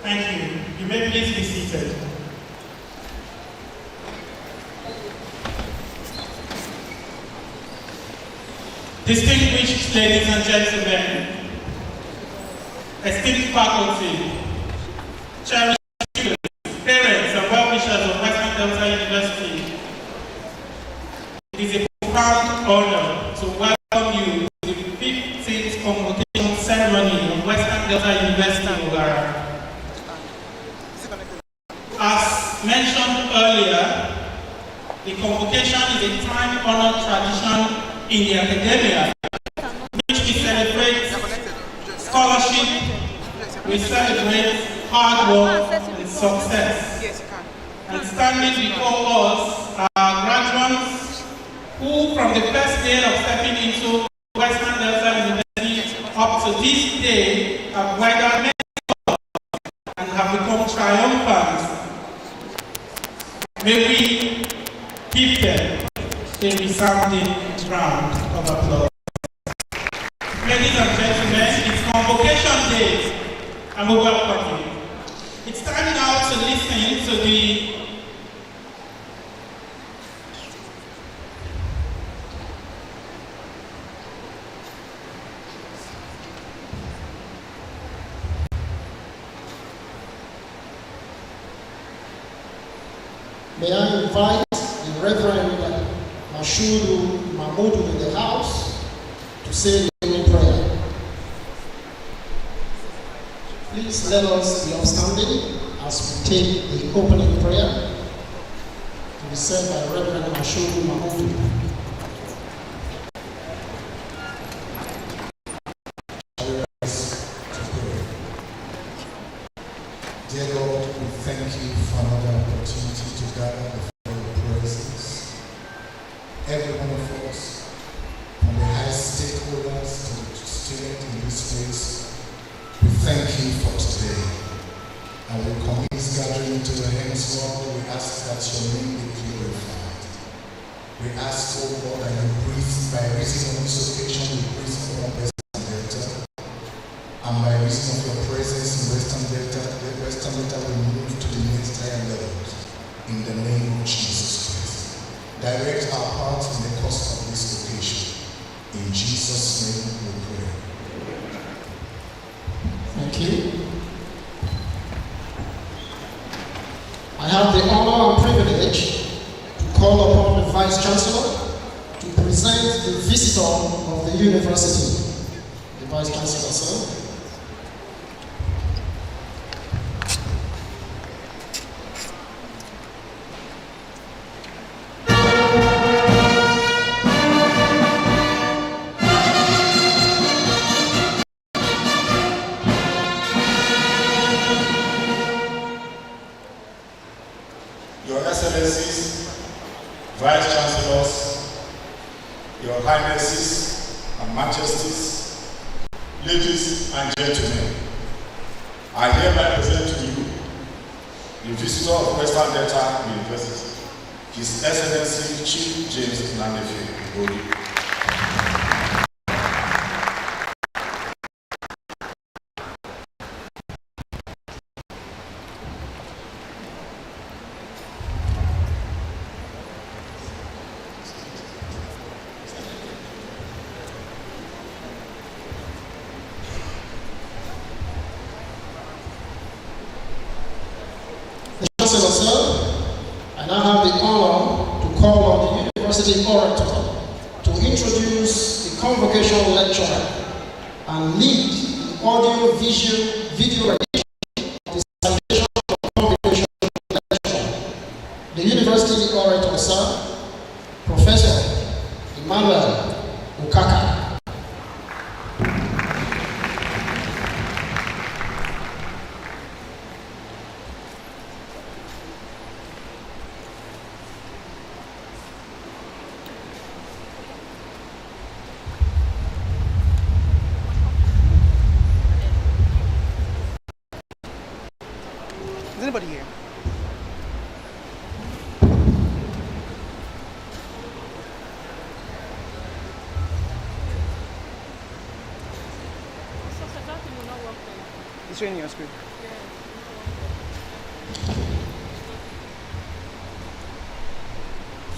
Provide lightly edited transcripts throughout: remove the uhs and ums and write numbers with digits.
Thank you. You may please be seated. Distinguished ladies and gentlemen, esteemed faculty, cherished students, parents, and well-wishers of Western Delta University, it is a profound honor to welcome you to the 15th Convocation ceremony of Western Delta University in Oghara. As mentioned earlier, the convocation is a time-honored tradition in the academia, which we celebrate scholarship, we celebrate hard work and success. And standing before us are graduates who, from the first day of stepping into Western Delta University up to this day, have weathered many storms and have become triumphant. May we give them a resounding round of applause. Ladies and gentlemen, it's convocation day, and we welcome you. It's time now to listen to the May I invite the Reverend Mashudu Mahmoud in the house to say the opening prayer. Please let us be upstanding as we take the opening prayer to be said by Reverend Mashudu Mahmoud. Dear God, we thank you for another opportunity to gather before your presence. Every one of us, from the highest stakeholders to the students in this place, we thank you for today. And we commit this gathering into your hands, Lord. We ask that your name be glorified. We ask, oh God, that you breathe by reason of this occasion, you breathe upon Western Delta. And by reason of your presence in Western Delta, will move to the next higher levels in the name of Jesus Christ. Direct our path in the course of this occasion. In Jesus' name we pray. Thank you. I have the honor and privilege to call upon the Vice Chancellor to present the visitor of the university. The Vice Chancellor, sir. Your Excellencies, Vice Chancellors, Your Highnesses and Majesties, ladies and gentlemen, I hereby present to you the visitor of Western Delta University, His Excellency Chief James Nanefe. Chancellor, sir, I now have the honor to call on the University Orator to introduce the Convocation Lecturer and lead the audio-video rendition of the salutation of the Convocation Lecturer. The University Orator, sir, Professor Emmanuel Okaka. Is anybody here? It's showing your screen.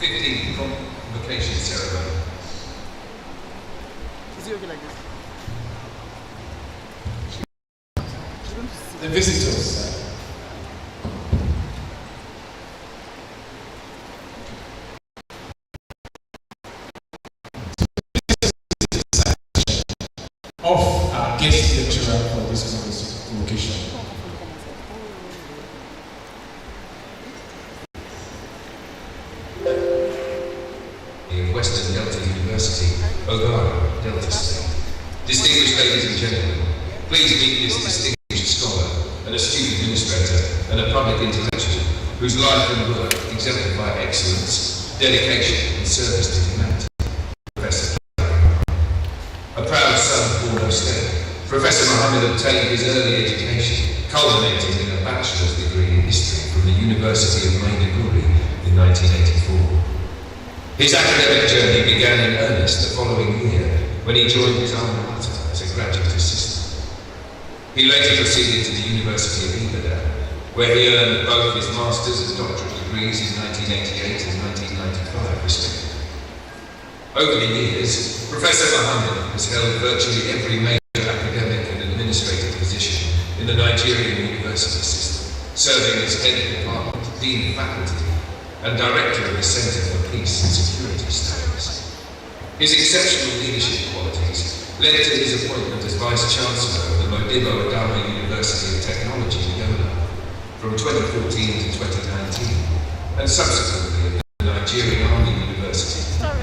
15th Convocation ceremony. Is it okay like this? The visitors. Of our guest lecturer for this convocation. Of Western Delta University, Oghara, Delta State. Distinguished ladies and gentlemen, please meet this distinguished scholar, and astute administrator, and a public intellectual, whose life and work exemplify excellence, dedication, and service to humanity. Professor a proud son of Borno State, Professor Mohammed obtained his early education, culminating in a bachelor's degree in history from the University of Maiduguri in 1984. His academic journey began in earnest the following year when he joined his alma mater as a graduate assistant. He later proceeded to the University of Ibadan, where he earned both his master's and doctorate degrees in 1988 and 1995, respectively. Over the years, Professor Mohammed has held virtually every major academic and administrative position in the Nigerian university system, serving as head of department, dean of faculty, and director of the Center for Peace and Security Studies. His exceptional leadership qualities led to his appointment as Vice-Chancellor of the Modibo Adama University of Technology in Oghara from 2014 to 2019, and subsequently at the Nigerian Army University from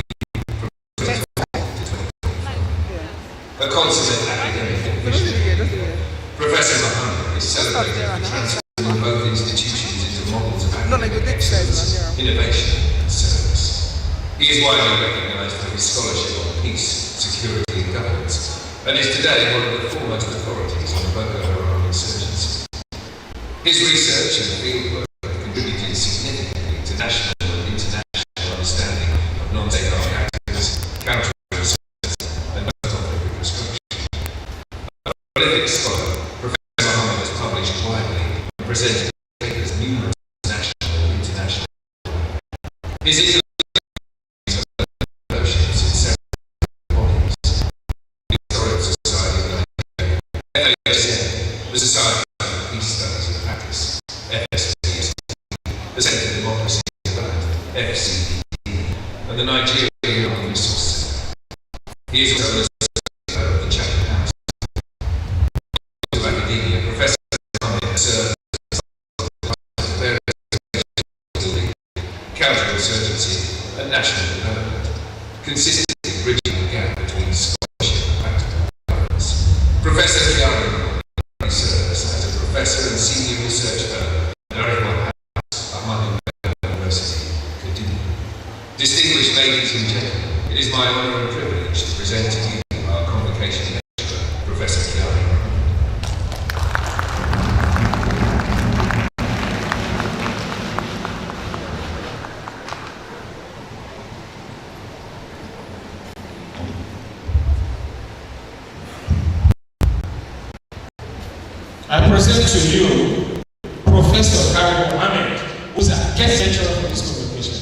2020 to 2025. A consummate academic and visionary, Professor Mohammed is celebrated for transforming both institutions into models of academic excellence, innovation, and service. He is widely recognized for his scholarship on peace, security, and governance, and is today one of the foremost authorities on the Boko Haram insurgency. His research and fieldwork have contributed significantly to national and international understanding of non-state armed actors, counterinsurgency, and post-conflict reconstruction. A prolific scholar, Professor Mohammed has published widely and presented papers numerous national and international. His intellectual fellowships in several bodies: the Historical Society of Nigeria, FASN, the Society for Peace Studies and Practice, FSPSD, the Centre for Democracy and Development, FCDD, and the Nigerian Army Resource Centre. He is also an associate fellow of the Chatham House. Of academia, Professor Mohammed has served as various counterinsurgency and national development, consistently bridging the gap between scholarship and practical governance. Professor Kiari serves as a professor and senior research fellow at Arewa House, Ahmadu Bello University, Kaduna. Distinguished ladies and gentlemen, it is my honor and privilege to present to you our convocation lecturer, Professor Kiari. I present to you Professor Kari Mohammed, who is a guest lecturer for this convocation.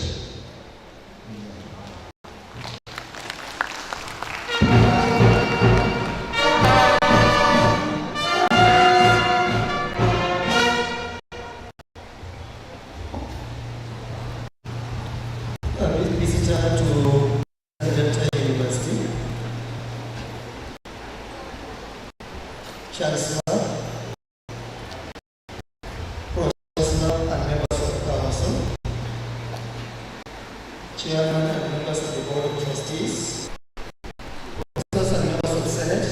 Visitor to Delta University, Chancellor, Professor and members of the Council, Chairman and members of the Board of Trustees, Professors and members of the Senate,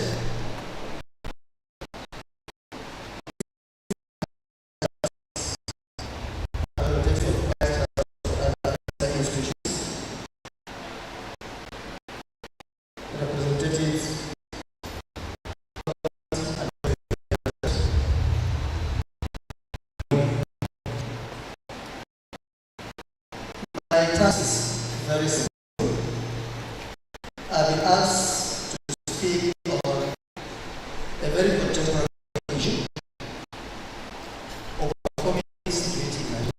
representatives my task is very simple. I've been asked to speak on a very contemporary issue, overcoming security in Nigeria.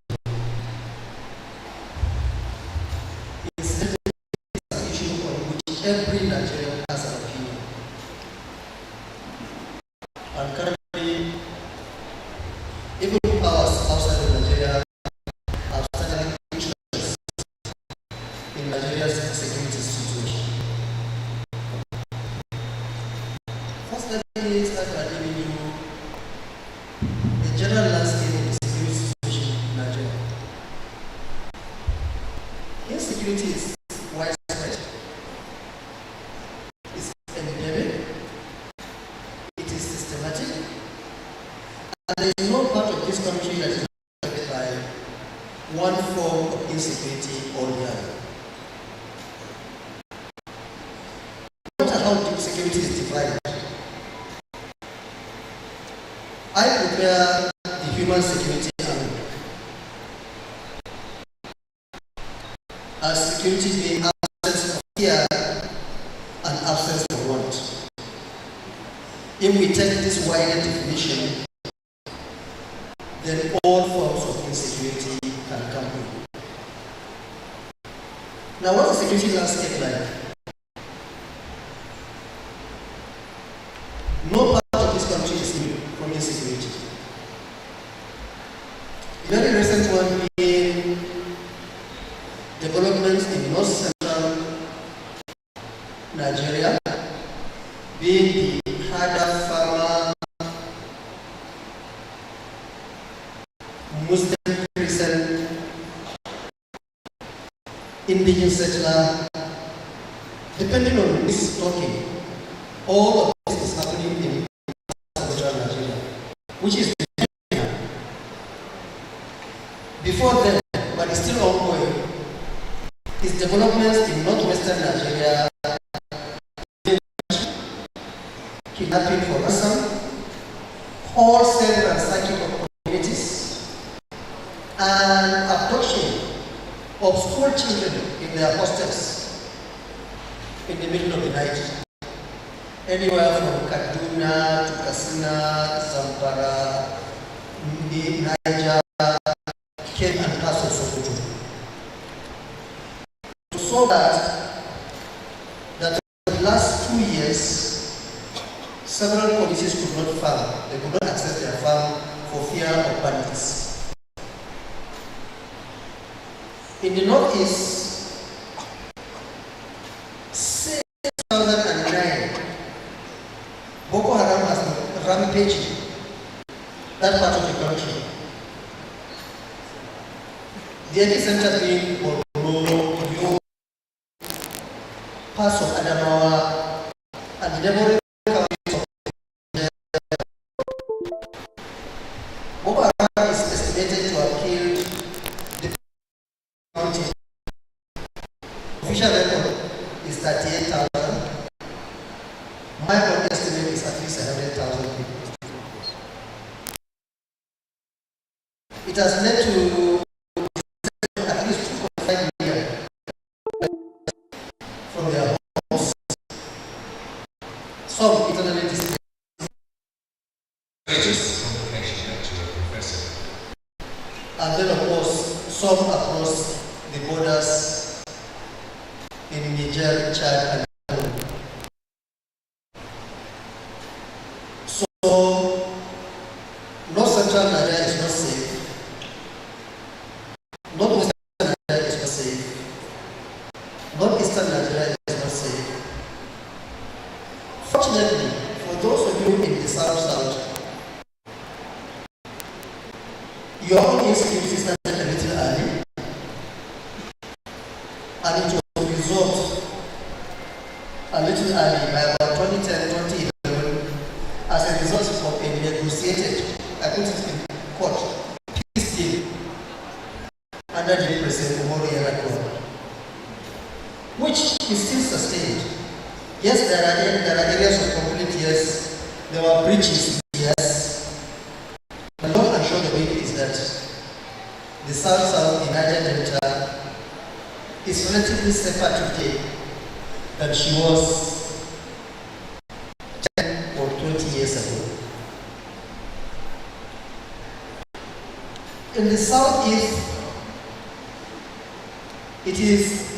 systematic, and there is no part of this country that is affected by one form of insecurity or the other. No matter how deep security is divided, I prepare the human security angle as security being absence of fear and absence of want. If we take this wider definition, then all forms of insecurity can come in. Now, what's the security landscape like? No part of this country is immune from insecurity. The very recent one being developments in North Central Nigeria, being the Hada Farmer Muslim Christian indigenous settler, depending on who is talking, all of this is happening in Central Nigeria, which is before them, but it's still ongoing, is developments in northwestern Nigeria, kidnapping for ransom, wholesale ransacking of communities, and abduction of school children in their hostels in the middle of the night. Anywhere from Kaduna to Katsina, Zamfara, Niger, Kenya, and parts of Sokoto. So that for the last 2 years, several policies could not farm. They could not access their farm for fear of bandits. In the northeast, since 2009, Boko Haram has been rampaging that part of the country. The epicenter being Borno, parts of Adamawa, and the neighboring counties of Boko Haram is estimated to have killed the county. Official record is 38,000. My own estimate is at least 100,000 people. It has led to at least 2.5 million from their homes. Some internally displaced. Convocation lecturer, professor. And then, of course, some across the borders in Niger, Chad, and Cameroon. So, North Central Nigeria is not safe. Northwestern Nigeria is not safe. Northeastern Nigeria is not safe. Fortunately, for those of you in the South, your own insecurity started a little early, and it was resolved a little early by about 2010, 2011, as a result of a negotiated, I put it in court, peace deal under the President Oghara, which is still sustained. Yes, there are areas of conflict, yes, there were breaches, yes. The long and short of it is that the South in Niger Delta is relatively safer today than she was 10 or 20 years ago. In the Southeast, it is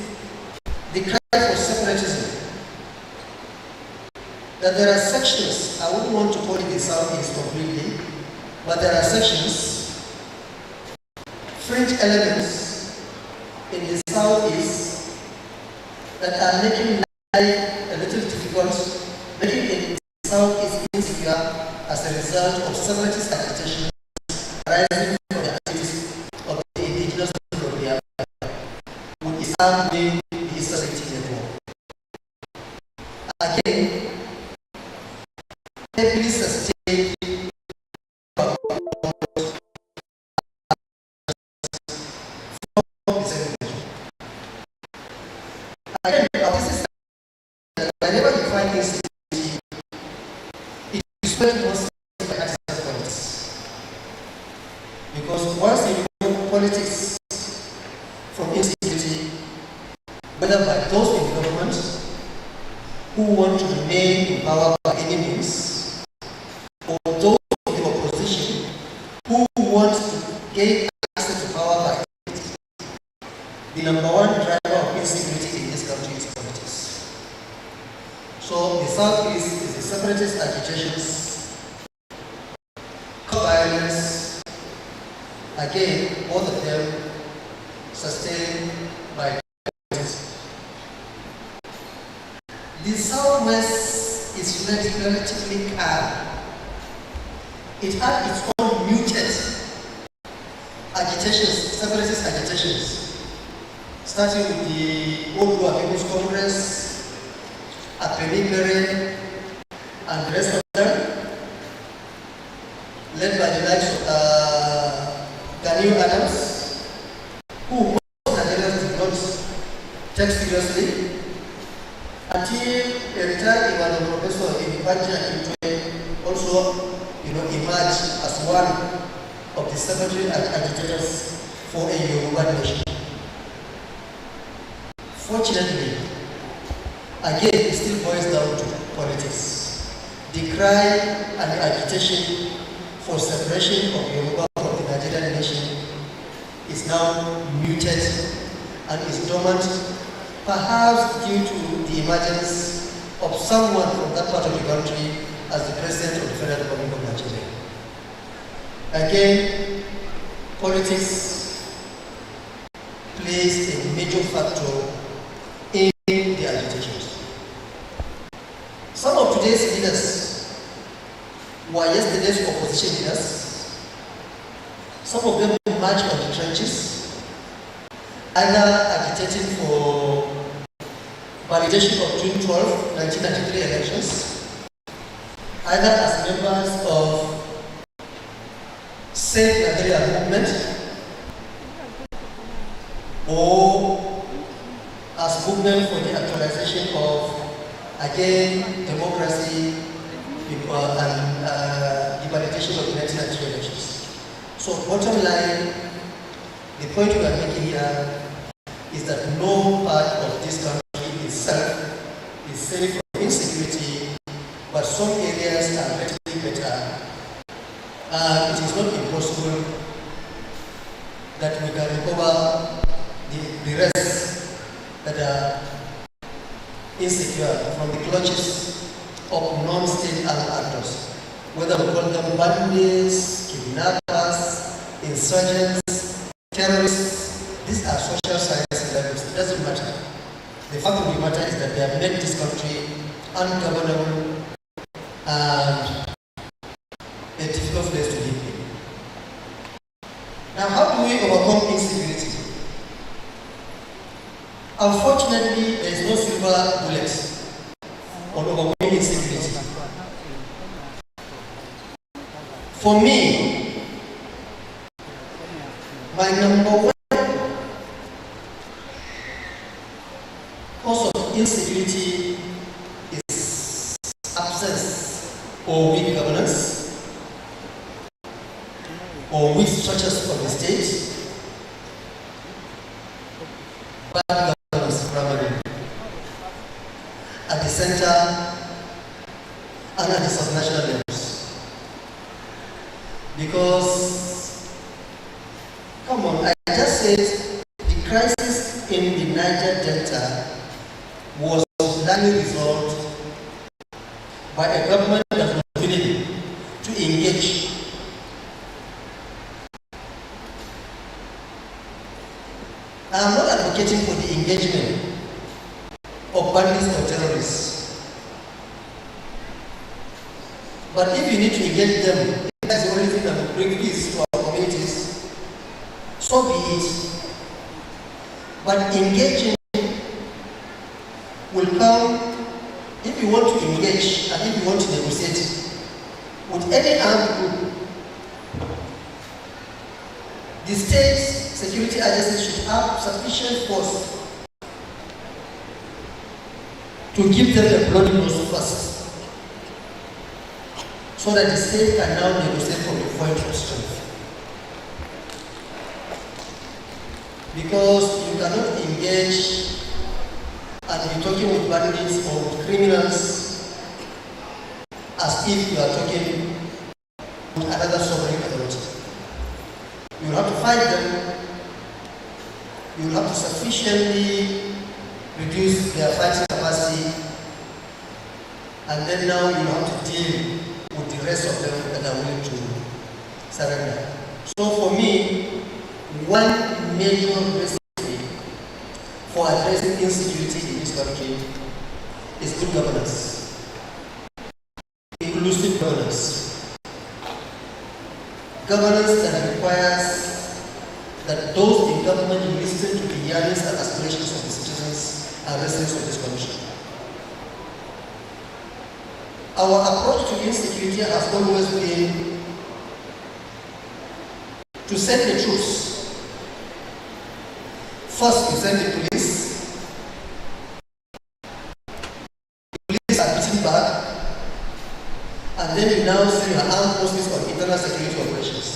the cry for separatism. That there are sections, I wouldn't want to call it the Southeast completely, but there are sections, fringe elements in the Southeast that are making life a little difficult, making the Southeast insecure as a result of separatist agitation arising from the activities of the indigenous people of the area, with Islam being the historic network. Again, heavily sustained politics from insecurity, whether by those in government who want to remain in power by any means, or those in the opposition who want to gain access to power by politics. The number one driver of insecurity in this country is politics. So the Southeast is the separatist agitations, violence, again, both of them sustained by politics. The Southwest is relatively calm. It had its own muted agitations, separatist agitations, starting with the Oghara People's Congress, Apenipere, and the rest of them, led by the likes of Daniel Adams, who most Nigerians did not take seriously, until a retired Ibadan professor in Ibadan also emerged as one of the separatist agitators for a Yoruba nation. Fortunately, again, it still boils down to politics. The cry and the agitation for separation of Yoruba from the Nigerian nation is now muted and is dormant, perhaps due to the emergence of someone from that part of the country as the President of the Federal Republic of Nigeria. Again, politics plays a major factor in the agitations. Some of today's leaders were yesterday's opposition leaders. Some of them marched on the trenches, either agitating for validation of June 12, 1993 elections, either as members of Save Nigeria movement or as movement for the actualization of, again, democracy and the validation of the 1993 elections. So bottom line, the point we are making here is that no part of this country itself is safe from insecurity, but some areas are relatively better. It is not impossible that we can recover the rest that are insecure from the clutches of non-state actors, whether we call them bandits, kidnappers, insurgents, terrorists. These are social science levels. It doesn't matter. The fact of the matter is that they have made this country ungovernable and a difficult place to live in. Now, how do we overcome insecurity? Unfortunately, there is no silver bullet on overcoming insecurity. For me, my number one cause of insecurity is absence or weak governance, or weak structures of the state, bad governance primarily, at the center and at the subnational levels. Because, come on, I just said the crisis in the Niger Delta was largely resolved by a government that was willing to engage. I am not advocating for the engagement of bandits or terrorists. But if you need to engage them, if that's the only thing that will bring peace to our communities, so be it. But engaging will come if you want to engage and if you want to negotiate with any armed group. The state security agencies should have sufficient force to give them a bloody nose first, so that the state can now negotiate from the point of strength. because you cannot engage and be talking with bandits or with criminals as if you are talking with another sovereign authority. You will have to fight them, you will have to sufficiently reduce their fighting capacity, and then now you will have to deal with the rest of them that are willing to surrender. So for me, one major recipe for addressing insecurity in this country is good governance, inclusive governance. Governance that requires that those in government listen to the yearnings and aspirations of the citizens and residents of this country. Our approach to insecurity has always been to send the troops. First, you send the police. The police are beaten back, and then you now send your armed forces on internal security operations.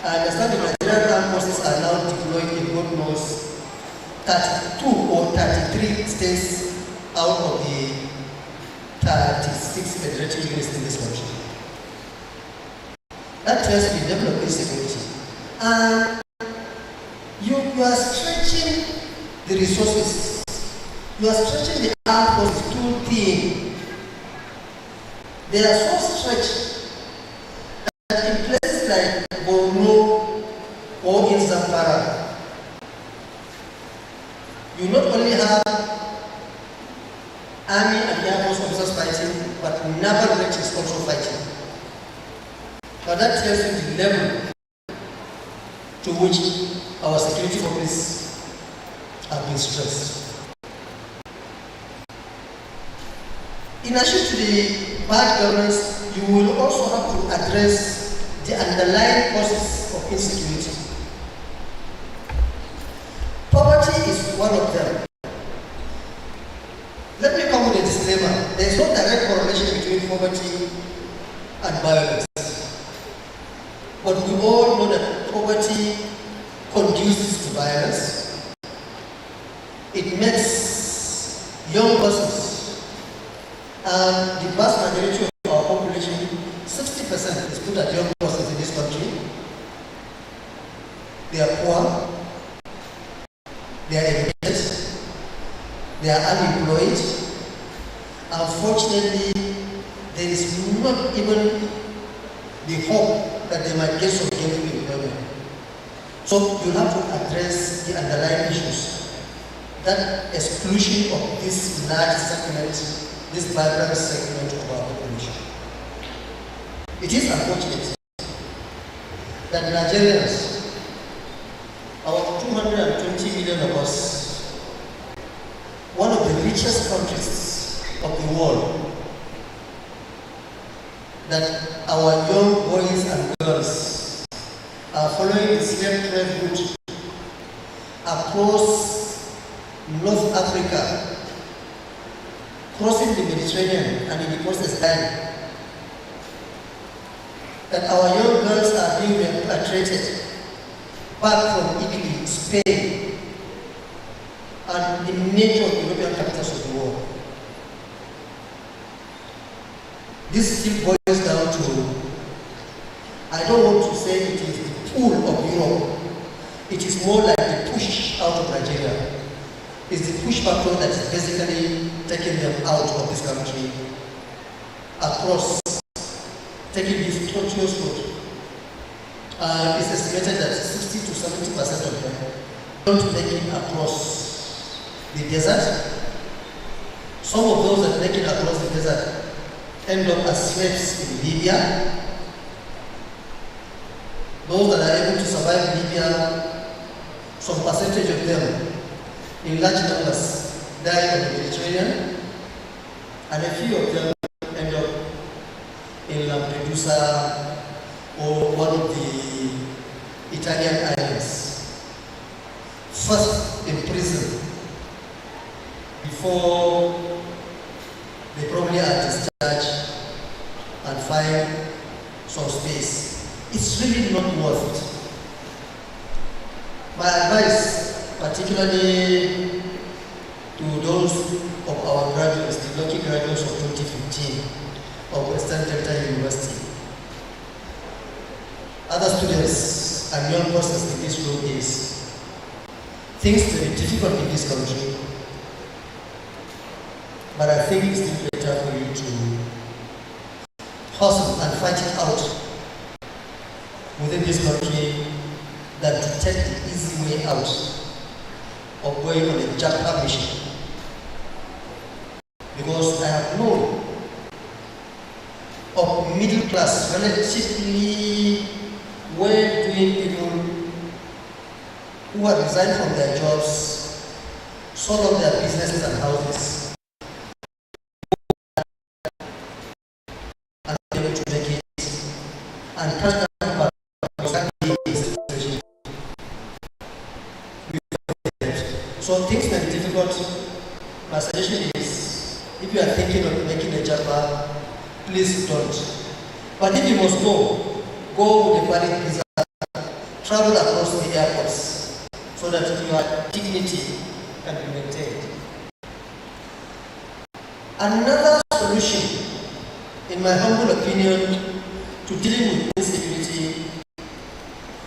I understand the Nigerian armed forces are now deployed in God knows 32 or 33 states out of the 36 federated units in this country. That tells you the level of insecurity. And you are stretching the resources. You are stretching the armed forces too thin. They are so stretched that in places like Borno or in Zamfara, you not only have Army and Air Force officers fighting, but naval branch is also fighting. Now that tells you the level to which our security forces have been stressed. In addition to the bad governance, you will also have to address the underlying causes of insecurity. Poverty is one of them. Let me come with a disclaimer. There is no direct correlation between poverty and violence. But we all know that poverty conduces to violence. It makes young persons, and the vast majority of our population, 60% is put at young persons in this country. They are poor, they are educated, they are unemployed. Unfortunately, there is not even the hope that they might get some gainful employment. So you have to address the underlying issues. That exclusion of this large segment, this vibrant segment of our population. It is unfortunate that Nigerians, our 220 million of us, one of the richest countries of the world, that our young boys and girls are following the slave trade route across North Africa, crossing the Mediterranean and in the process dying. That our young girls are being repatriated back from Italy, Spain, and the major European capitals of the world. This still boils down to, I don't want to say it is the pull of Europe. It is more like the push out of Nigeria. It's the push factor that is basically taking them out of this country, across, taking this tortuous route. It's estimated that 60 to 70% of them don't make it across the desert. Some of those that make it across the desert end up as slaves in Libya. Those that are able to survive in Libya, some percentage of them, in large numbers, die in the Mediterranean, and a few of them end up in Lampedusa or one of the Italian islands. First in prison, before they probably are discharged and find some space. It's really not worth it. My advice, particularly to those of our graduates, the lucky graduates of 2015 of Western Delta University, other students and young persons in this room is, things may be difficult in this country, but I think it's still better for you to hustle and fight it out within this country than to take the easy way out of going on a japa mission. Because I have known of middle class, relatively well-doing people who have resigned from their jobs, sold off their businesses and houses, and are able to make it, and catch them back. So things may be difficult. My suggestion is, if you are thinking of making a japa, please don't. But if you must go, go with a valid visa, travel across the airports so that your dignity can be maintained. Another solution, in my humble opinion, to dealing with insecurity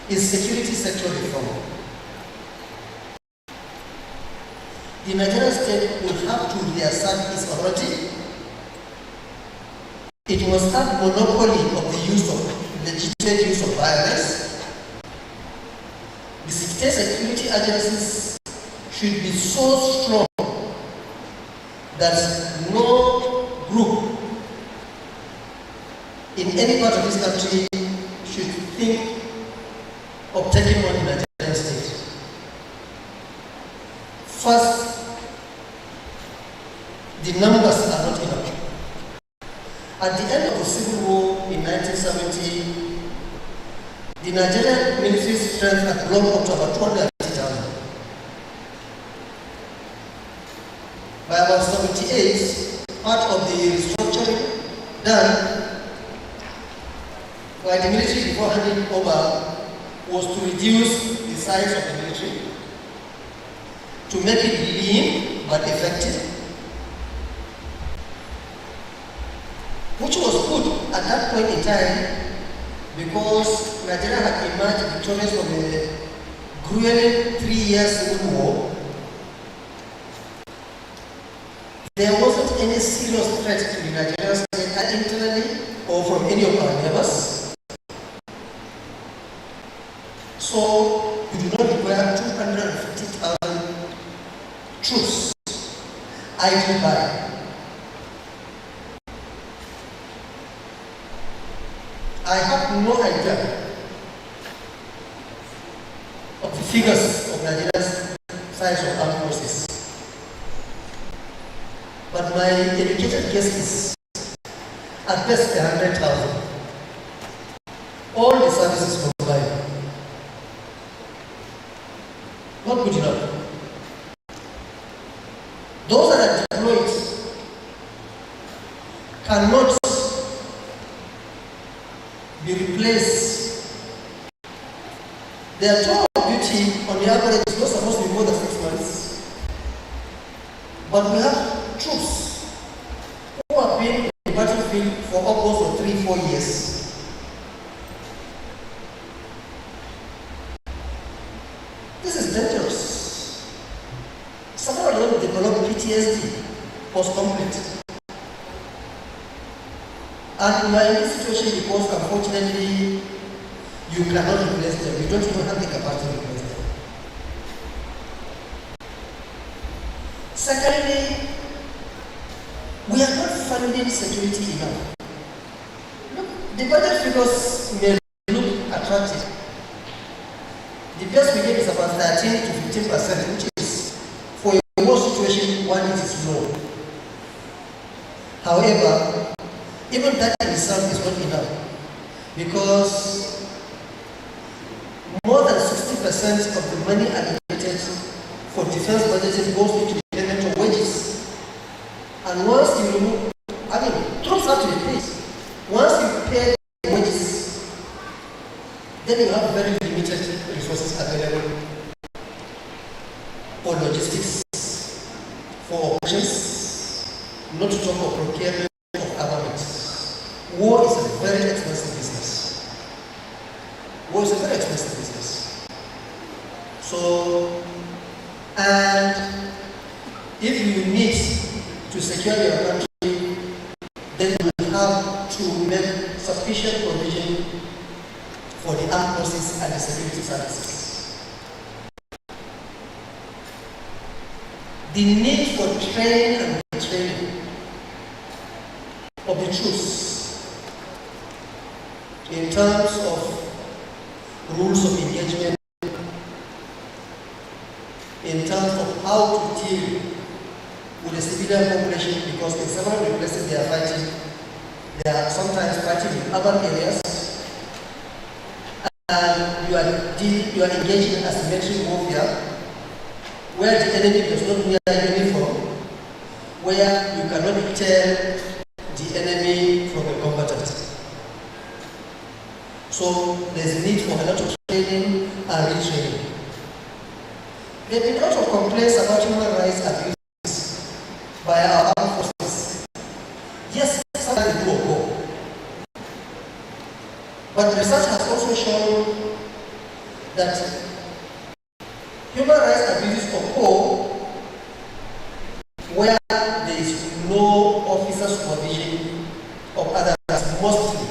is security sector reform. The Nigerian state will have to reassert its authority. It must have monopoly of the use of legitimate use of violence. The state security agencies should be so strong that no group in any part of this country should think of taking on the Nigerian state. First, the numbers are not enough. At the end of the Civil War in 1970, the Nigerian military's strength had grown up to about 250,000. By about 78, part of the restructuring done by the military before handing over was to reduce the size of the military, to make it lean but effective, which was good at that point in time because Nigeria had emerged victorious from a grueling 3-year civil war. There wasn't any serious threat to the Nigerian state either internally or from any of our neighbors. So you do not require 250,000 troops idle by. I have no idea of the figures of Nigeria's size of armed forces. But my educated guess is at best 100,000. All the services combined. Not good enough. Those that are deployed cannot be replaced. Their tour of duty on the average is not supposed to be more than 6 months. But we have troops who have been in the battlefield for upwards of 3-4 years. This is dangerous. Several of them develop PTSD, post-conflict. And we are in this situation because, unfortunately, you cannot replace them. You don't even have the capacity to replace them. Secondly, we are not funding security enough. Look, the budget figures may look attractive. The best we get is about 13 to 15%, which is, for a war situation, one it is low. However, even that in itself is not enough, because more than 60% of the money allocated for defense budgeting goes into the payment of wages. And once you remove, troops have to be paid. Once you pay wages, then you have very limited resources available for logistics, for operations, not to talk of procurement of armaments. War is a very expensive business. War is a very expensive business. So, and if you need to secure your country, then you have to make sufficient provision for the armed forces and the security services. The need for training and retraining of the troops in terms of rules of engagement, in terms of how to deal with the civilian population, because in several places they are fighting. They are sometimes fighting in urban areas, and you are engaging in asymmetric warfare, where the enemy does not wear uniform, where you cannot tell the enemy from a combatant. So there's a need for a lot of training and retraining. There have been a lot of complaints about human rights abuses by our armed forces. Yes, sometimes they do occur. But research has also shown that human rights abuses occur where there is no officer supervision of others, mostly.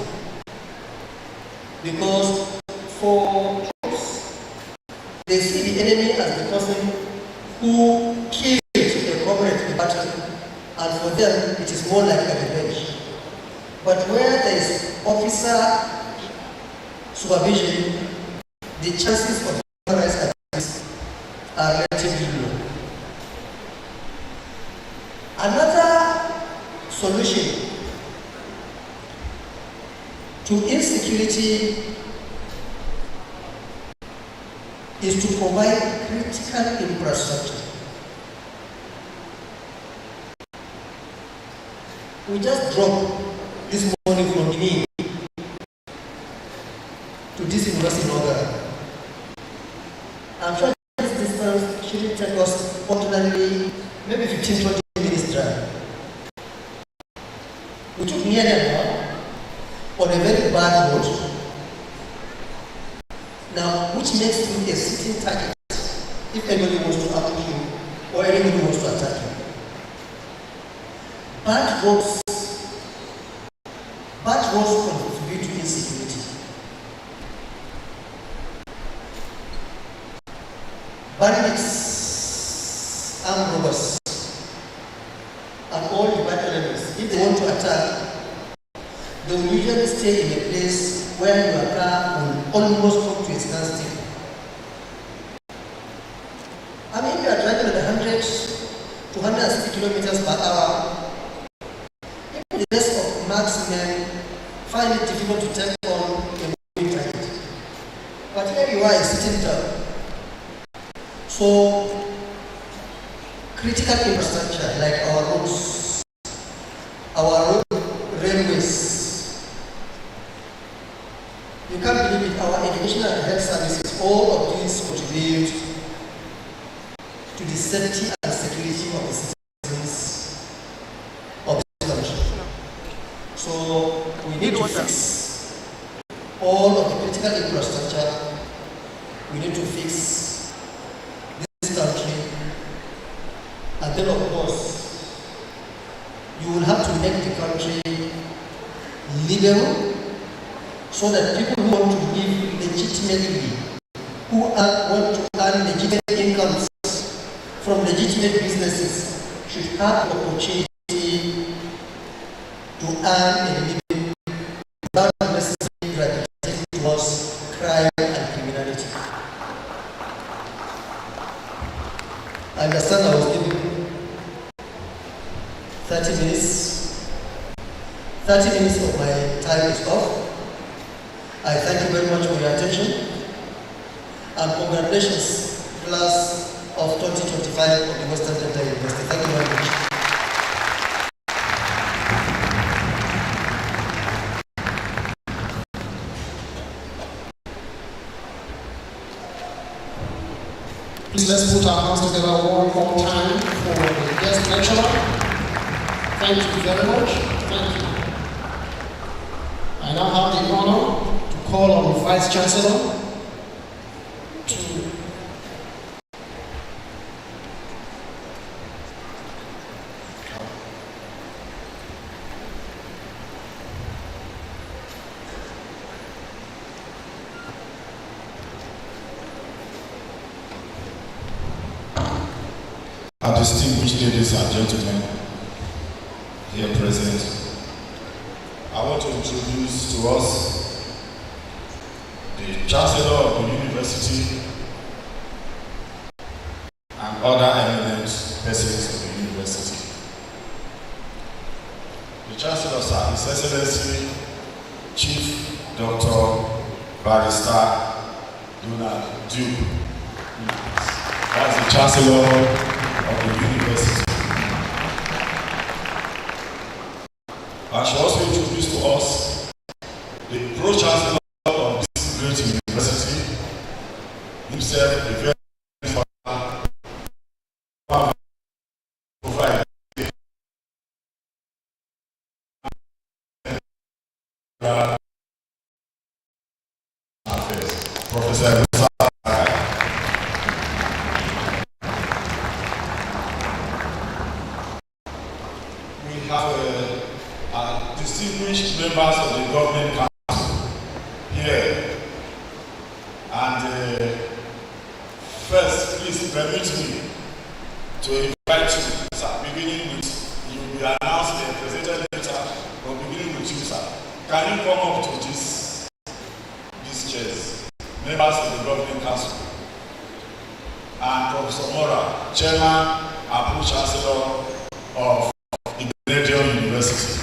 Because for troops, they see the enemy as the person who killed a comrade in battle, and for them it is more like a revenge. But where there is officer supervision, the chances of human rights abuse are relatively low. Another solution to insecurity is to provide critical infrastructure. We just dropped this morning from me to this university in Oghara. I'm sure this distance shouldn't take us ordinarily maybe 15-20 minutes drive. We took near an hour on a very bad road. Now, which makes you a sitting target if anybody wants to approach you or anybody wants to attack you. Bad roads contribute to insecurity. Bandits, armed robbers, and all the bad elements, if they want to attack, they will usually stay in a place where your car will almost come to a standstill. I mean, if you are driving at 100 to 160 kilometers per hour, even the rest of marksmen find it difficult to take on a moving target. But here you are sitting down. So, critical infrastructure like our roads, our railways, you can't believe it, our educational and health services, all of these contribute to the safety and security of the citizens of this country. So we need to fix all of the critical infrastructure. We need to fix this country. And then of course, you will have to make the country livable, so that people who want to live legitimately, who want to earn legitimate incomes from legitimate businesses, should have the opportunity to earn a living without necessarily gravitating towards crime and criminality. I understand I was given 30 minutes. 30 minutes of my time is off. I thank you very much for your attention, and congratulations, class of 2025 of the Western Delta University. Thank you very much. Please let's put our hands together one more time for the guest lecturer. Thank you very much. Thank you. I now have the honor to call on the Vice Chancellor to Our distinguished ladies and gentlemen here present, I want to introduce to us the Chancellor of the University and other eminent persons of the University. The Chancellor, sir, His Excellency Chief Dr. Barrister Donald Duke. That's the Chancellor of the University. I should also introduce to us the Pro-Chancellor of this great university, himself, a very Professor. We have distinguished members of the Governing Council here. And first, please permit me to invite you, sir, beginning with, you will be announced and presented later, but beginning with you, sir. Can you come up to these chairs? Members of the Governing Council. And Professor Mora, Chairman and Pro-Chancellor of Ibadan University.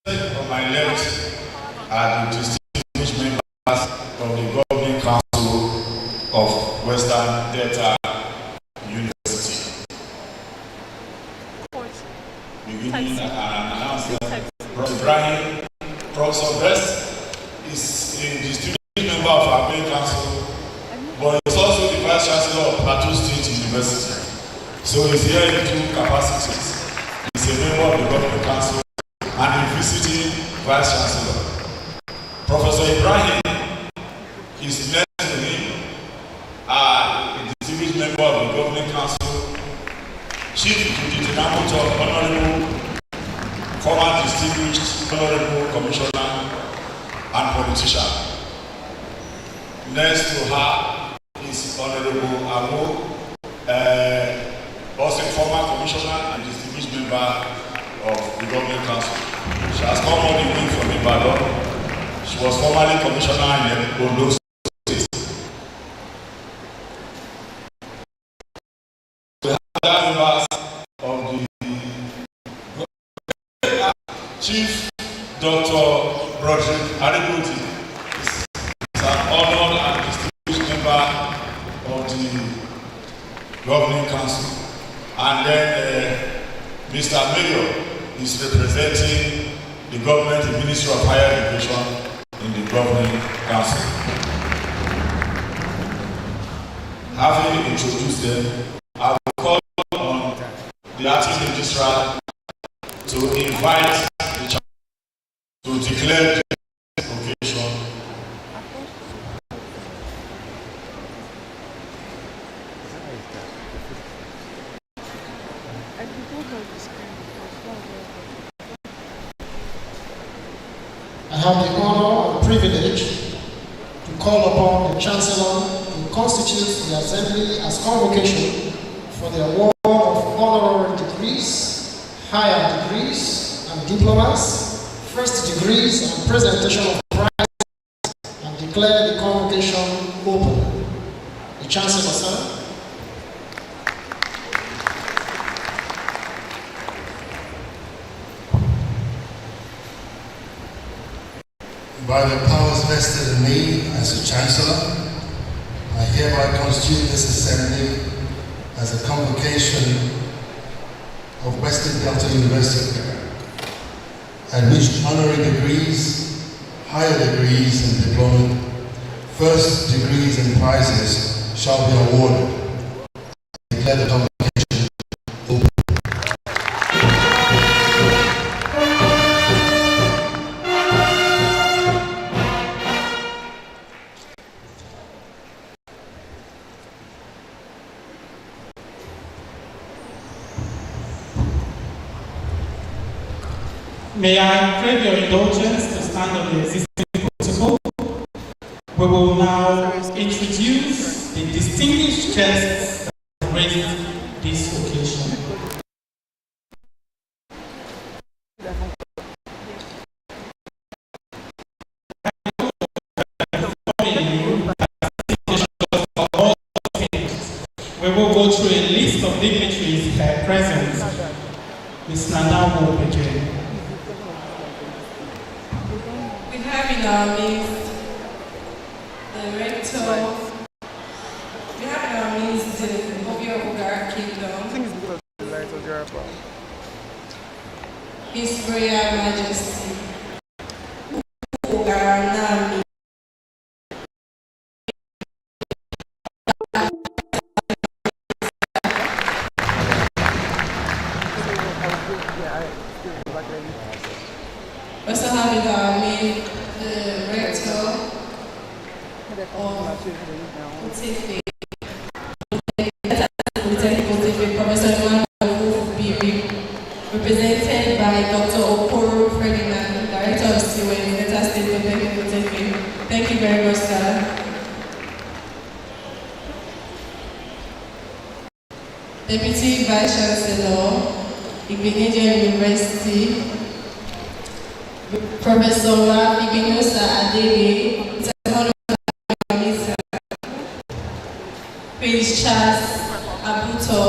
On my left are the distinguished members of the Governing Council of Western Delta University. Beginning and announcing Professor Ibrahim, Professor Best is a distinguished member of our Governing Council, but he's also the Vice Chancellor of Plateau State University. So he's here in two capacities. He's a member of the Governing Council and a visiting Vice Chancellor. Professor Ibrahim is next to him, a distinguished member of the Governing Council, Chief Judicial Honorable, former distinguished Honorable Commissioner and politician. Next to her is Honorable Amo, also former Commissioner and distinguished member of the Governing Council. She has come all the way from Ibadan. She was formerly Commissioner in Ondo State. We have other members of the Chief Dr. Broderick Arigoti is an honored and distinguished member of the Governing Council. And then Mr. Mayor is representing the government, the Ministry of Higher Education in the Governing Council. Having introduced them, I will call on the acting registrar to invite the chancellor to declare the convocation. I have the honor and privilege to call upon the Chancellor to constitute the Assembly as convocation for the award of honorary degrees, higher degrees, and diplomas, first degrees, and presentation of prizes, and declare the convocation open. The Chancellor, sir. By the powers vested in me as a Chancellor, I hereby constitute this Assembly as a convocation of Western Delta University, at which honorary degrees, higher degrees and diploma, first degrees and prizes shall be awarded. I declare the convocation open. May I crave your indulgence to stand on the existing protocol? We will now introduce the distinguished guests that graced this occasion. We will go through a list of dignitaries present. Ms. Nana will begin. We have in our midst the rector. We have in our midst the Oghara Kingdom. His Royal Majesty Oghara Nami. Also have in our midst the rector of Otefe, Professor Emmanuel Biri, represented by Dr. Okoro Ferdinand, Director of CWEN, Delta State of Otefe. Thank you very much, sir. Deputy Vice Chancellor, Igbenedion University, Professor Ibinosa Adele, Prince Charles Abuto,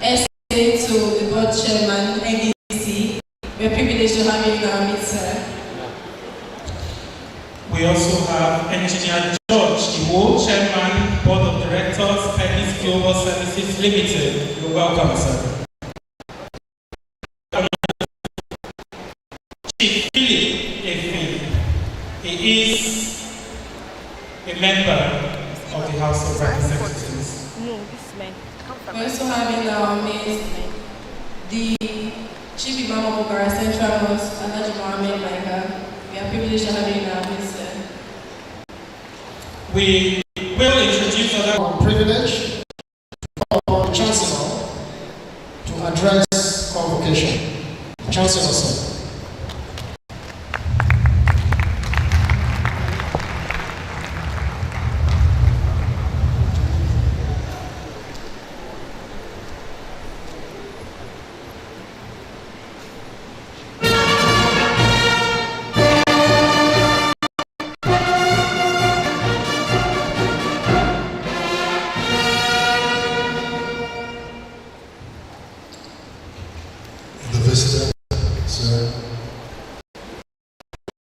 SA to the board chairman, NDC. We are privileged to have you in our midst, sir. We also have Engineer George Iwo, Chairman, Board of Directors, Pettis Global Services Limited. You're welcome, sir. Chief Philip Efin. He is a member of the House of Representatives. We also have in our midst the Chief Imam of Oghara Central Mosque, Alhaji Mohammed Maika. We are privileged to have you in our midst, sir. We will introduce other Privilege for the Chancellor to address convocation. Chancellor, sir. Visitor, sir,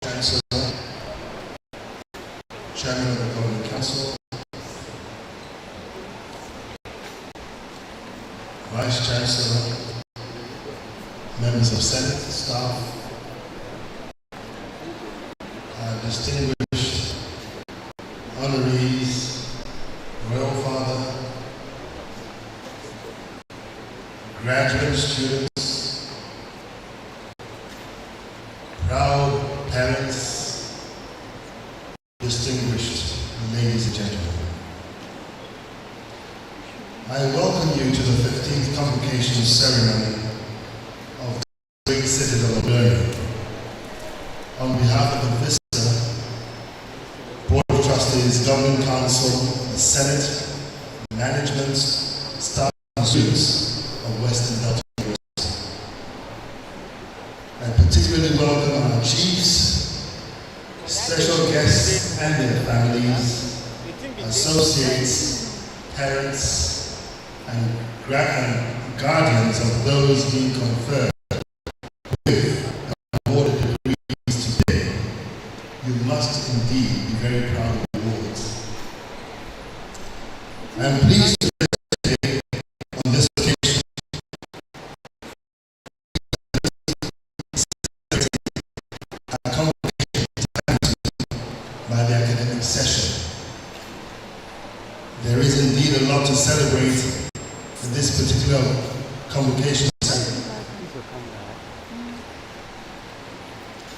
Chancellor, Chairman of the Governing Council, Vice Chancellor, members of Senate, staff, distinguished honorees, Royal Father, graduate students, proud parents, distinguished ladies and gentlemen. I welcome you to the 15th Convocation ceremony of the great citadel of learning. On behalf of the Vista, Board of Trustees, Governing Council, the Senate, management, staff and students of Western Delta University, particularly welcome our chiefs, special guests and their families, associates, parents, and guardians of those being conferred with and awarded degrees today. You must indeed be very proud of the awards. I am pleased to say on this occasion a convocation by the academic session. There is indeed a lot to celebrate in this particular convocation.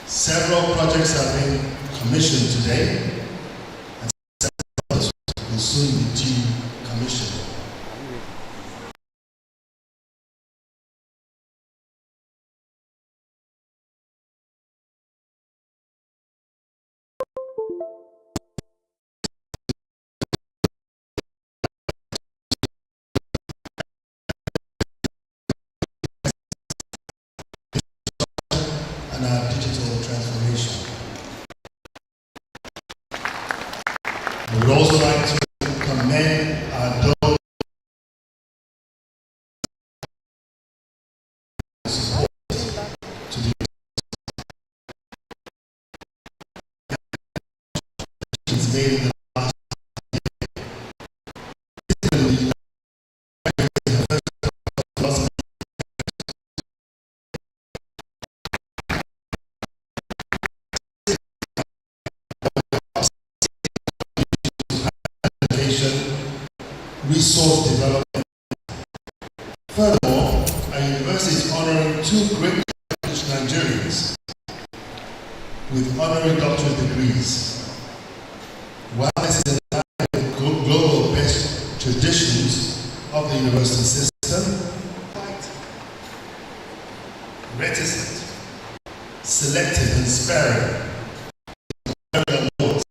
Several projects have been commissioned today, and several others will soon be due commissioned. And our digital transformation. I would also like to commend our donors support to the it's made in the last year. Resource development. Furthermore, our university is honoring two great Nigerians with honorary doctorate degrees. While this is in line with global best traditions of the university system, reticent, selective, and sparing awards,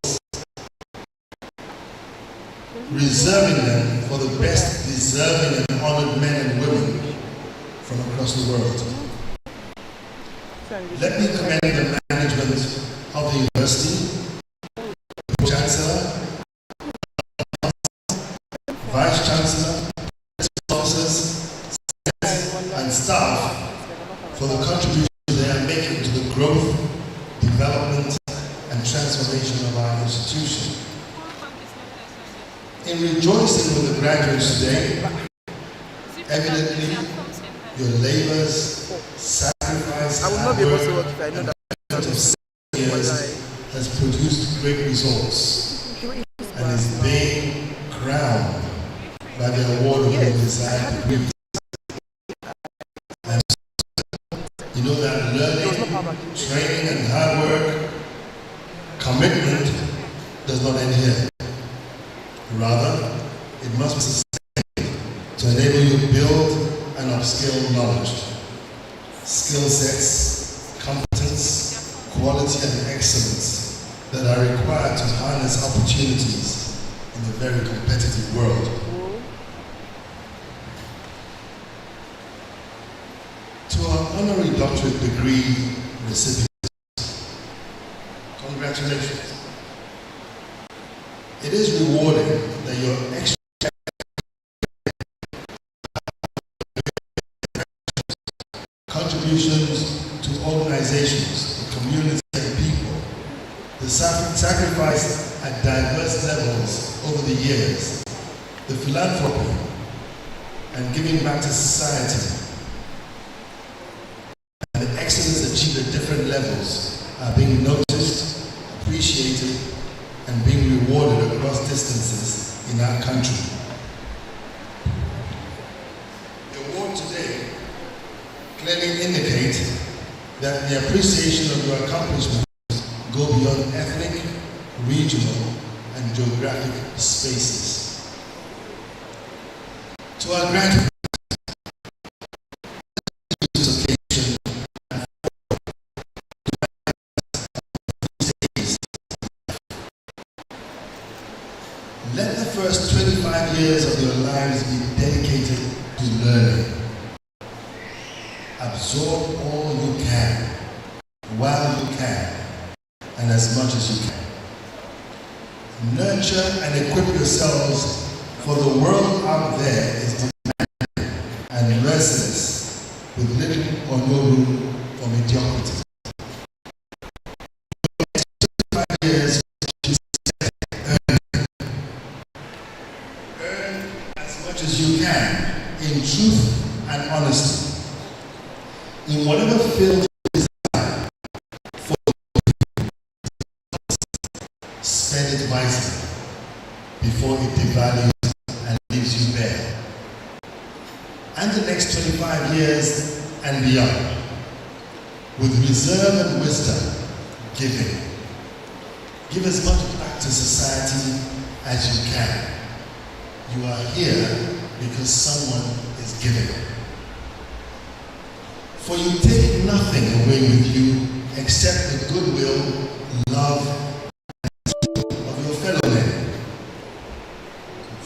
reserving them for the best deserving and honored men and women from across the world. Let me commend the management of the university, the Chancellor, Vice Chancellor, officers, and staff for the contribution they are making to the growth, development, and transformation of our institution. In rejoicing with the graduates today, evidently your labors, sacrifice, and work of years has produced great results and is being crowned by the award of the desired degrees. And you know that learning, training, and hard work, commitment does not end here. Rather, it must be sustained to enable you to build and upskill knowledge, skill sets, competence, quality, and excellence that are required to harness opportunities in a very competitive world. To our honorary doctorate degree recipients, congratulations. It is rewarding that your extra contributions to organizations, communities, and people, the sacrifice at diverse levels over the years, the philanthropy, and giving back to society, and the excellence achieved at different levels are being noticed, appreciated, and being rewarded across distances in our country. The award today clearly indicates that the appreciation of your accomplishments go beyond ethnic, regional, and geographic spaces. To our graduates, let the first 25 years of your lives be dedicated to learning. Absorb all you can, while you can and as much as you can. Nurture and equip yourselves, for the world out there is demanding and restless with little or no room for mediocrity. 5 years, earn as much as you can in truth and honesty. In whatever field you desire, spend it wisely before it devalues and leaves you bare. And the next 25 years and beyond, with reserve and wisdom, giving. Give as much back to society as you can. You are here because someone is giving. For you take nothing away with you except the goodwill, love, of your fellow men.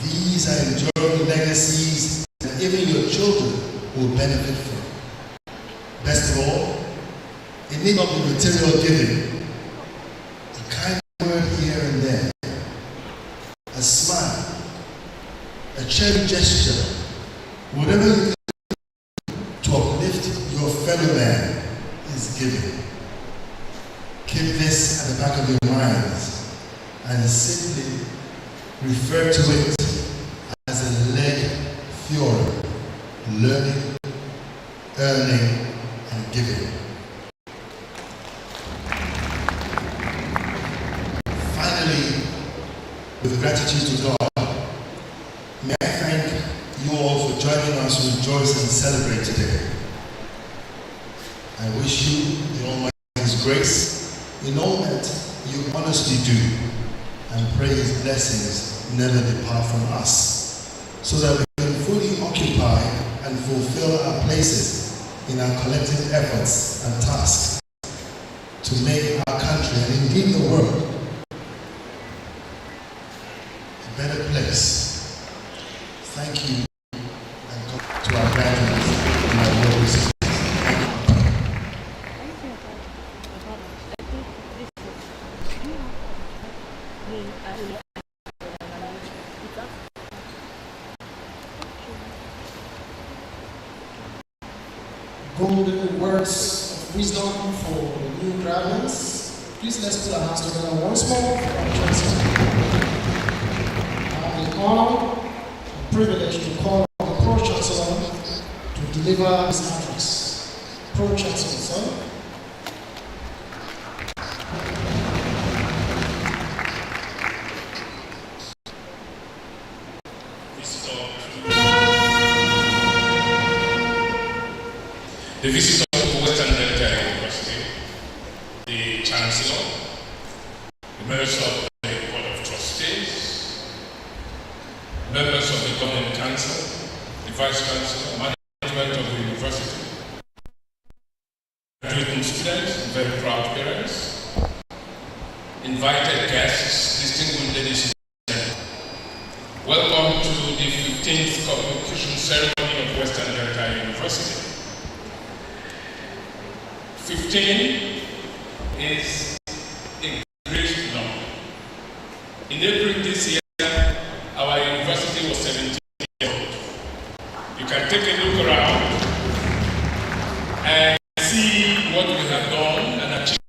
These are enduring legacies that even your children will benefit from. Best of all, it need not be material giving. A kind word here and there, a smile, a cheery gesture, whatever you can do to uplift your fellow man is giving. Keep this at the back of your minds and simply refer to it as a leg theory, learning, earning, and giving. Finally, with gratitude to God, may I thank you all for joining us to rejoice and celebrate today. I wish you the Almighty's grace in all that you honestly do, and pray His blessings never depart from us, so that we can fully occupy and fulfill our places in our collective efforts and tasks to make our country, and indeed the world, a better place. Thank you, and God to our graduates and our world recipients. Golden words of wisdom for the new graduates. Please let's put our hands together once more for our chancellor. I have the honor and privilege to call on the Pro-Chancellor to deliver his address. Pro-Chancellor, sir. The visitor to Western Delta University, the Chancellor, the members of the Board of Trustees, members of the Governing Council, the Vice Chancellor, management of the university, graduating students, very proud parents, invited guests, distinguished ladies and gentlemen. Welcome to the 15th Convocation ceremony of Western Delta University. 15 is a great number. In April this year, our university was 17 years old. You can take a look around and see what we have done and achieved.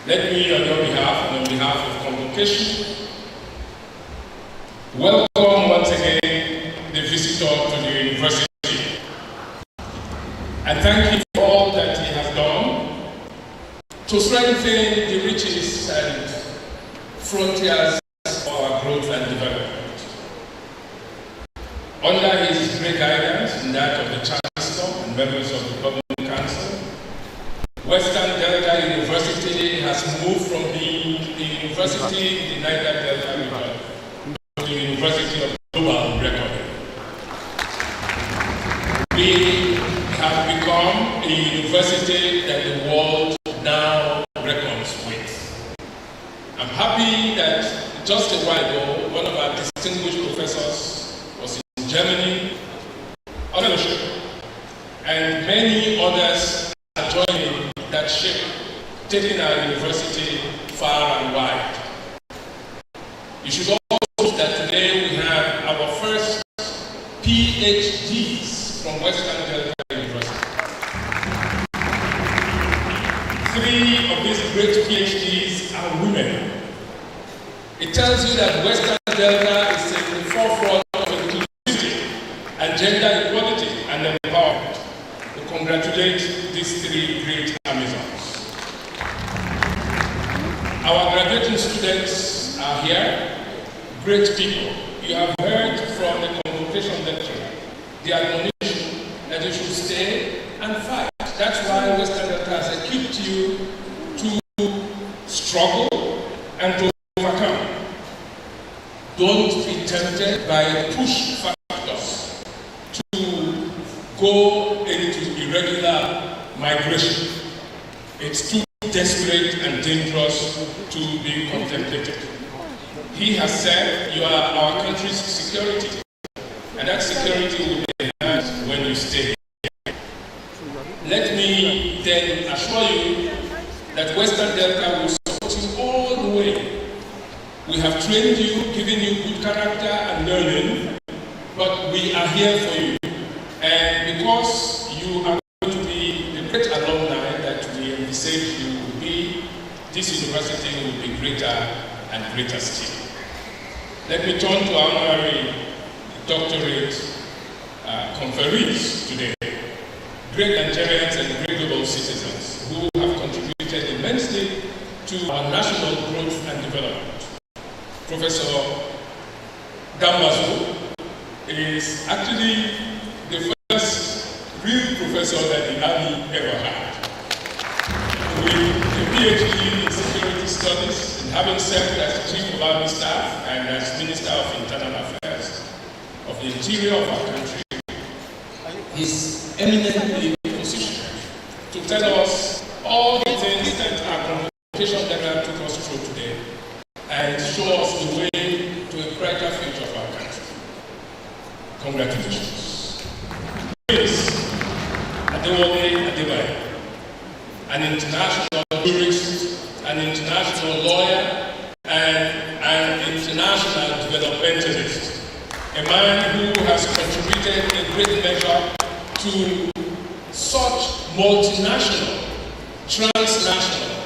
Let me, on your behalf and on behalf of Convocation, welcome once again the visitor to the university. I thank you for all that he has done to strengthen the riches and frontiers of our growth and development. Under his great guidance and that of the Chancellor and members of the Governing Council, Western Delta University has moved from being the university in the Niger Delta River to the University of Global Recording. We have become a university that the world now reckons with. I'm happy that just a while ago, one of our distinguished professors was in taking our university far and wide. You should also note that today we have our first PhDs from Western Delta University. 3 of these great PhDs are women. It tells you that Western Delta is at the forefront of inclusivity and gender equality and empowerment. We congratulate these 3 great Amazons. Our graduating students are here, great people. You have heard from the convocation lecturer the admonition that you should stay and fight. That's why Western Delta has equipped you to struggle and to overcome. Don't be tempted by push factors to go into irregular migration. It's too desperate and dangerous to be contemplated. He has said you are our country's security, and that security will be enhanced when you stay here. Let me then assure you that Western Delta will support you all the way. We have trained you, given you good character and learning, but we are here for you. And because you are going to be the great alumni that we envisage you will be, this university will be greater and greater still. Let me turn to our honorary doctorate conferees today. Great Nigerians and great global citizens who have contributed immensely to our national growth and development. Professor Dambazo is actually the first real professor that the Army ever had. With a PhD in security studies and having served as Chief of Army Staff and as Minister of Internal Affairs of the interior of our country, he's eminently positioned to tell us all the things that our convocation letter took us through today and show us the way to a brighter future of our country. Congratulations. Please, Adewale Adebayo, an international jurist, an international lawyer, and an international developmentalist, a man who has contributed in great measure to such multinational, transnational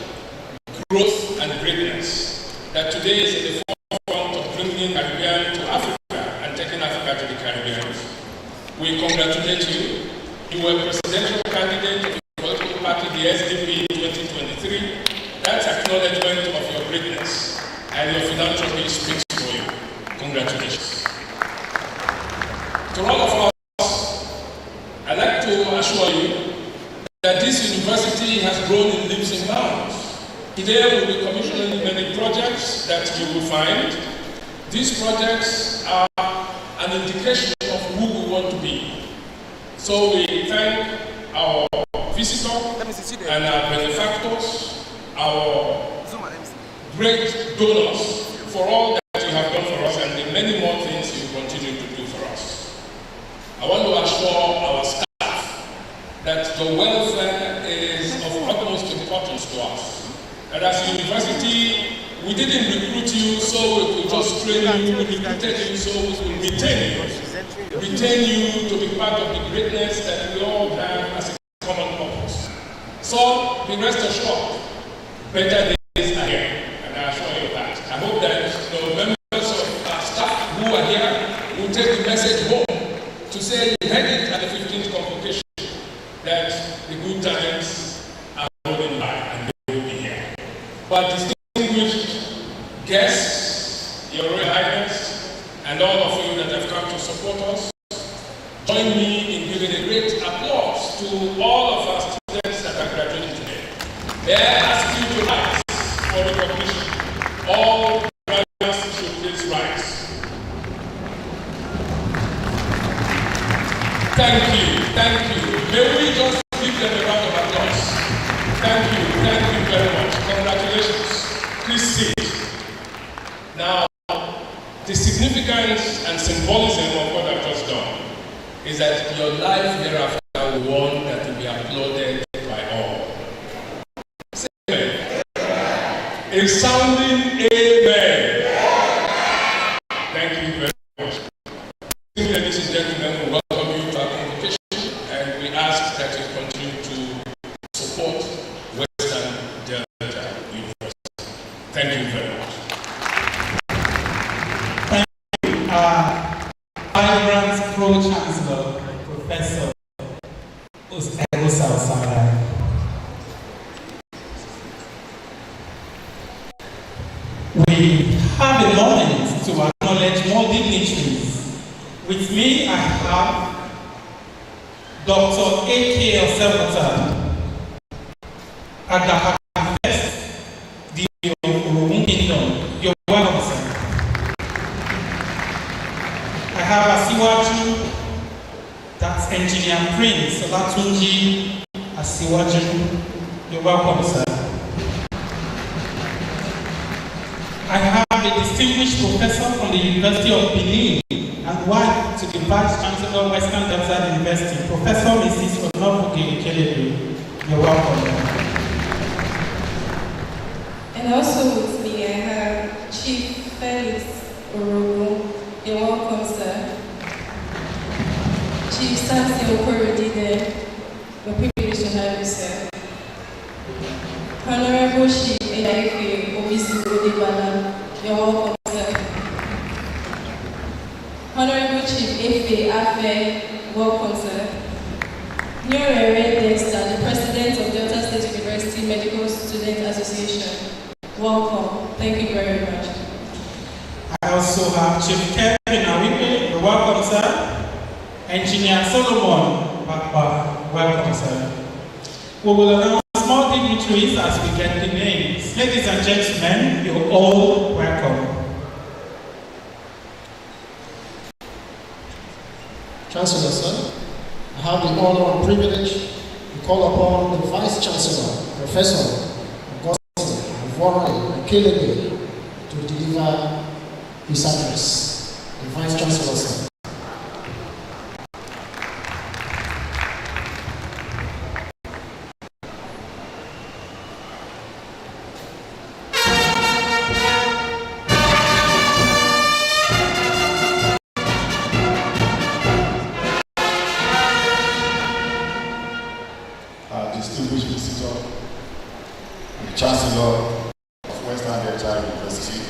growth and greatness that today is at the forefront of bringing Caribbean to Africa and taking Africa to the Caribbean. We congratulate you. You were presidential candidate of the political party, the SDP, in 2023. That's acknowledgement of your greatness, and your philanthropy speaks for you. Congratulations. To all of us, I'd like to assure you that this university has grown in leaps and bounds. Today we'll be commissioning many projects that you will find. These projects are an indication of who we want to be. So we thank our visitor and our benefactors, our great donors for all that you have done for us and the many more things you continue to do for us. I want to assure our staff that your welfare is of utmost importance to us. And as a university, we didn't recruit you so we could just train you, we recruited you so we could retain you. Retain you to be part of the greatness that we all have as a common purpose. So, be rest assured, better days are here, and I assure you that. I hope that the members of our staff who are here will take the message home to say you heard it at the 15th Convocation that the good times are rolling by and they will be here. But distinguished guests, Your Royal Highness, and all of you that have come to support us, join me in giving a great applause to all of our students that are graduating today. May I ask you to rise for recognition. All graduates should please rise. Thank you. May we just give them a round of applause. Thank you very much. Congratulations. Please sit. Now, the significance and symbolism of what I've just done is that your life hereafter will be one that will be applauded by all. Second, A sounding amen. Thank you very much. Ladies and gentlemen, we welcome you to our convocation, and we ask that you continue to support Western Delta University. Thank you very much. Thank you, Vibrant Pro-Chancellor, Professor Oghara. We have a moment to acknowledge more dignitaries. With me, I have Dr. A.K. Osebota, Agahaka First, the Orogun Kingdom. You're welcome, sir. I have Asiwaju, that's Engineer Prince Olatunji Asiwaju. You're welcome, sir. I have a distinguished professor from the University of Benin and wife to the Vice Chancellor of Western Delta University, Professor Mrs. Onobuge Ikeledu. You're welcome. And also with me, I have Chief Felix Orogun. You're welcome, sir. Chief Samson Okorodide. We're privileged to have you, sir. Honorable Chief Eyafe Obisi Odebala. You're welcome, sir. Honorable Chief Efe Afe, welcome, sir. Nyorere Dexter, the President of Delta State University Medical Student Association. Welcome. Thank you very much. I also have Chief Kevin Awipe. You're welcome, sir. Engineer Solomon Bakba. Welcome, sir. We will announce more dignitaries as we get the names. Ladies and gentlemen, you're all welcome. Chancellor, sir, I have the honor and privilege to call upon the Vice Chancellor, Professor Oghara to deliver his address. The Vice Chancellor, sir. Distinguished visitor, the Chancellor of Western Delta University,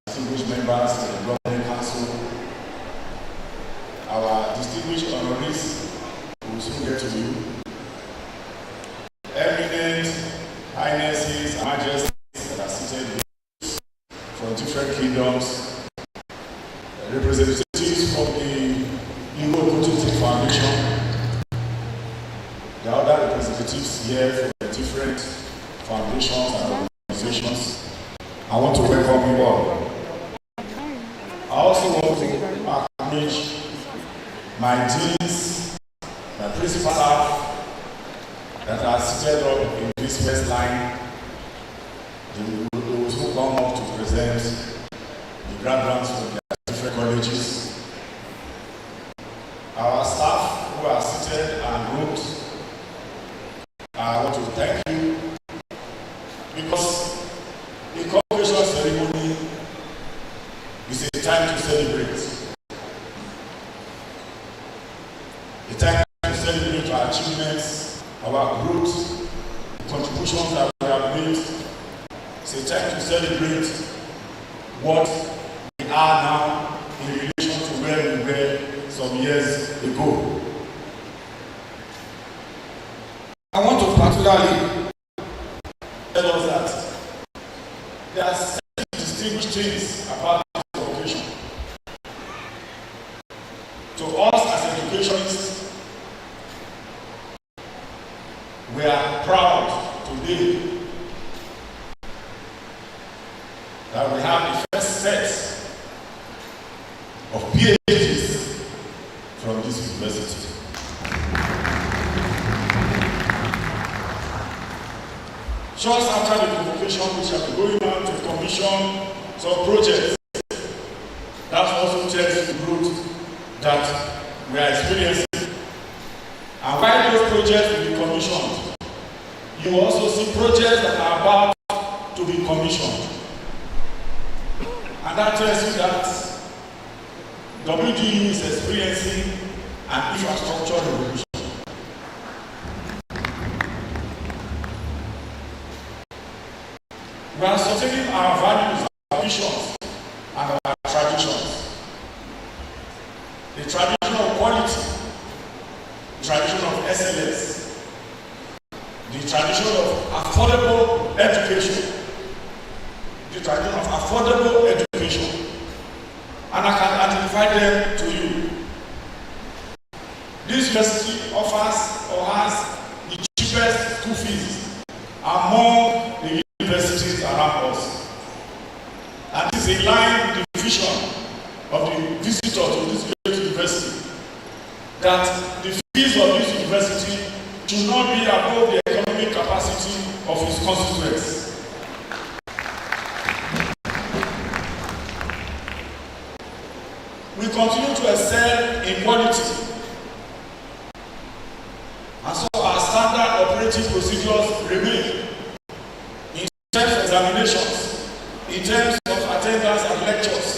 distinguished members of the Governing Council, our distinguished honorees, who will soon get to you, eminent highnesses and majesties that are seated from different kingdoms, representatives from the Igbo Cultural Foundation, the other representatives here from the different foundations and organizations. I want to welcome you all. I also want to acknowledge my deans, my principal staff that are seated up in this first line, those who come up to present the graduates from their different colleges, our staff who are seated and grouped. I want to thank you because the convocation ceremony is a time to celebrate. A time to celebrate our achievements, our growth, the contributions that we have made. It's a time to celebrate what we are now in relation to where we were some years ago. I want to particularly tell us that there are certain distinguished things about this convocation. To us as educationists, we are proud today that we have the first set of PhDs from this university. Just after the convocation, we shall be going on to commission some projects. That also tells the growth that we are experiencing. And while those projects will be commissioned, you will also see projects that are about to be commissioned. And that tells you that WDU is experiencing an infrastructure revolution. We are sustaining our values, our visions, and our traditions. The tradition of quality, the tradition of excellence, the tradition of affordable education, the tradition of affordable education, and I can identify them to you. This university offers or has the cheapest school fees among the universities around us. And this is in line with the vision of the visitor to this great university, that the fees of this university should not be above the economic capacity of its constituents. We continue to excel in quality. And so our standard operating procedures remain in terms of examinations, in terms of attendance at lectures,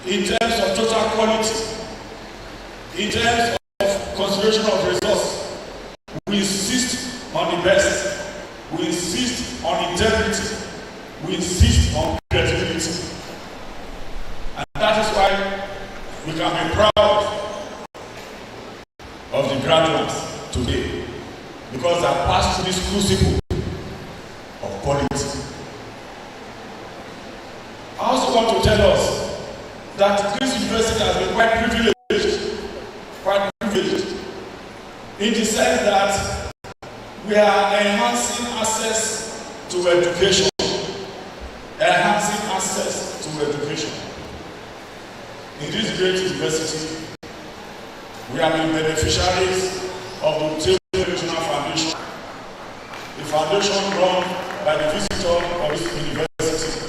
in terms of total quality, in terms of consideration of results. We insist on the best. We insist on integrity. We insist on credibility. And that is why we can be proud of the graduates today, because they have passed through this crucible of quality. I also want to tell us that this university has been quite privileged in the sense that we are enhancing access to education. In this great university, we have been beneficiaries of the Table Regional Foundation, the foundation run by the visitor of this university.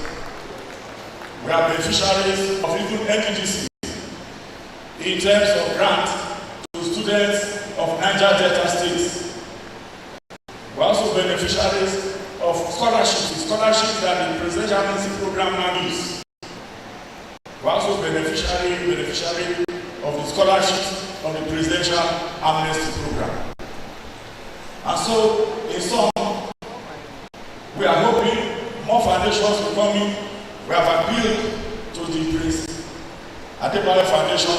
We are beneficiaries of even NGDC in terms of grants to students of Niger Delta states. We are also beneficiaries of scholarships that the Presidential Amnesty Program now is. We are also beneficiary of the scholarships of the Presidential Amnesty Program. And so, in sum, we are hoping more foundations will come in. We have appealed to the Prince Adebayo Foundation.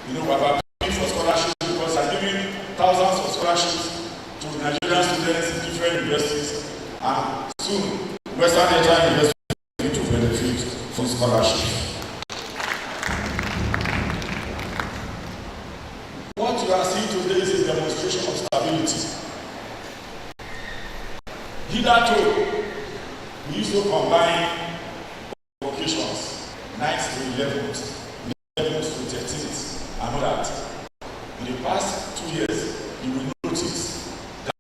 We have appealed for scholarships because they are giving thousands of scholarships to Nigerian students in different universities. And soon, Western Delta University will need to benefit from scholarships. What you are seeing today is a demonstration of stability. Hitherto, we used to combine vocations, 9th to 11th, 11th to 13th, and all that. In the past 2 years, you will notice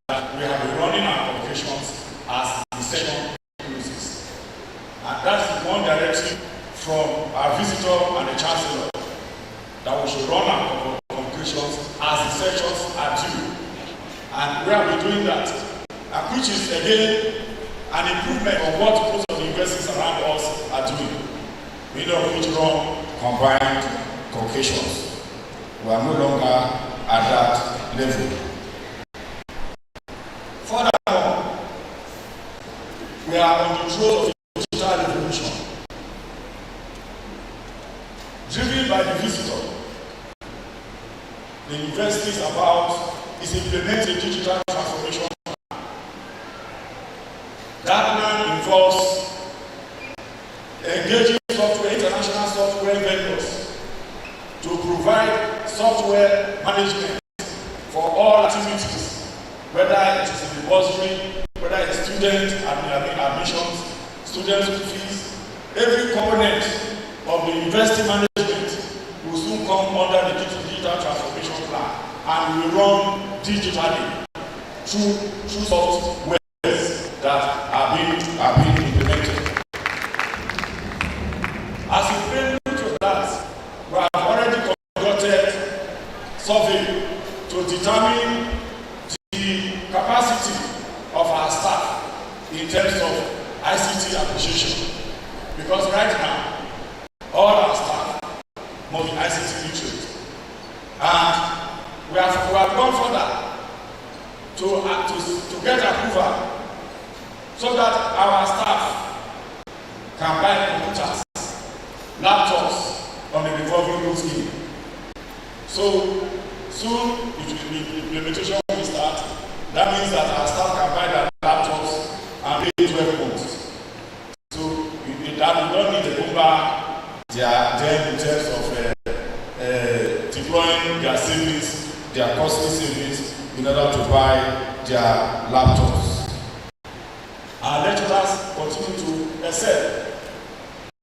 that we have been running our vocations as the second cruises. And that's one directive from our visitor and the chancellor, that we should run our vocations as the sections are due. And we have been doing that, and which is again an improvement of what most of the universities around us are doing. We know which run combined vocations. We are no longer at that level. Furthermore, we are on the throat of the digital revolution, driven by the visitor. The university is implementing digital transformation. That plan involves engaging international software vendors to provide software management for all activities, whether it is in the bursary, whether it's student admissions, student school fees. Every component of the university management will soon come under the digital transformation plan, and will run digitally through software that are being implemented. As a prelude to that, we have already conducted survey to determine the capacity of our staff in terms of ICT appreciation. Because right now, all our staff must be ICT literate. And we have gone further to get approval so that our staff can buy computers, laptops on a revolving loan scheme. So soon implementation will start. That means that our staff can buy their laptops and pay 12 months. So that we don't need to go back them in terms of deploying their savings, their costly savings in order to buy their laptops. Our lecturers continue to excel.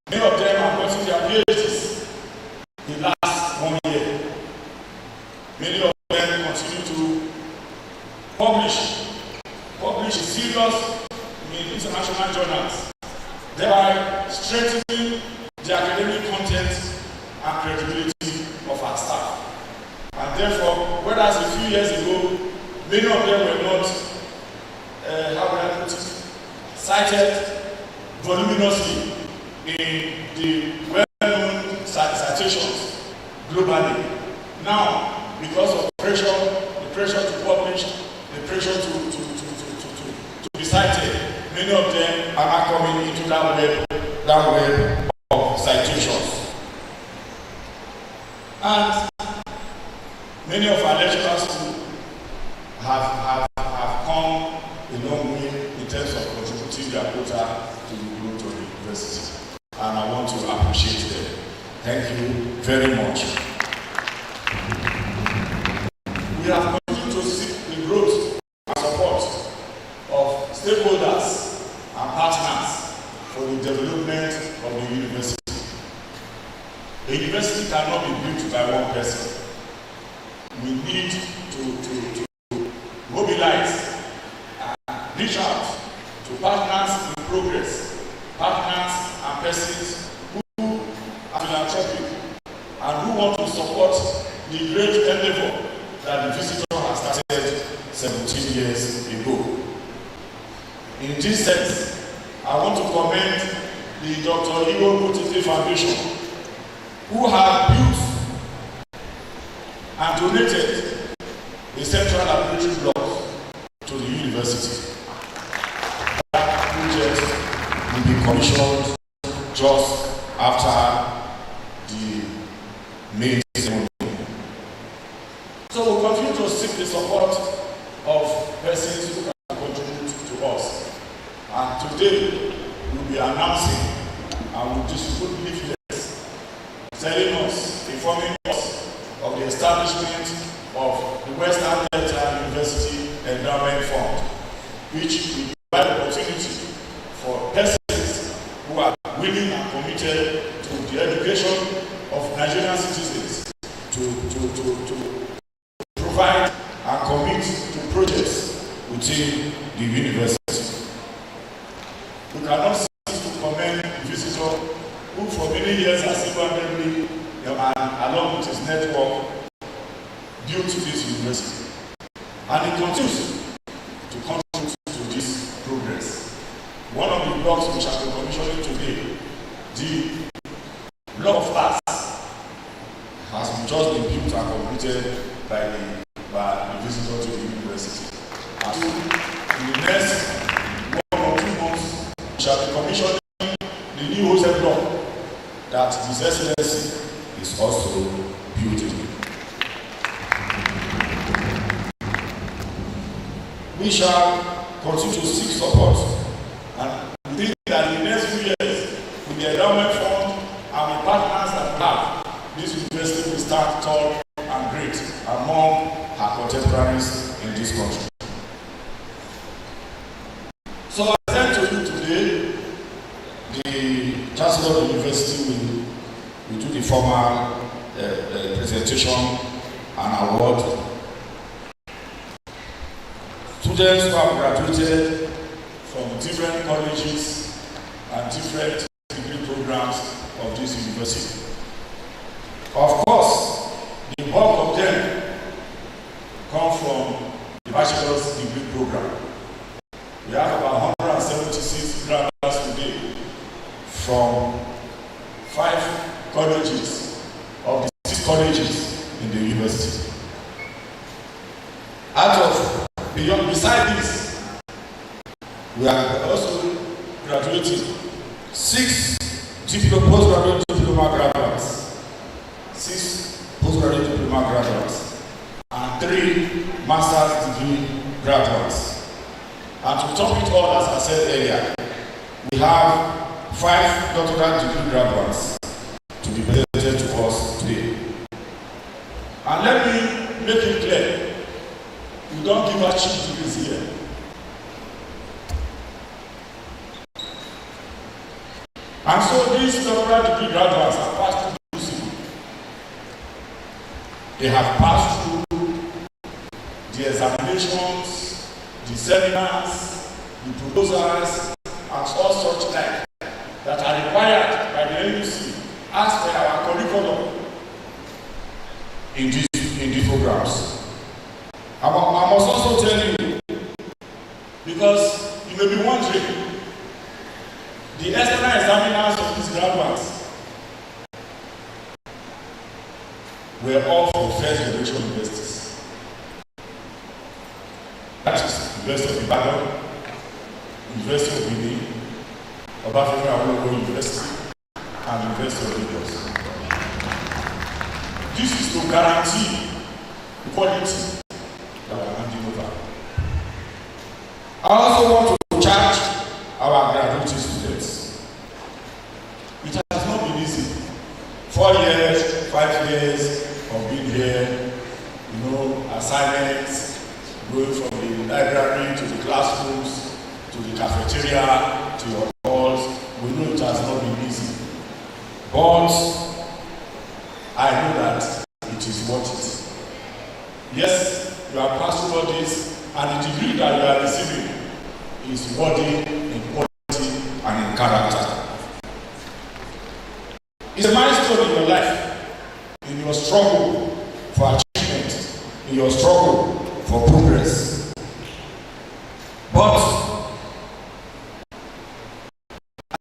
Many of them are getting their PhDs in the last 1 year. Many of them continue to publish in serious in international journals, thereby strengthening the academic content and credibility of our staff. And therefore, whereas a few years ago, many of them were not, how would I put it, cited voluminously in the well-known citations globally. Now, because of pressure, the pressure to publish, the pressure to be cited, many of them are not coming into that web of citations. And many of our lecturers have come a long way in terms of contributing their quota to the growth of the university. And I want to appreciate them. Thank you very much. We have continued to seek the growth and support of stakeholders and partners for the development of the university. A university cannot be built by one person. We need to mobilize and reach out to partners in progress, partners and persons who are philanthropic and who want to support the great endeavor that the visitor has started 17 years ago. In this sense, I want to commend the Dr. Igbo Butete Foundation, who have built and donated a central laboratory block to the university. That project will be commissioned just after the main ceremony. So we'll continue to seek the support of persons who can contribute to us. And today, we'll be announcing and we'll distribute leaflets telling us, informing us of the establishment of the Western Delta University Endowment Fund, which will provide opportunity for persons who are willing and committed to the education of Nigerian citizens to provide and commit to projects within the university. We cannot cease to commend the visitor who for many years has single-handedly and along with his network built this university. And he continues to contribute to this progress. One of the blocks which have been commissioning today, the block of flats, has just been built and completed by the visitor to the university. And in the next 1 or 2 months, we shall be commissioning the new hostel block that His Excellency is also building. We shall continue to seek support, and we think that in the next few years, with the endowment fund and the partners that we have, this university will stand tall and great among her contemporaries in this country. So I present to you today the Chancellor of the University will do the formal presentation and award. Students who have graduated from different colleges and different degree programs of this university. Of course, the bulk of them come from the bachelor's degree program, from 5 colleges of the 6 colleges in the university. Beside this, we are also graduating 6 postgraduate diploma graduates, 6 postgraduate diploma graduates, and 3 master's degree graduates. And to top it all, as I said earlier, we have 5 doctoral degree graduates to be presented to us today. And let me make it clear, we don't give out cheap degrees here. And so these doctoral degree graduates have passed through UCB. They have passed through the examinations, the seminars, the proposals, and all such like that are required by the NUC as per our curriculum in these programs. I must also tell you, because you may be wondering, the external examiners of these graduates were all from first generation universities. That is University of Ibadan, University of Benin, Obafemi Awolowo University, and University of Lagos. This is to guarantee quality that we are handing over. I also want to charge our graduating students. It has not been easy. 4 years, 5 years of being here, assignments, going from the library to the classrooms, to the cafeteria, to your halls. We know it has not been easy. But I know that it is worth it. Yes, you are passing all this, and the degree that you are receiving is worthy in quality and in character. It's a milestone in your life, in your struggle for achievement, in your struggle for progress. But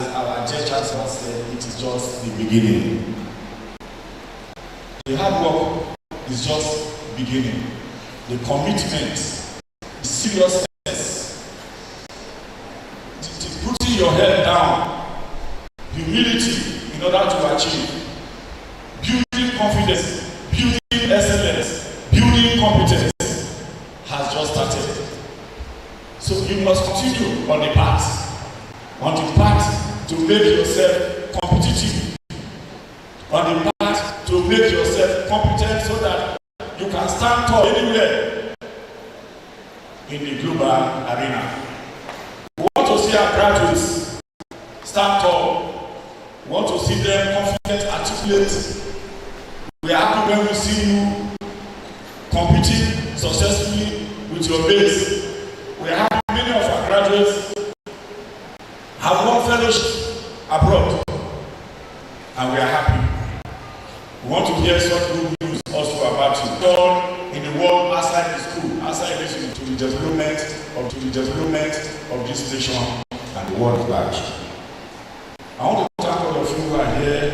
as our dear chancellor said, it is just the beginning. The hard work is just beginning. The commitment, the seriousness, the putting your head down, humility in order to achieve, building confidence, building excellence, building competence has just started. So you must continue on the path to make yourself competitive, on the path to make yourself competent so that you can stand tall anywhere in the global arena. We want to see our graduates stand tall. We want to see them confident, articulate. We are happy when we see you competing successfully with your base. We are happy many of our graduates have won fellowship abroad, and we are happy. We want to hear such good news also about you. All in the world outside the school, outside this, to the development of this nation and the world at large. I want to thank all of you who are here.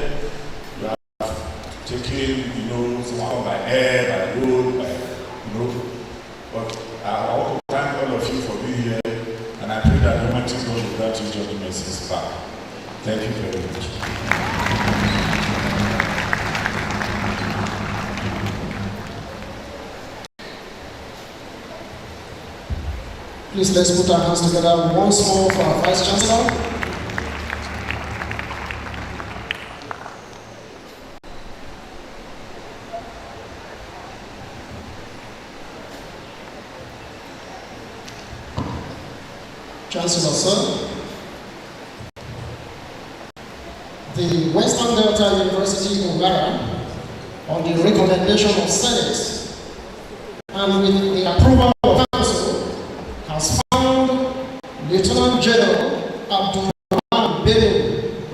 You have taken, someone by air, by road, but I want to thank all of you for being here, and I pray that the Almighty God will grant you your mercies back. Thank you very much. Please let's put our hands together once more for our Vice Chancellor. Chancellor, sir, the Western Delta University, Oghara, on the recommendation of Senate and with the approval of Council, has found Lieutenant General Abdul Rahman Bello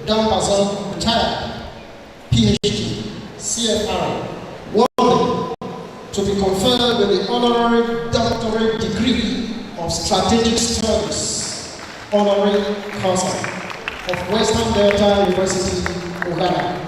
Dambazon, retired, PhD, CFR, worthy to be conferred with the honorary doctorate degree of strategic studies, honorary causa, of Western Delta University, Oghara.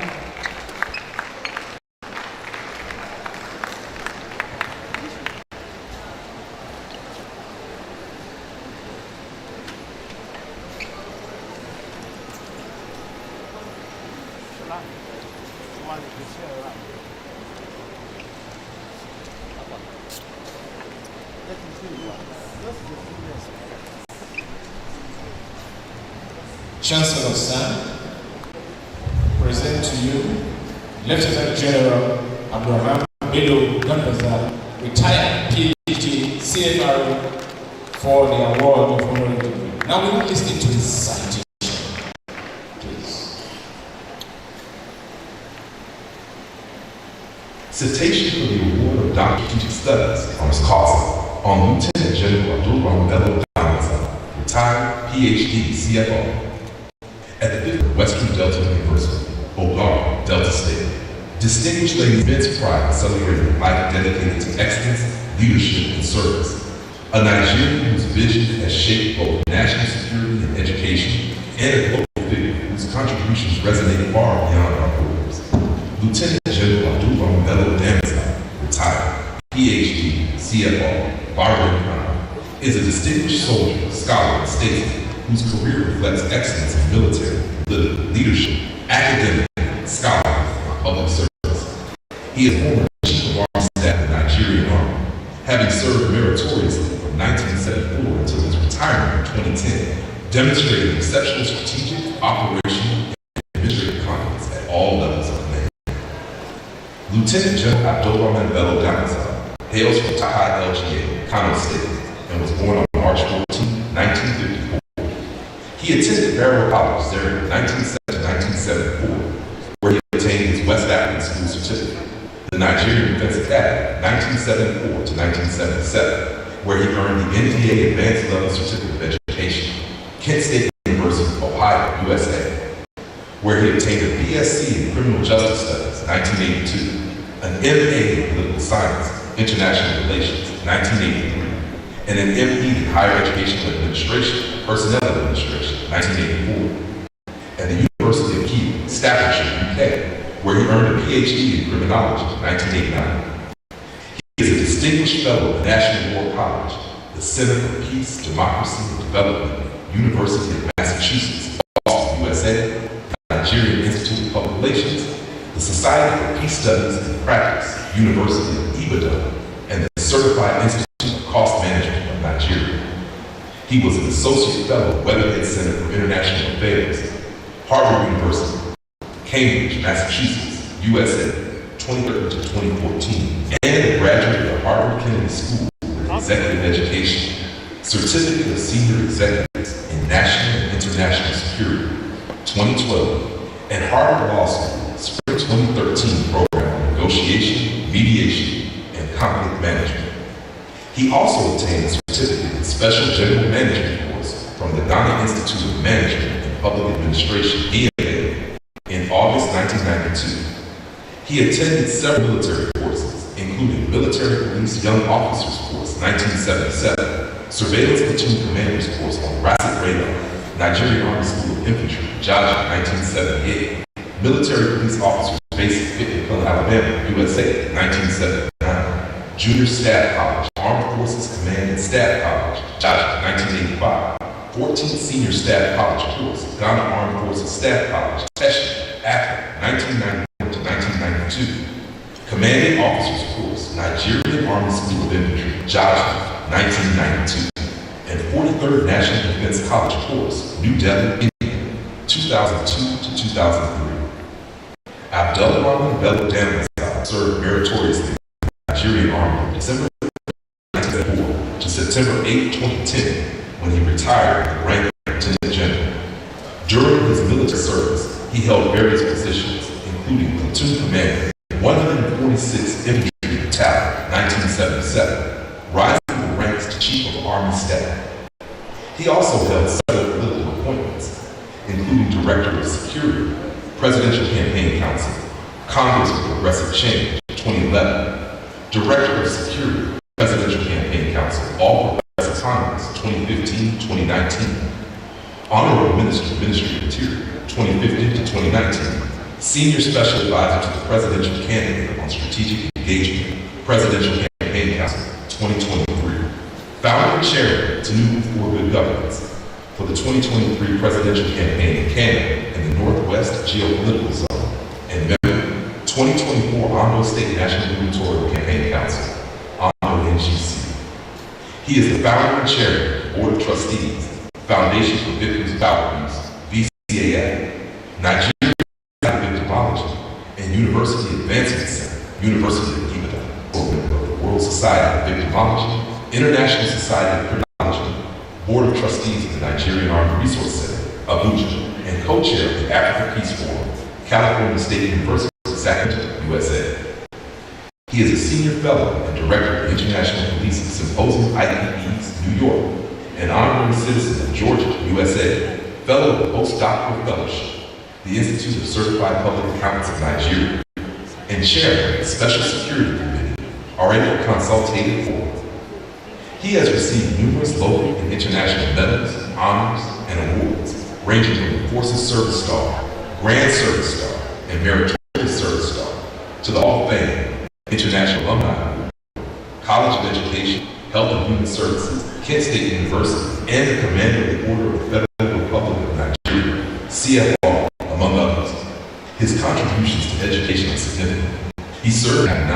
Chancellor Sir, present to you Lieutenant General Abraham Bello Gandaza, retired PhD CFRO, for the award of honorary degree. Now we will listen to his citation, please. Citation for the award of Doctor of Strategic Studies on his cause on Lieutenant General Abdul Bello Gandaza, retired PhD CFO, at the 5th Western Delta University, Oghara, Delta State. Distinguished ladies, immense pride celebrating a life dedicated to excellence, leadership, and service. A Nigerian whose vision has shaped both national security and education, and a global figure whose contributions resonate far beyond our borders. Lieutenant General Abdul Bello Gandaza, retired, PhD, CFO, Barber, is a distinguished soldier, scholar, and statesman whose career reflects excellence in military, leadership, academic, scholarly, and public service. He is former Chief of Army Staff of the Nigerian Army, having served meritoriously from 1974 until his retirement in 2010, demonstrating exceptional strategic, operational, and administrative competence at all levels of command. Lieutenant General Abdul Bello Gandaza hails from Tahai LGA, Kano State, and was born on March 14, 1954. He attended Barrow College there in 1970 to 1974, where he obtained his West African School Certificate, the Nigerian Defense Academy, 1974 to 1977, where he earned the NDA Advanced Level Certificate of Education, Kent State University, Ohio, USA, where he obtained a BSc in Criminal Justice Studies, 1982, an MA in Political Science, International Relations, 1983, and an ME in Higher Educational Administration, Personnel Administration, 1984, and the University of Kew, Staffordshire, UK, where he earned a PhD in Criminology, 1989. He is a distinguished fellow of the National War College, the Center for Peace, Democracy, and Development, University of Massachusetts, Boston, USA, Nigerian Institute of Public Relations, the Society for Peace Studies and Practice, University of Ibadan, and the Certified Institute of Cost Management of Nigeria. He was an Associate Fellow at Weatherhead Center for International Affairs, Harvard University, Cambridge, Massachusetts, USA, 2013 to 2014, and a graduate of the Harvard Kennedy School of Executive Education, Certificate of Senior Executives in National and International Security, 2012, and Harvard Law School, Spring 2013 Program on Negotiation, Mediation, and Conflict Management. He also obtained a certificate in Special General Management course from the Ghana Institute of Management and Public Administration, EMA, in August 1992. He attended several military courses, including Military Police Young Officers Course, 1977, Surveillance Platoon Commanders Course on Rapid Radar, Nigerian Army School of Infantry, Georgia, 1978, Military Police Officers Basic Fit in Alabama, USA, 1979, Junior Staff College, Armed Forces Command and Staff College, Georgia, 1985, 14th Senior Staff College course, Ghana Armed Forces Staff College, Teshi, Accra, 1991 to 1992, Commanding Officers course, Nigerian Army School of Infantry, Georgia, 1992, and 43rd National Defense College course, New Delhi, India, 2002 to 2003. Abdulrahman Bello Gandaza served meritoriously in the Nigerian Army from December 1994 to September 8, 2010, when he retired with the rank of Lieutenant General. During his military service, he held various positions, including Platoon Commander, 146th Infantry Battalion, 1977, rising the ranks to Chief of Army Staff. He also held several political appointments, including Director of Security, Presidential Campaign Council, Congress for Progressive Change, 2011, Director of Security, Presidential Campaign Council, All Progressive Congress, 2015-2019, Honorable Minister, Ministry of Interior, 2015 to 2019, Senior Special Advisor to the Presidential Candidate on Strategic Engagement, Presidential Campaign Council, 2023, Founder and Chairman to New for Good Governance for the 2023 Presidential Campaign in Canada in the Northwest Geopolitical Zone, and member, 2024 Ondo State National Gubernatorial Campaign Council, Ondo NGC. He is the founder and chairman, Board of Trustees, Foundation for Victims of Violence, VCAF, Nigeria Victimology, and University Advancement Center, University of Ibadan, of the World Society of Victimology, International Society of Criminology, Board of Trustees of the Nigerian Armed Resource Center, Abuja, and co-chair of the Africa Peace Forum, California State University, Sacramento, USA. He is a senior fellow and director of the International Policing Symposium IPEs, New York, an honorary citizen of Georgia, USA, fellow of the Postdoctoral Fellowship, the Institute of Certified Public Accountants of Nigeria, and chair of the Special Security Committee, already consultative for. He has received numerous local and international medals, honors, and awards, ranging from the Forces Service Star, Grand Service Star, and Meritorious Service Star, to the Hall of Fame, International Alumni Award, College of Education, Health and Human Services, Kent State University, and the Commander of the Order of the Federal Republic of Nigeria, CFR, among others. His contributions to education are significant. He served at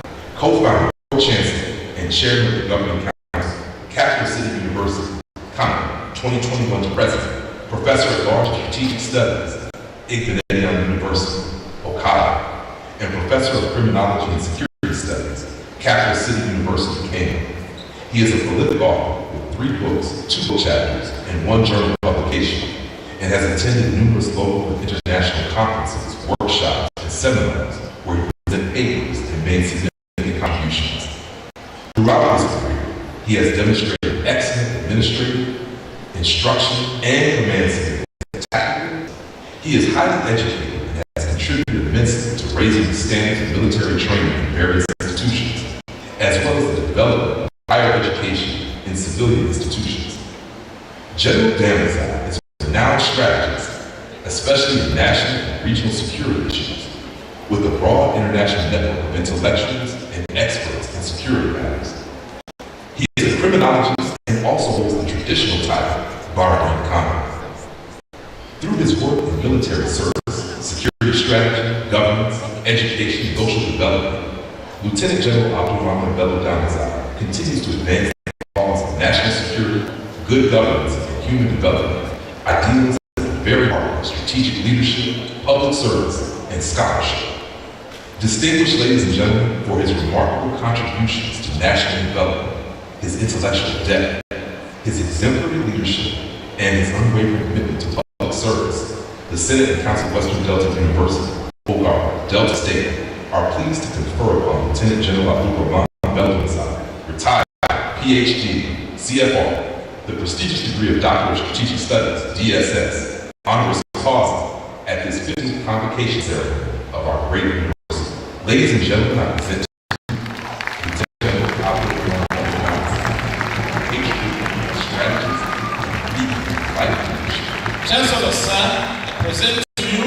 9, co-founder, co-chancellor, and chairman of the governing council, Capital City University, Ghana, 2021 to president, professor at large of strategic studies, Igbenedion University, Oghara, and professor of criminology and security studies, Capital City University, Kenya. He is a prolific author with 3 books, 2 book chapters, and 1 journal publication, and has attended numerous local and international conferences, workshops, and seminars where he presented papers and made significant contributions. Throughout his career, he has demonstrated excellent administrative, instruction, and command skills. Tactical. He is highly educated and has contributed immensely to raising the standards of military training in various institutions, as well as the development of higher education in civilian institutions. General Damazai is a renowned strategist, especially in national and regional security issues, with a broad international network of intellectuals and experts in security matters. He is a criminologist and also holds the traditional title, Baron Khan. Through his work in military service, security strategy, governance, education, and social development, Lieutenant General Abdulrahman Bello Damazai continues to advance the cause of national security, good governance, and human development, ideals at the very heart of strategic leadership, public service, and scholarship. Distinguished ladies and gentlemen, for his remarkable contributions to national development, his intellectual depth, his exemplary leadership, and his unwavering commitment to public service, the Senate and Council of Western Delta University, Oghara, Delta State, are pleased to confer upon Lieutenant General Abdulrahman Bello Damazai, retired PhD, CFR, the prestigious degree of Doctor of Strategic Studies, DSS, honoris causa, at this 15th Convocation ceremony of our great university. Ladies and gentlemen, I present to you Lieutenant General Abdulrahman Bello Damazai, PhD, strategist, leading life leadership. Chancellor, sir, I present to you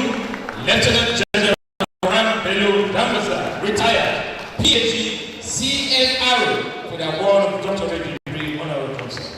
Lieutenant General Abdulrahman Bello Damazai, retired PhD, CFR, for the award of doctorate degree honorary consent.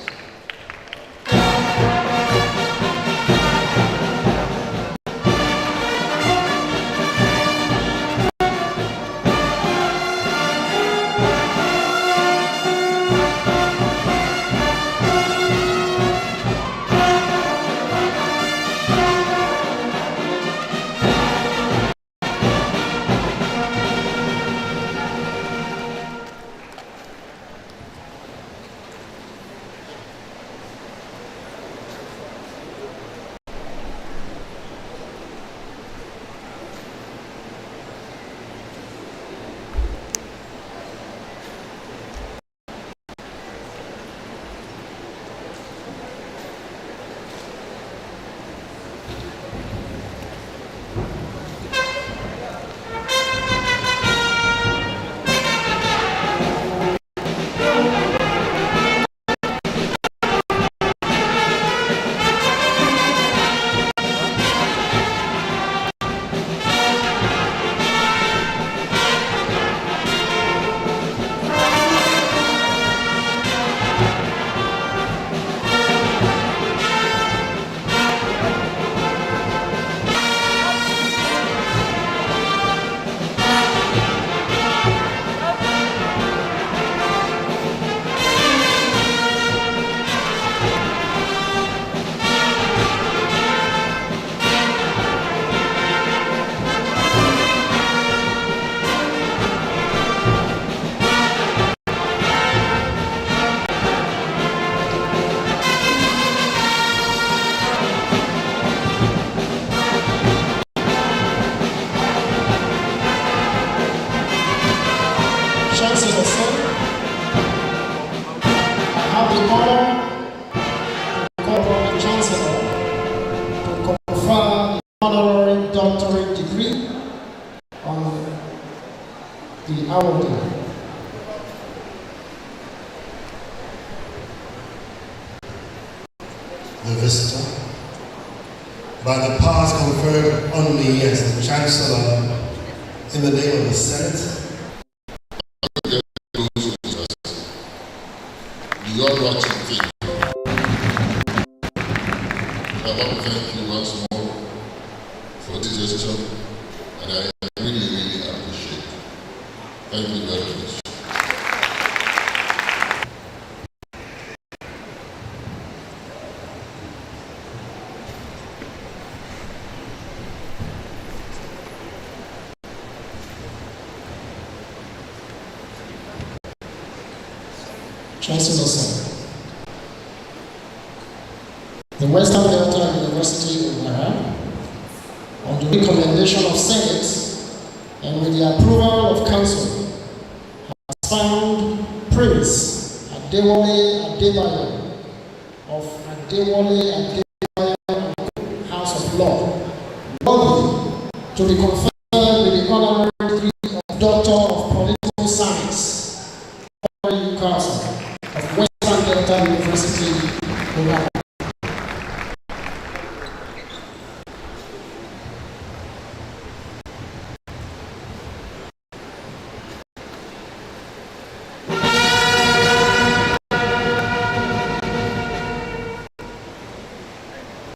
honorary doctorate degree on the awardee. The visitor, by the powers conferred on me as the Chancellor, in the name of the Senate, beyond what you think. I want to thank you once more for this decision, and I really, really appreciate it. Thank you very much. Chancellor, sir. The Western Delta University Oghara, on the recommendation of Senate and with the approval of Council, has found Prince Adewale Adebayo of Adewale Adebayo House of Law worthy to be conferred with the honorary degree of Doctor of Political Science, honorary Council of Western Delta University Oghara.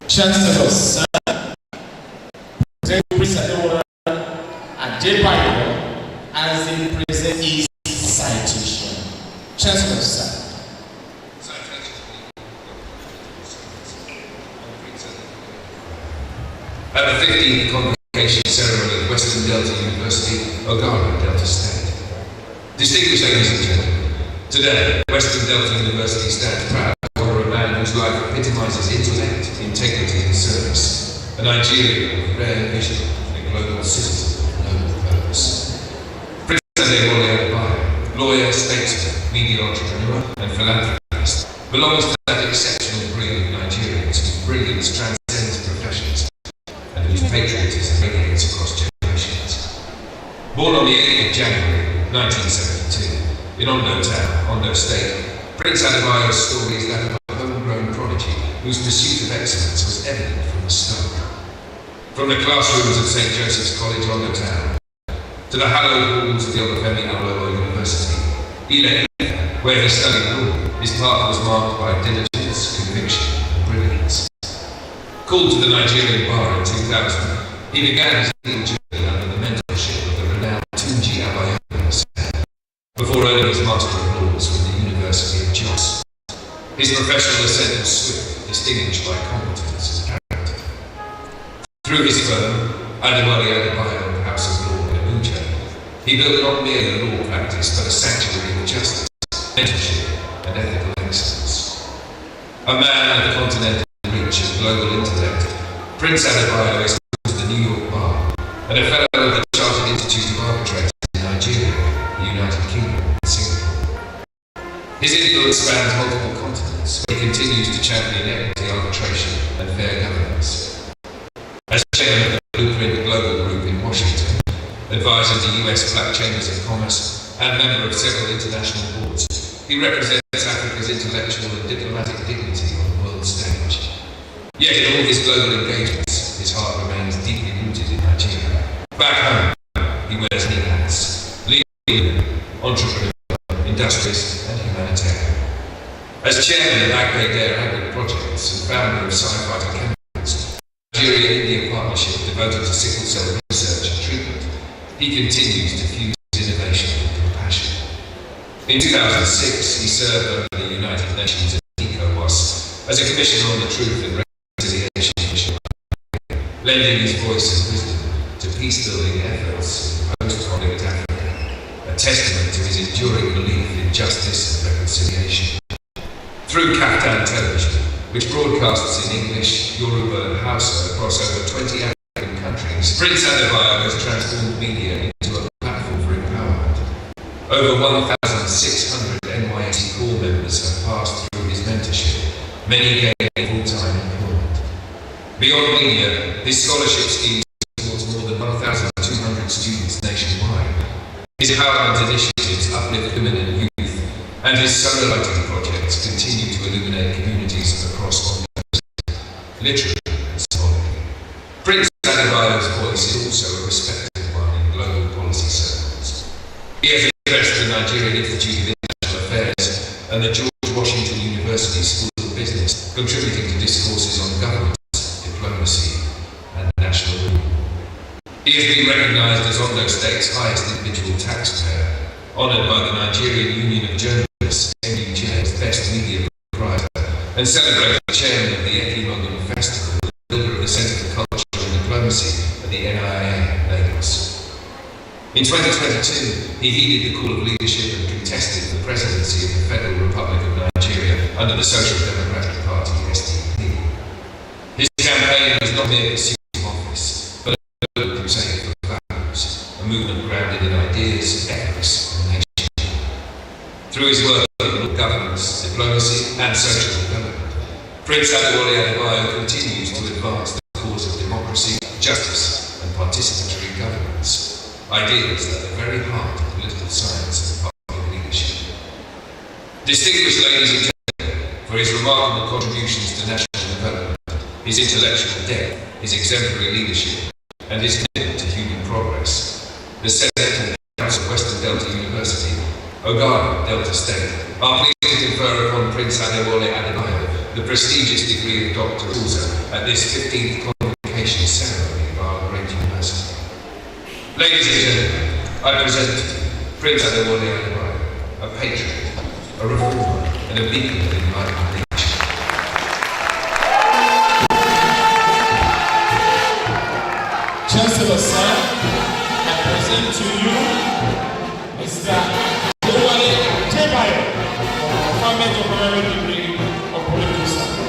Chancellor, sir, President Prince Adewale Adebayo as the present is citation. Chancellor, sir. At the 15th Convocation ceremony of Western Delta University, Oghara, Delta State. Distinguished ladies and gentlemen, today, Western Delta University stands proud to honor a man whose life epitomizes intellect, integrity and service, a Nigerian with rare vision and a global citizen of noble purpose. Prince Adewale Adebayo, lawyer, statesman, media entrepreneur and philanthropist, belongs to that exceptional breed of Nigerians whose brilliance transcends professions and whose patriotism radiates across generations. Born on the 8th of January 1972 in Ondo Town, Ondo State, Prince Adebayo's story is that of a homegrown prodigy whose pursuit of excellence was evident from the start. From the classrooms of St. Joseph's College, Ondo Town, to the hallowed halls of the Obafemi Awolowo University, Ile-Ife, where he studied law, his path was marked by diligence, conviction and brilliance. Called to the Nigerian bar in 2000, he began his legal journey under the mentorship of the renowned Tunji Abayomi before earning his Master of Laws from the University of Jos. His professional ascent was swift, distinguished by competence and character. Through his firm, Adewale Adebayo House of Law in Abuja, he built not merely a law practice but a sanctuary of justice, mentorship and ethical excellence. A man of continental reach and global intellect, Prince Adebayo is close to the New York Bar and a fellow of the Chartered Institute of Arbitrators in Nigeria, the United Kingdom and Singapore. His influence spans multiple continents, where he continues to champion equity, arbitration and fair governance. As chairman of the Blueprint Global Group in Washington, advisor to US Black Chambers of Commerce and member of several international boards, he represents Africa's intellectual and diplomatic dignity on the world stage. Yet in all his global engagements, his heart remains deeply rooted in Nigeria. Back home, he wears many hats: leader, entrepreneur, industrialist and humanitarian. As chairman of Agbe Agri Projects and founder of Sci-Fighter Chemicals, Nigeria-India partnership devoted to sickle cell research and treatment, he continues to fuse innovation with compassion. In 2006, he served under the United Nations and ECOWAS as a commissioner on the Truth and Reconciliation Mission, lending his voice and wisdom to peace-building efforts in post-conflict Africa, a testament to his enduring belief in justice and reconciliation. Through Kaftan Television, which broadcasts in English, Yoruba and Hausa across over 20 African countries, Prince Adebayo has transformed media into a platform for empowerment. Over 1,600 NYSE core members have passed through his mentorship, many gaining full-time employment. Beyond media, this scholarship scheme supports more than 1,200 students nationwide. His empowerment initiatives uplift women and youth, and his solo writing projects continue to illuminate communities across literature and symbolically. Prince Adebayo's voice is also a respected one in global policy circles. He has addressed the Nigerian Institute of International Affairs and the George Washington University School of Business, contributing to discourses on governance, diplomacy, and national rule. He has been recognised as Ondo State's highest individual taxpayer, honoured by the Nigerian Union of Journalists, NUJ, as Best Media Provider, and celebrated the chairman of the Ekimogam Festival, the builder of the Centre for Culture and Diplomacy at the NIA, Lagos. In 2022, he heeded the call of leadership and contested the presidency of the Federal Republic of Nigeria under the Social Democratic Party, SDP. His campaign was not mere pursuit of office, but a crusade for values, a movement grounded in ideas, ethics, and nation. Through his work in governance, diplomacy, and social development, Prince Adewale Adebayo continues to advance the cause of democracy, justice, and participatory governance, ideals at the very heart of political science and public leadership. Distinguished ladies and gentlemen, for his remarkable contributions to national development, his intellectual depth, his exemplary leadership, and his commitment to human progress, the Senate and Council of Western Delta University, Oghara, Delta State, are pleased to confer upon Prince Adewale Adebayo the prestigious degree of Doctor of at this 15th Convocation ceremony of our great university. Ladies and gentlemen, I present to you Prince Adewale Adebayo, a patriot, a reformer, and a beacon of enlightened nature. Chancellor Sir, I present to you Mr. Adewale Adebayo, conferment of honorary degree of political science.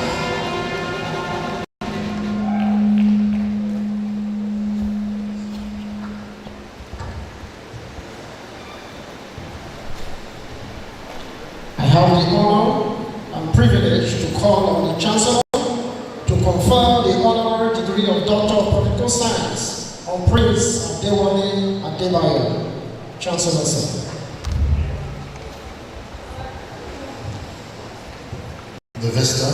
I have the honor and privilege to call on the Chancellor to confer the honorary degree of Doctor of Political Science on Prince Adewale Adebayo. Chancellor, sir. The Vista.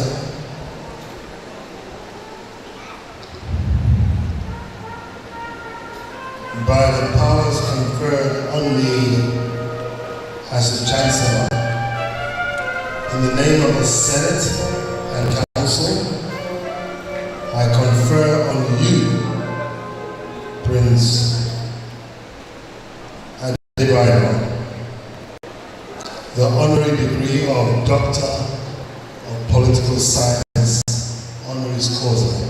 By the powers conferred on me as the Chancellor, in the name of the Senate and Council, I confer on you, Prince Adebayo, the honorary degree of Doctor of Political Science honoris causa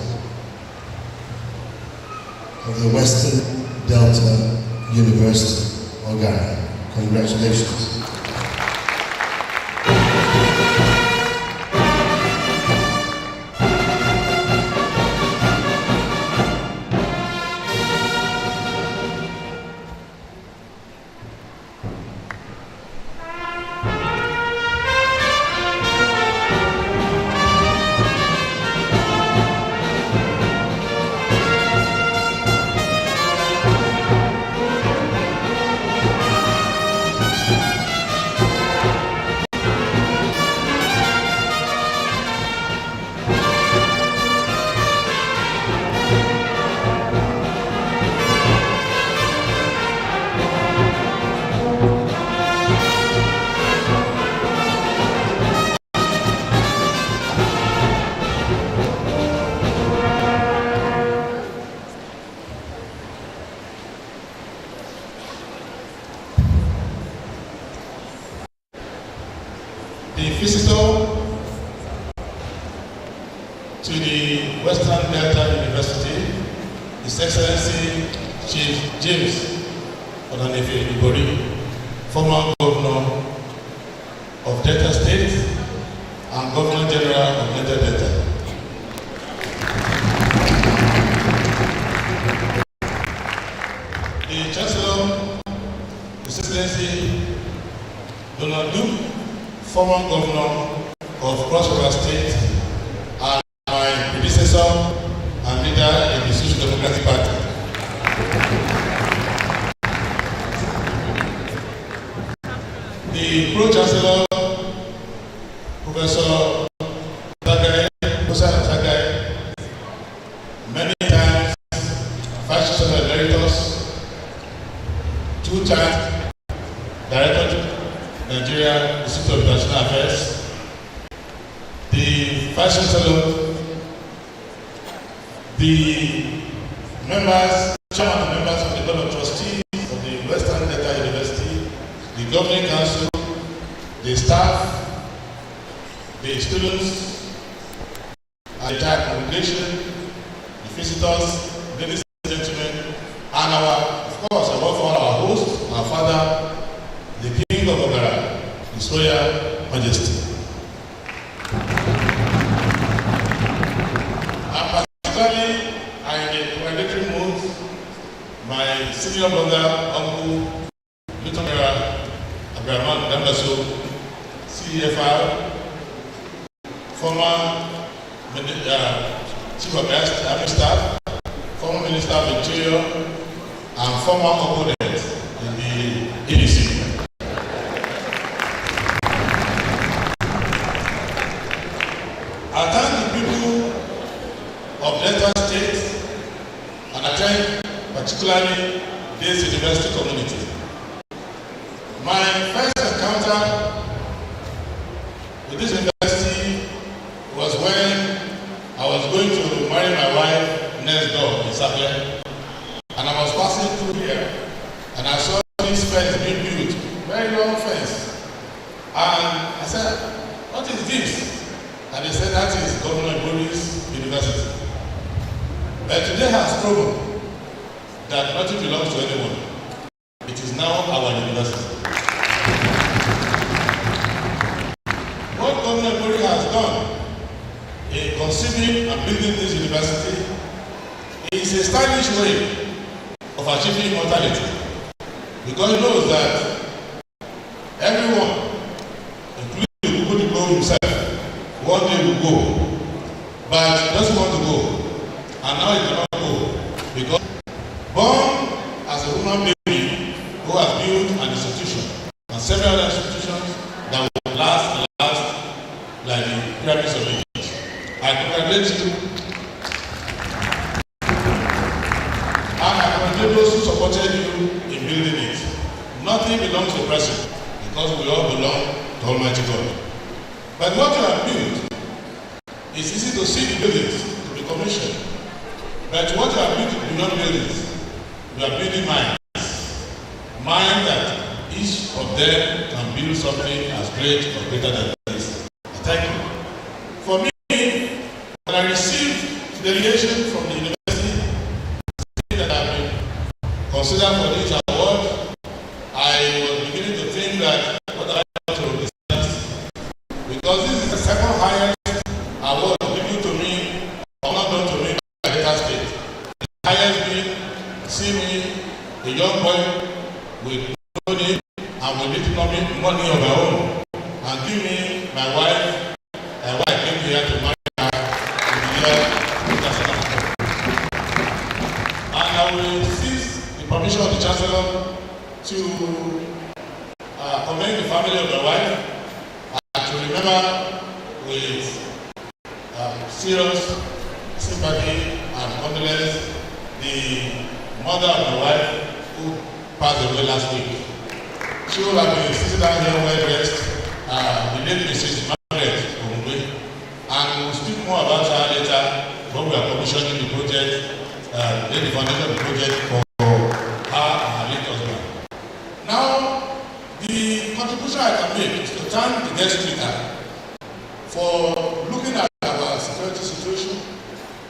of the Western Delta University, Oghara. Congratulations. The visitor to the Western Delta University, His Excellency Chief James Onanefe Ibori, former Governor of Delta State and Governor General of Niger Delta. The Chancellor, His Excellency Donald Duke, former Governor of Cross River State, and my predecessor the members, chairman and members of the Board of Trustees of the Western Delta University, the Governing Council, the staff, the students, the entire congregation, the visitors, ladies and gentlemen, and of course, above all, our host, our father, the King of Oghara, His Royal Majesty. And particularly, I am in a congratulatory mood, my senior brother, uncle, Lieutenant Abraham Dambaso, CFR, former Chief of Army Staff, former Minister of Interior, and former opponent in the EDC. I thank the people of Delta State, and I thank particularly this university community. My first encounter with this university was when I was going to marry my wife next door in Sapele, and I was passing through here, and I saw this fence being built, very long fence, and I said, "What is this?" And they said, "That is Governor Boris University." But today has proven that nothing belongs to anyone. It is now our university. What Governor Boris has done in conceiving and building this university is a stylish way of achieving immortality, because he knows that everyone, including Kukuduko himself, one day will go, but he doesn't want to go, and now he cannot go, because born as a human being who has built an institution and several other institutions that will last and last like the pyramids of Egypt. I congratulate you, and I congratulate those who supported you in building it. Nothing belongs to the person, because we all belong to Almighty God. But what you have built is easy to see the buildings, to be commissioned. But what you have built beyond buildings, you are building minds. Mind that each of them can build something as great or greater than this. Thank you. For me, when I received the delegation from the university that I've been considered for this award, I was beginning to think that what I want to represent, because this is the second highest award given to me, or not done to me by Delta State. The highest being, see me, a young boy with no name and with little money of her own, and give me my wife, and wife came here to marry her in the year 2004. And I will seize the permission of the Chancellor to commend the family of my wife, and to remember with serious sympathy and condolence the mother of my wife who passed away last week. She will have been sitting down here well dressed, the late Mrs. Margaret Omugbe, and we'll speak more about her later when we are commissioning the project, the foundation of the project for her and her late husband. Now, the contribution I can make is to thank the guest speaker for looking at our security situation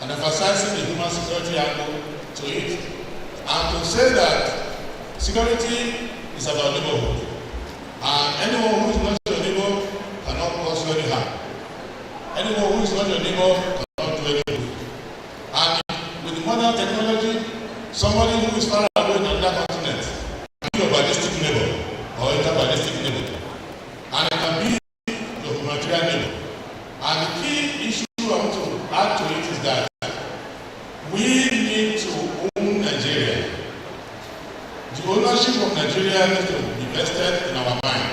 and emphasizing the human security angle to it, and to say that security is about neighborhood, and anyone who is not your neighbor cannot cause you any harm. Anyone who is not your neighbor cannot do any good. And with the modern technology, somebody who is far away on another continent can be your ballistic neighbor or inter-ballistic neighbor, and it can be your humanitarian neighbor. And the key issue I want to add to it is that we need to own Nigeria. The ownership of Nigeria needs to be vested in our mind.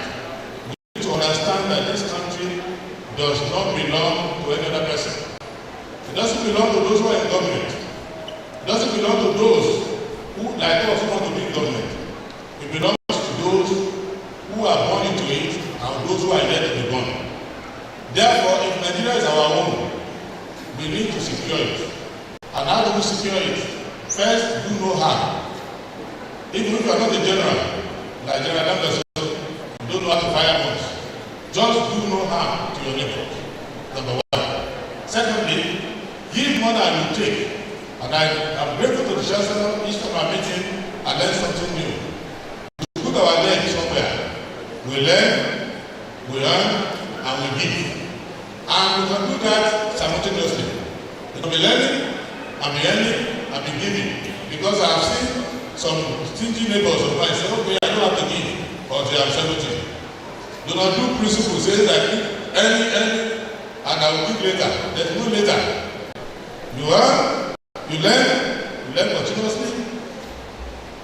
We need to understand that this country does not belong to any other person. It doesn't belong to those who are in government. It doesn't belong to those who, like us, who want to be in government. It belongs to those who are born into it and those who are yet to be born. Therefore, if Nigeria is our own, we need to secure it. And And how do we secure it? First, do no harm. Even if you are not a general, like General Lambert, you don't know how to fire guns. Just do no harm to your neighbor. Number one. Secondly, give more than you take. And I'm grateful to the Chancellor. Each time I meet him, I learn something new. We put our leg somewhere. We learn, we earn, and we give. And we can do that simultaneously. We can be learning, and be earning, and be giving. Because I have seen some stingy neighbors of mine say, okay, I don't have to give until I'm 70. Do not do principle says that early, and I will give later. There's no later. You earn, you learn continuously,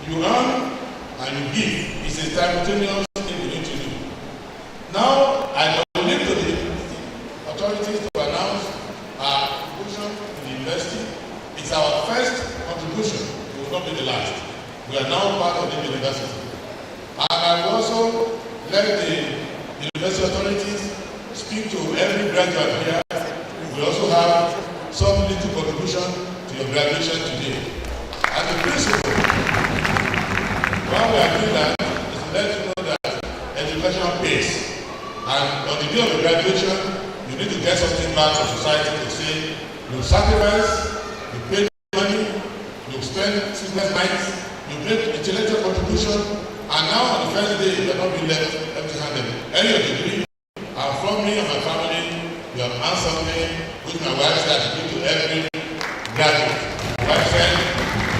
you earn, and you give. It's a simultaneous thing you need to do. Now, I leave to the authorities to announce our contribution to the university. It's our first contribution. It will not be the last. We are now part of the university. And I will also let the university authorities speak to every graduate here. We also have some little contribution to your graduation today. As a principle, what we are doing that is to let you know that education pays. And on the day of the graduation, you need to get something back to society to say, you sacrifice, you pay money, you spend sleepless nights, you make intellectual contribution, and now on the first day, you cannot be left empty-handed. Any of the degree, and from me and my family, you have answered me, which my wife said I should give to every graduate. My wife said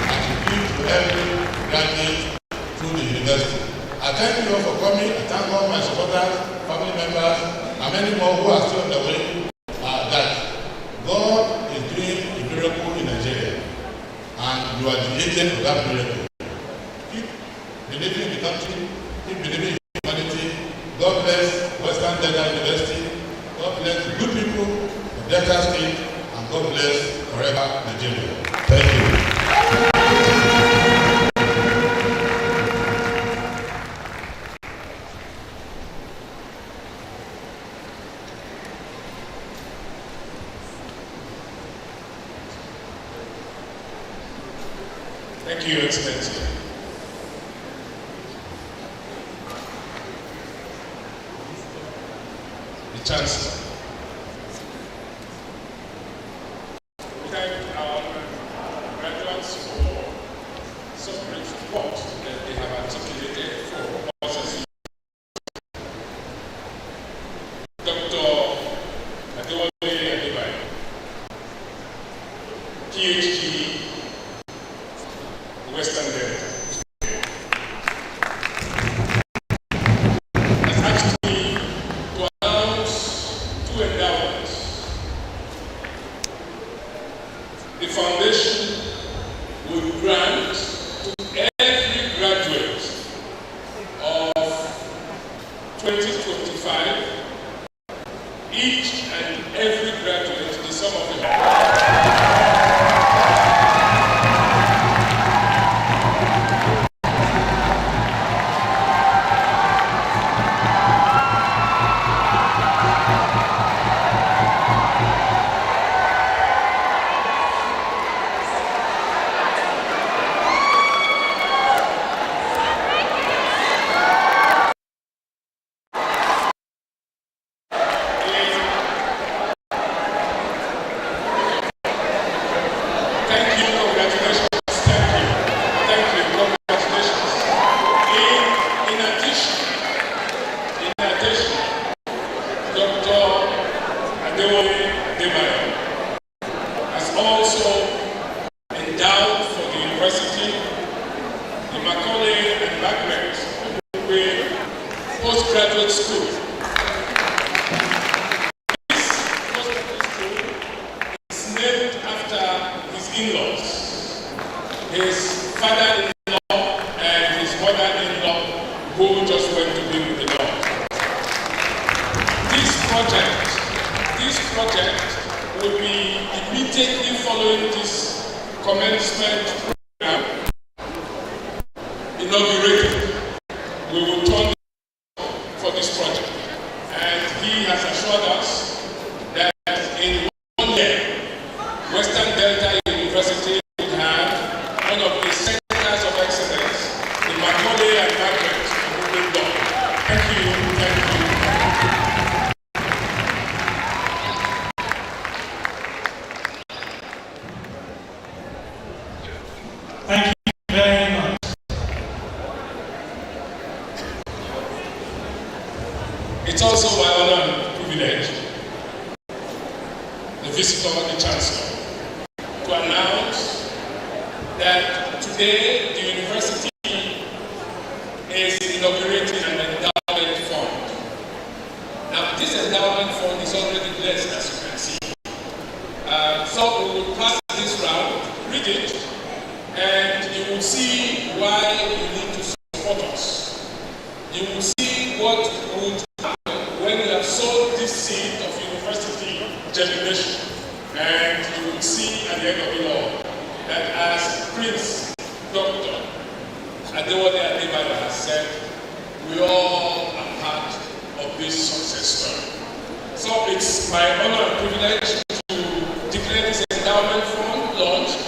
I should give to every graduate through the university. I thank you all for coming. I thank all my supporters, family members, and many more who are still on the way. That God is doing a miracle in Nigeria, and you are the agent of that miracle. Keep believing in the country, keep believing in humanity. God bless Western Delta University. God bless the good people of Delta State, and God bless forever Nigeria. Thank you. Thank you, Your Excellency. The Chancellor. We thank our graduates for such great support that they have articulated for us. Dr. Adewale Adebayo, PhD, Western Delta. Has asked me to announce two endowments. The foundation will grant to every graduate of 2025, each and every graduate, the sum of it. Postgraduate school. This postgraduate school is named after his in-laws, his father-in-law and his mother-in-law, who just went to be with the Lord. This project will be immediately following this commencement program inaugurated. We will turn for this project, and he has assured us that in 1 year, Western Delta University University would have one of the centers of excellence, the Macaulay and Margaret of Wimbledon. Thank you, thank you. Thank you very much. It's also my honor and privilege, the visitor, the Chancellor, to announce that today the university is inaugurating an endowment fund. Now, this endowment fund is already blessed, as you can see. So we will pass this round, read it, and you will see why you need to support us. You will see what would happen when you have sowed this seed of university germination. And you will see at the end of it all that as Prince Dr. Adewale Adebayo has said, we all are part of this success story. So it's my honor and privilege to declare this endowment fund launched.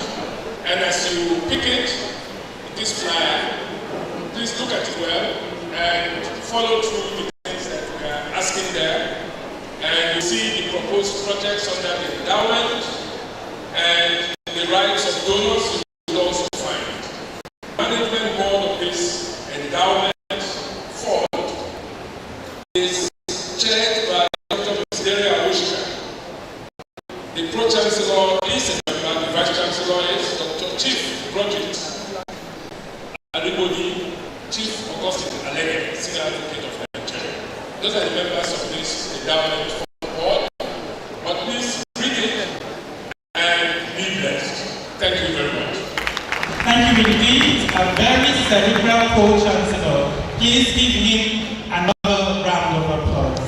And as you pick it, this flyer, please look at it well and follow through the things that we are asking there. And you see the proposed projects under the endowment and the rights of donors you will also find. Management board of this endowment fund is chaired by Dr. Mr. Awushika. The Pro-Chancellor is a member, the Vice-Chancellor is Dr. Chief Project Adibodi, Chief Augustine Alege, Senior Advocate of Nigeria. Those are the members of this endowment board. But please read it and be blessed. Thank you very much. Thank you indeed. A very cerebral co-chancellor. Please give him another round of applause.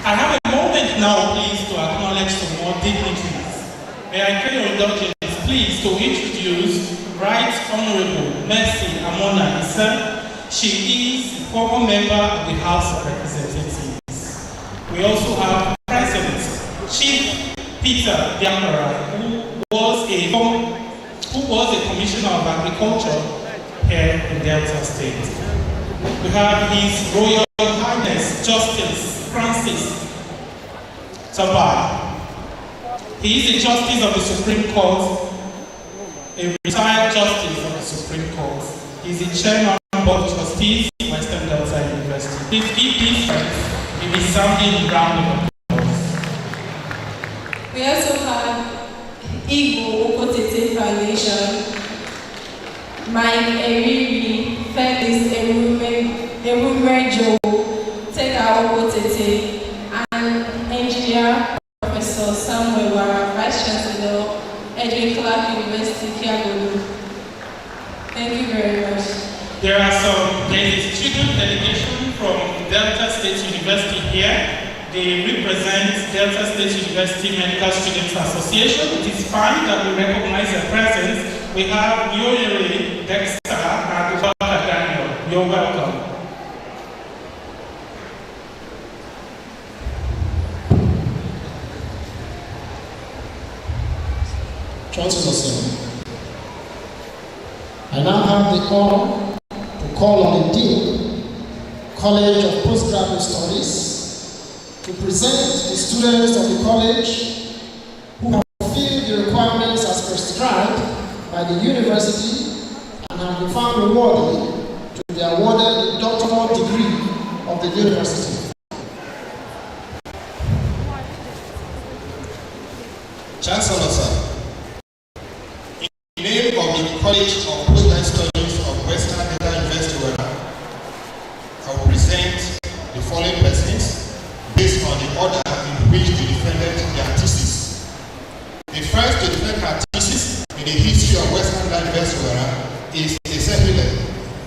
I have a moment now, please, to acknowledge some more dignitaries. May I pray your indulgence, please, to introduce Right Honorable Mercy Amona Issa. She is a former member of the House of Representatives. We also have President Chief Peter Biakara, who was a Commissioner of Agriculture here in Delta State. We have His Royal Highness Justice Francis Tabai. He is a Justice of the Supreme Court, a retired Justice of the Supreme Court. He is the Chairman of Board of Trustees, Western Delta University. Please give these friends a resounding round of applause. We also have Igbo Okotete Foundation, Mike Eriri, Felix Ewumejo, Teka Okotete, and Engineer Professor Samuel Wara, Vice Chancellor, Edwin Clark University, Kiagolu. Thank you very much. There is a student delegation from Delta State University here. They represent Delta State University Medical Students Association. It is fine that we recognize their presence. We have Yoyere Dexter and Oghara Daniel. You're welcome. Chancellor, I now have the honor to call on the Dean, College of Postgraduate Studies, to present the students of the college who have fulfilled the requirements as prescribed by the university and have been found worthy to be awarded the doctoral degree of the university. Chancellor, sir, in the name of the College of Postgraduate Studies of Western Delta University, I will present the following persons based on the order in which they defended their thesis. The first to defend her thesis in the history of Western Delta University is Ezehile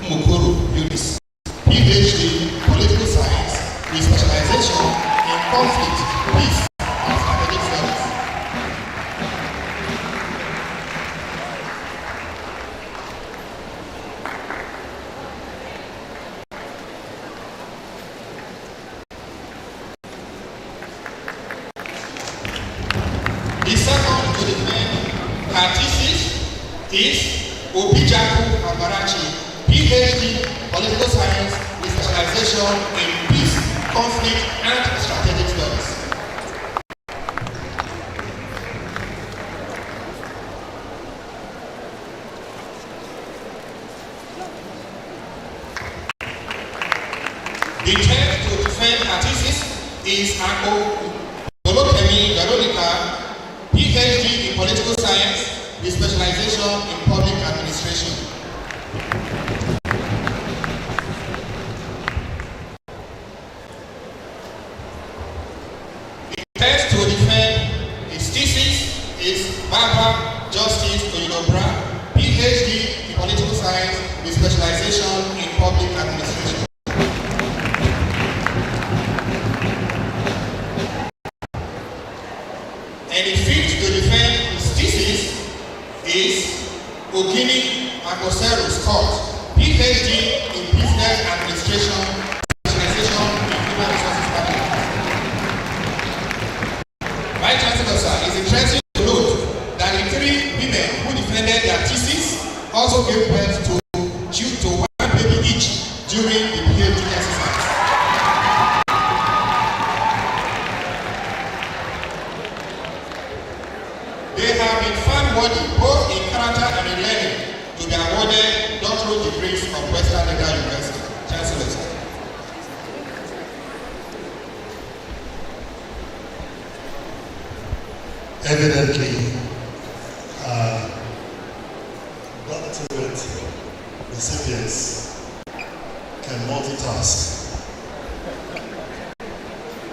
Mukuru Eunice, PhD Political Science with specialization in conflict, peace, and strategic studies. The second to defend her thesis is Obijaku Amarachi, PhD, Political Science with specialization in peace, conflict, and strategic studies. The third to defend her thesis is Olokemi Veronica, PhD in Political Science with specialization in public administration. The third to defend his thesis is Barbara Justice Oyinobra, PhD in Political Science with specialization in public administration. And the fifth to defend his thesis is Ogini Akosero Scott, PhD in Business Administration, specialization in Human Resources Management. Vice Chancellor, sir, it's interesting to note that the three women who defended their thesis also gave birth to one baby each during the PhD exercise. They have been found worthy both in character and in learning to be awarded doctoral degrees from Western Legal University. Chancellor, sir. Evidently, doctorate recipients can multitask.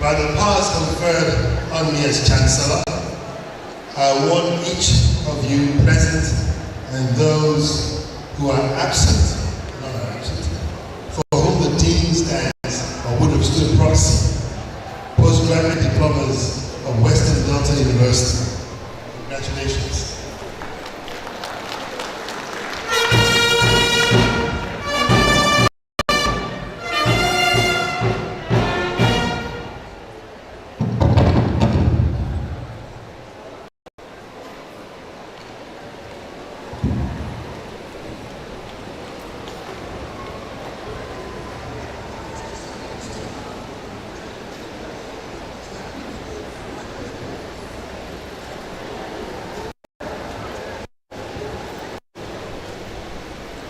By the powers conferred on me as Chancellor, I want each of you present and those who are absent, for whom the dean stands or would have stood proxy, postgraduate diplomas of Western Delta University. Congratulations.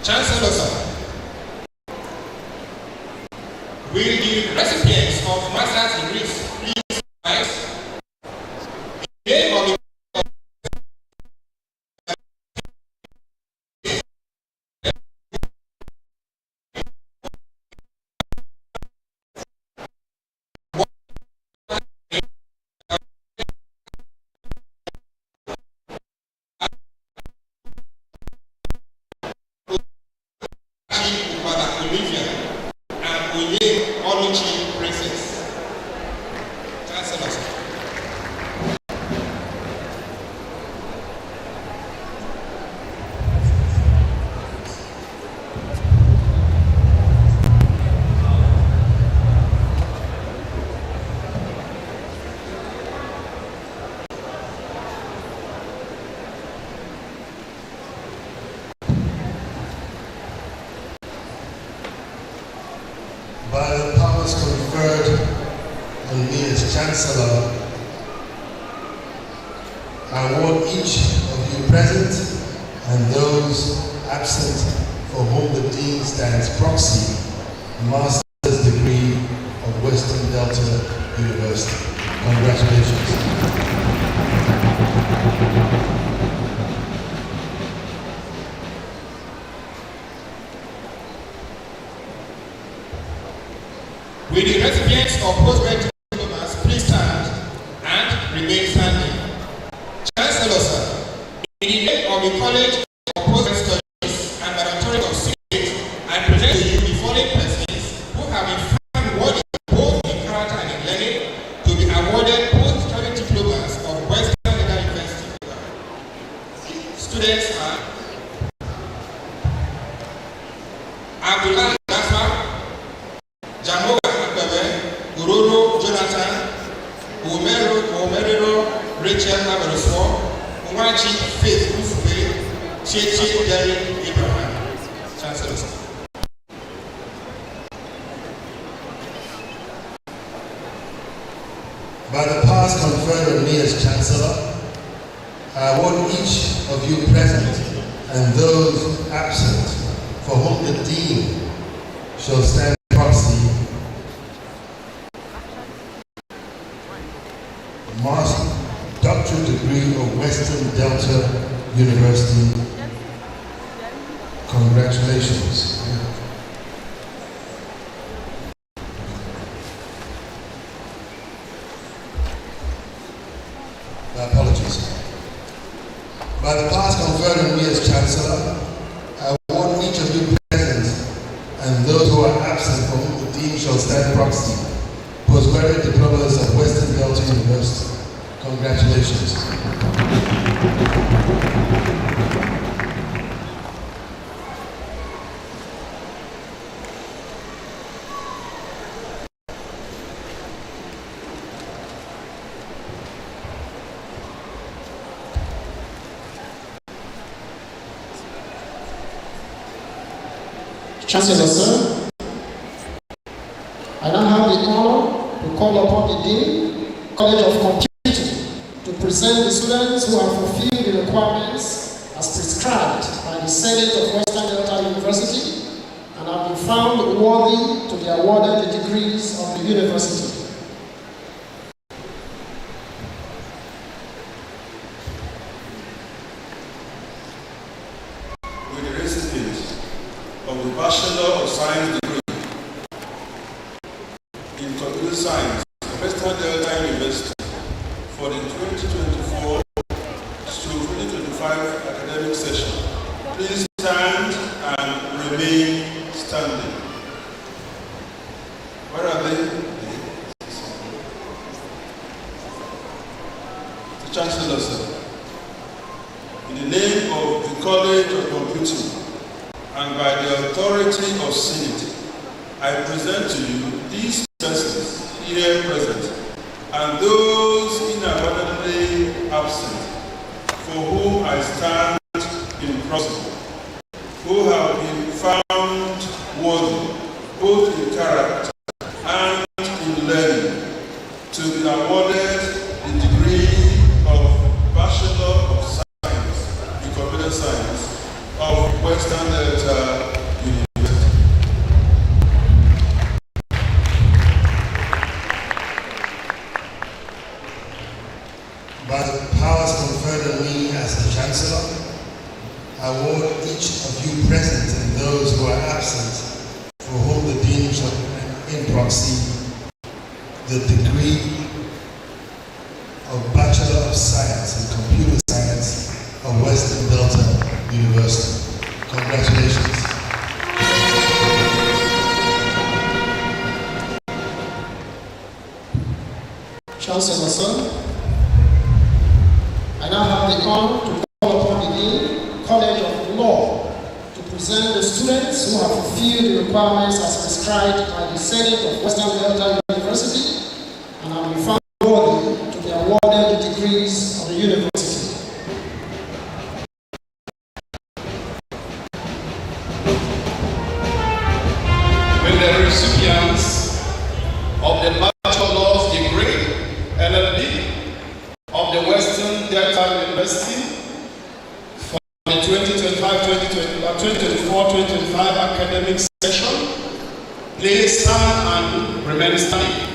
Chancellor, sir, will the recipients of master's degrees please rise? In the name of the by the powers conferred on me as Chancellor, I want each of you present and those absent for whom the dean stands proxy, master's degree of Western Delta University. Congratulations. Will the recipients of postgraduate diplomas please stand and remain standing? Chancellor, sir, in the name of the College of Postgraduate Studies and Laboratory of Civics, I present to you the following persons who have been found worthy both in character and in learning to be awarded postgraduate diplomas of Western Legal University. The students are Abdullah Gaspar, Jamoga Ururu Jonathan, Omerero Rachel Aberifo, Umachi Faith Ufube, Cheche Derek Abraham. Chancellor. By the powers conferred on me as Chancellor, I award each of you present and those absent for whom the Dean shall stand proxy Master Doctorate degree of Western Delta University. Congratulations. Apologies. By the powers conferred on me as Chancellor, I award each of you present and those who are absent for whom the Dean shall stand proxy postgraduate diplomas at Western Delta University. Congratulations. Chancellor, sir, I now have the honor to call upon the Dean, College of Computing, to present the students who have fulfilled the requirements as prescribed by the Senate of Western Delta University and have been found worthy to be awarded the degrees of the university. With the recipient of the Bachelor of Science degree in Computer Science at Western Delta University for the 2024 to 2025 academic session. Please stand and remain standing. Where are they? The Chancellor, sir. In the name of the College of Computing and by the authority of Senate, I present to you these persons here present and those inadvertently absent for whom I stand in proxy, who have been found worthy both in character and in learning to be awarded the degree of Bachelor of Science in Computer Science of Western Delta University. By the powers conferred on me as the Chancellor, I award each of you present and those who are absent for whom the Dean shall in proxy the degree of Bachelor of Science in Computer Science of Western Delta University. Congratulations. Chancellor, sir, I now have the honor to call upon the Dean, College of Law, to present the students who have fulfilled the requirements as prescribed by the Senate of Western Delta University and have been found worthy to be awarded the degrees of the university. Will the recipients of the bachelor's degree, LLB, of the Western Delta University for the 2024-2025 academic session please stand and remain standing.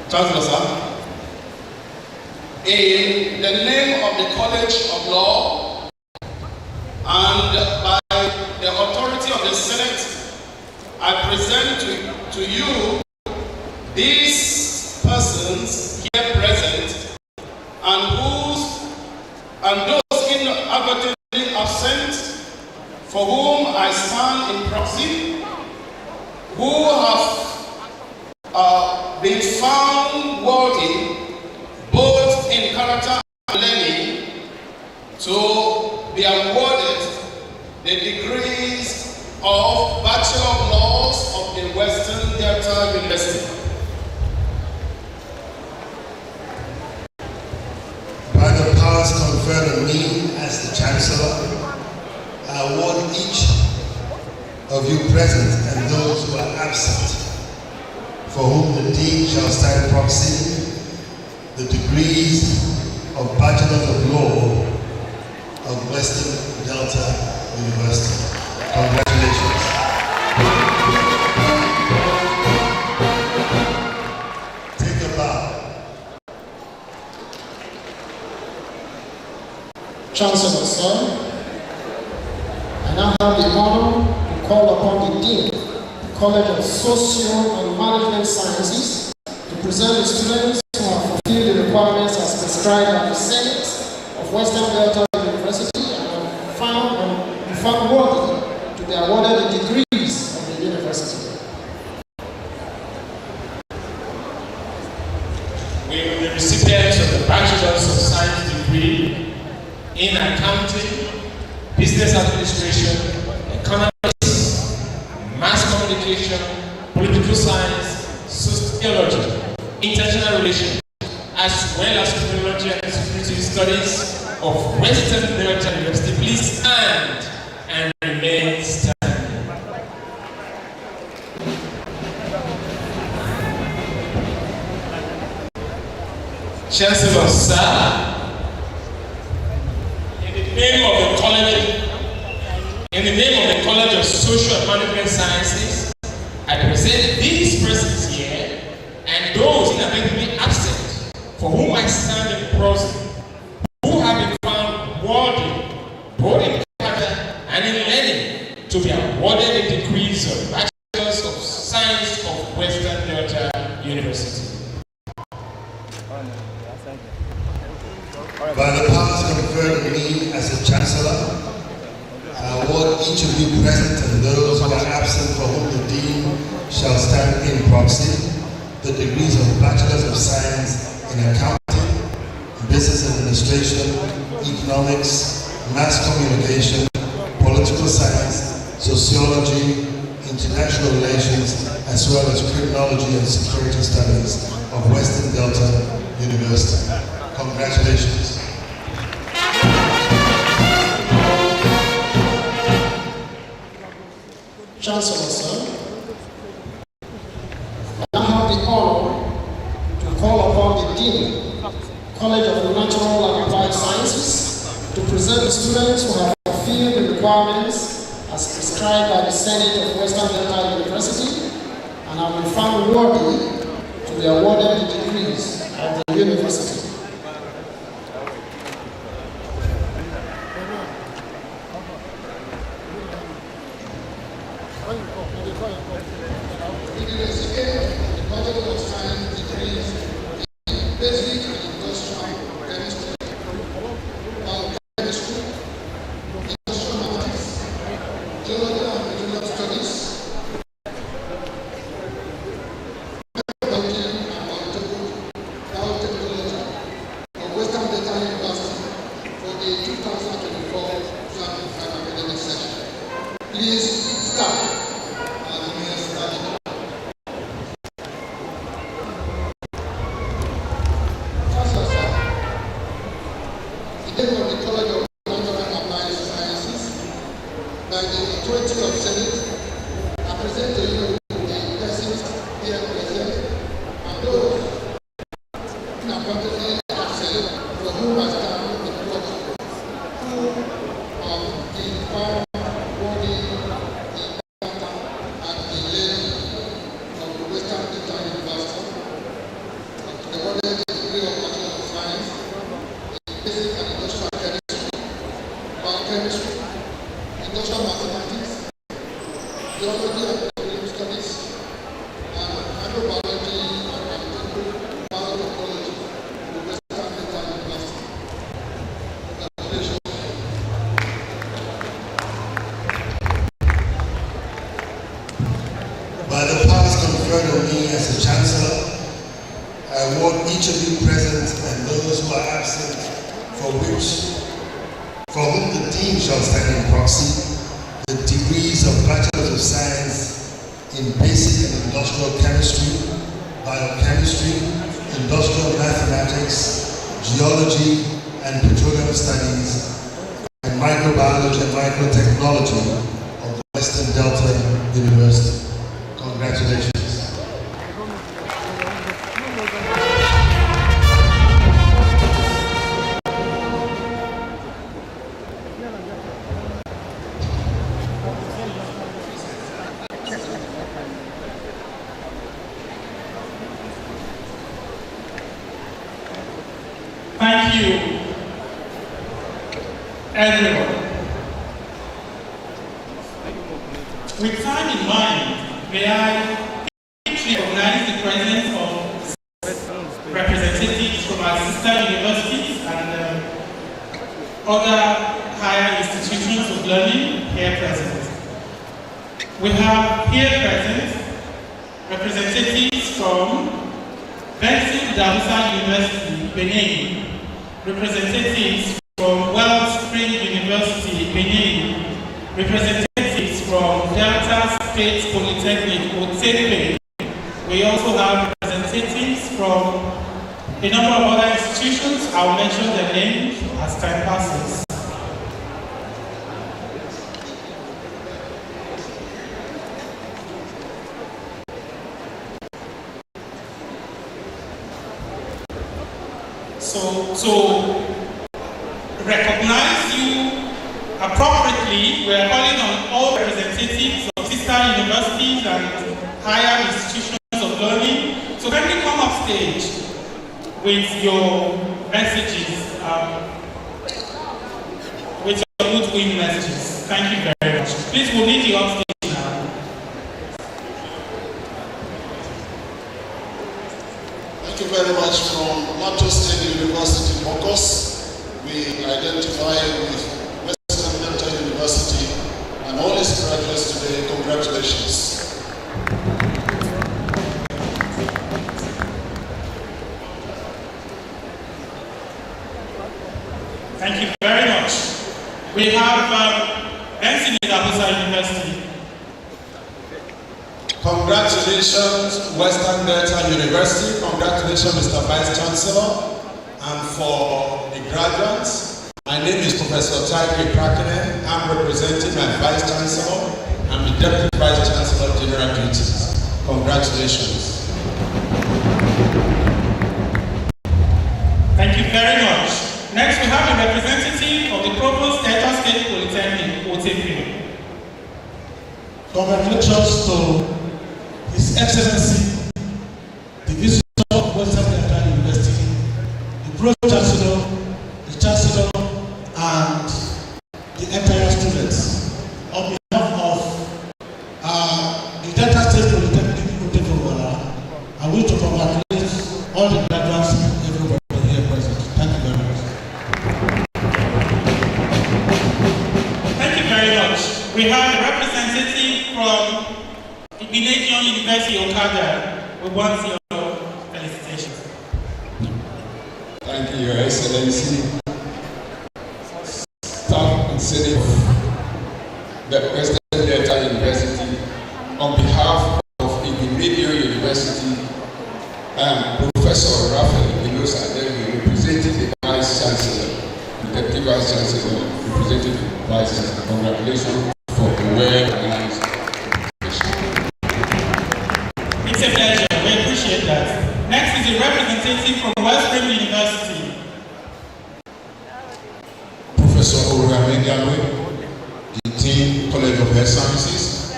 Chancellor, sir. In the name of the College of Law and by the authority of the Senate, I present to you these persons here present and those inadvertently absent for whom I stand in proxy, who have been found worthy both in character and learning to be awarded the degrees of Bachelor of Law absent, for whom the Dean shall stand proxy, the degrees of Bachelor of Law of Western Delta University. Congratulations. Take a bow. Chancellor, sir, I now have the honor to call upon the Dean, the College of Social and Management Sciences, to present the students who have fulfilled the requirements as prescribed by the Senate of Western Delta University and have found worthy to be awarded the degrees of the university. We are the recipients of the Bachelor's of Science degree in Accounting, Business Administration, Economics, Mass Communication, Political Science, Sociology, International Relations, as well as Criminology and Security Studies of Western Delta University. Please stand and remain standing. Chancellor, sir, in the name of the College of Social and Management Sciences, I present these persons here and those inadvertently absent, for whom I stand in proxy, who have been found worthy, both in character and in learning, to be awarded the degrees of Bachelors of Science of Western Delta University. By the powers conferred on me as a Chancellor, I award each of you present and those who are absent for whom the Dean shall stand in proxy the degrees of Bachelors of Science in Accounting, Business Administration, Economics, Mass Communication, Political Science, Sociology, International Relations, as well as Criminology and Security Studies of Western Delta University. Congratulations. Chancellor, sir, I now have the honor to call upon the Dean, College of Natural and Applied Sciences, to present the students who have fulfilled the requirements as prescribed by the Senate of Western Delta University and have been found worthy to be awarded the degrees of the university. Basic and industrial chemistry, biochemistry, industrial mathematics, geology and regional studies, biology and biotechnology of Western Delta University for the 2024-2025 academic session. Please start. Of the College of Natural and Applied Sciences, by the 20th of Senate, I present to you the persons here present and those inappropriately absent for whom I stand in proxy, who have been found worthy in character and in learning of the Western Delta University, awarded the degree of Bachelor of Science in Basic and Industrial Biochemistry, Industrial Mathematics, Geology and Political Studies, and Microbiology and Biotechnology of Western Delta University. Congratulations. By the powers conferred on me as a Chancellor, I award each of you present and those who are absent for whom the Dean shall stand in proxy, the degrees of Bachelors of Science in Basic and Industrial Chemistry, Biochemistry, Industrial Mathematics, Geology and Petroleum Studies, and Microbiology and Microtechnology of the Western Delta University. Congratulations. Thank you, everyone. With time in mind, may I quickly recognize the presence of representatives from our sister universities and other higher institutions of learning here present. We have here present representatives from 15th University, Benin, representatives from Wellspring University, Benin, representatives from Delta State Polytechnic, Otepe. We also have representatives from a number of other institutions. I'll mention their names as time passes. So, to recognize you appropriately, we are calling on all representatives of sister universities and higher institutions of learning to kindly come up stage with your messages, with your goodwill messages. Thank you very much. Please, we'll need you up stage now. Thank you very much. From Mato State University, Bokos, we identify with Western Delta University and all its graduates today. Congratulations. Thank you very much. We have Benson University. Congratulations, Western Delta University. Congratulations, Mr. Vice Chancellor. And for the graduates, my name is Professor Taike Krakene. I'm representing my Vice Chancellor. I'm the Deputy Vice Chancellor of General Duties. Congratulations. Thank you very much. Next, we have a representative of the Provost Delta State Polytechnic, Otepe. Congratulations to His Excellency, the Visitor of Western Delta University, the Pro-Chancellor, the Chancellor, and the entire students. On behalf of the Delta State Polytechnic Oghara, I wish to congratulate all the graduates and everybody here present. Thank you very much. Thank you very much. We have a representative from Ignatian University, Oghara. We want your felicitations. Thank you, Your Excellency, staff and senate of the Western Delta University. On behalf of Ignatian University, I am Professor Raphael Milos Ademi, representing the Vice Chancellor, the Deputy Vice Chancellor, representing the Vice Chancellor. Congratulations for the well-organized. It's a pleasure. We appreciate that. Next is a representative from Wellspring University. Professor Oghara, the Dean College of Health Sciences,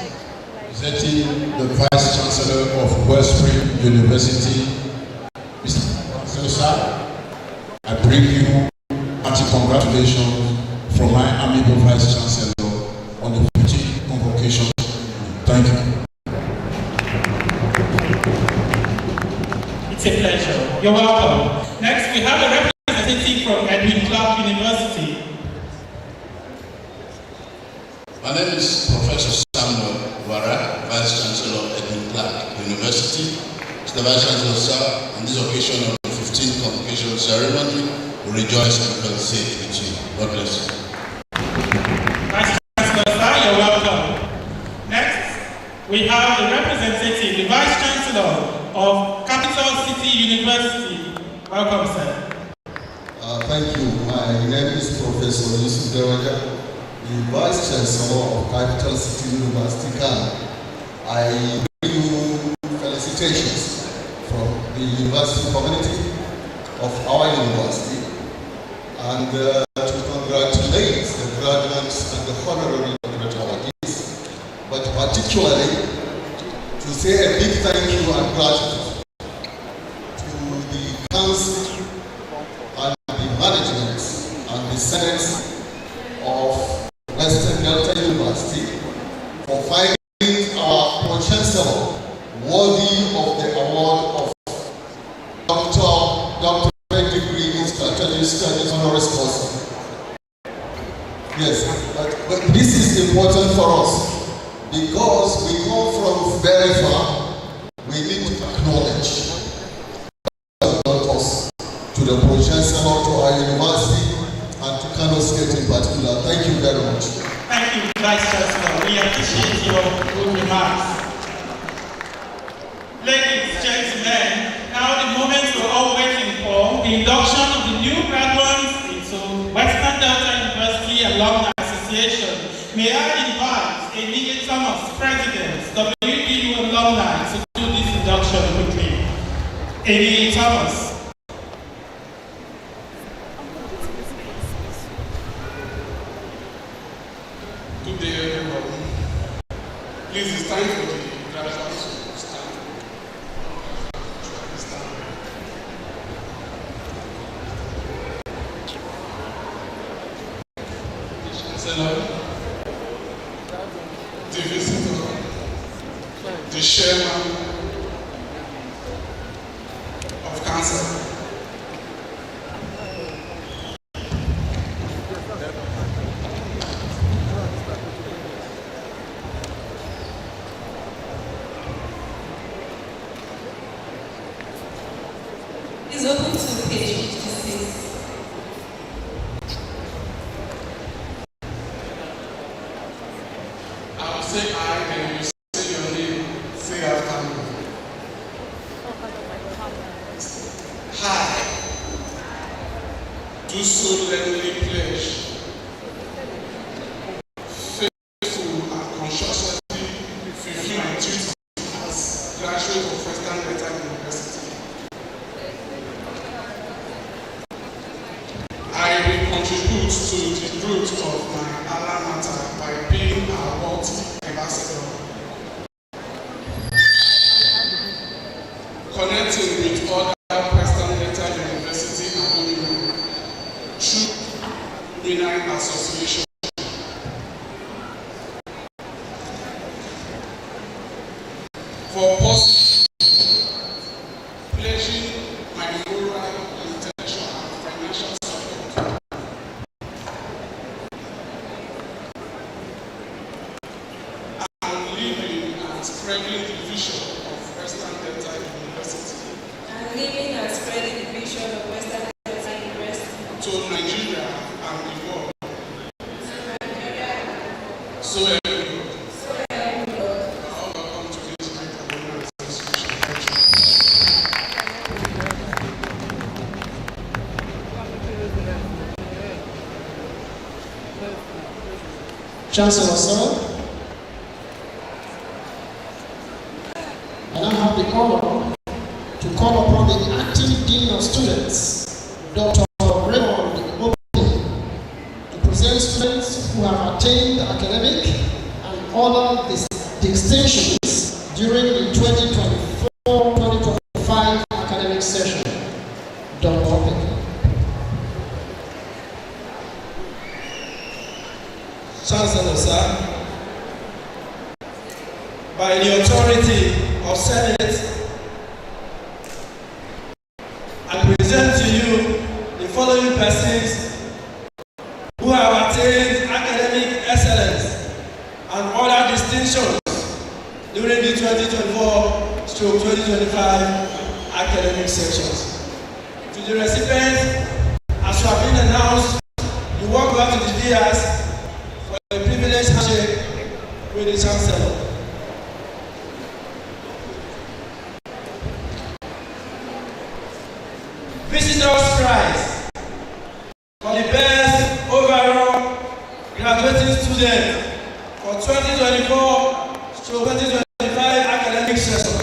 presenting the Vice Chancellor of Wellspring University, Mr. Sir, I bring you hearty congratulations from my amiable Vice Chancellor on the 15th Convocation. Thank you. It's a pleasure. You're welcome. Next, we have a representative from Edwin Clark University. My name is Professor Samuel Oghara, Vice Chancellor of Edwin Clark University. Mr. Vice Chancellor, sir, on this occasion of the 15th Convocation ceremony, we rejoice and felicitate with you. God bless you. Vice Chancellor, sir, you're welcome. Next, we have the representative, the Vice Chancellor of Capital City University. Welcome, sir. Thank you. My name is Professor Yusuf Dewaja, the Vice Chancellor of Capital City University, Ghana. I bring you felicitations from the university community of our university, and to congratulate the graduates and the honorary graduates, but particularly to say a big thank you and gratitude to the council and the management and the senate of Western Delta University for finding our pro-chancellor worthy of the award of doctorate degree in strategic studies honoris causa. Yes, but this is important for us because we come from very far. We need to acknowledge us to the pro-chancellor, to our university, and to Kano State in particular. Thank you very much. Thank you, Vice Chancellor. We appreciate your good remarks. Ladies, gentlemen, now the moment we're all waiting for, the induction of the new graduates into Western Delta University Alumni Association. May I invite Eniye Thomas, President, WDU Alumni, to do this induction quickly. Eniye Thomas. Good day, everybody. Please, it's time for the graduates to stand. The Chancellor, the visitor, the chairman of council. Is open to page 56. I will say I, and you say your name. Say after me. I do solemnly pledge faithful and conscientiously fulfill my duties as graduate of Western Delta University. I will contribute to the growth of my alma mater by being a world ambassador, connecting with other Western Delta University alumni through Winning Association. For pledging my moral, intellectual, and financial support. And living and spreading the vision of Western Delta University. And living and spreading the vision of Western Delta University. To Nigeria and the world. So help me God. So help me God. Welcome to this great alumni association. Chancellor, sir, and I have the honor to call upon the acting Dean of Students, Dr. Raymond Oghara, to present students who have attained academic and other distinctions during the 2024-2025 academic session. Dr. Oghara. Chancellor, sir, by the authority of Senate, I present to you the following persons who have attained academic excellence and other distinctions during the 2024-2025 academic sessions. To the recipients, as you have been announced, you walk back to the dais for a privileged handshake with the Chancellor. Visitors Prize for the best overall graduating student for 2024-2025 academic session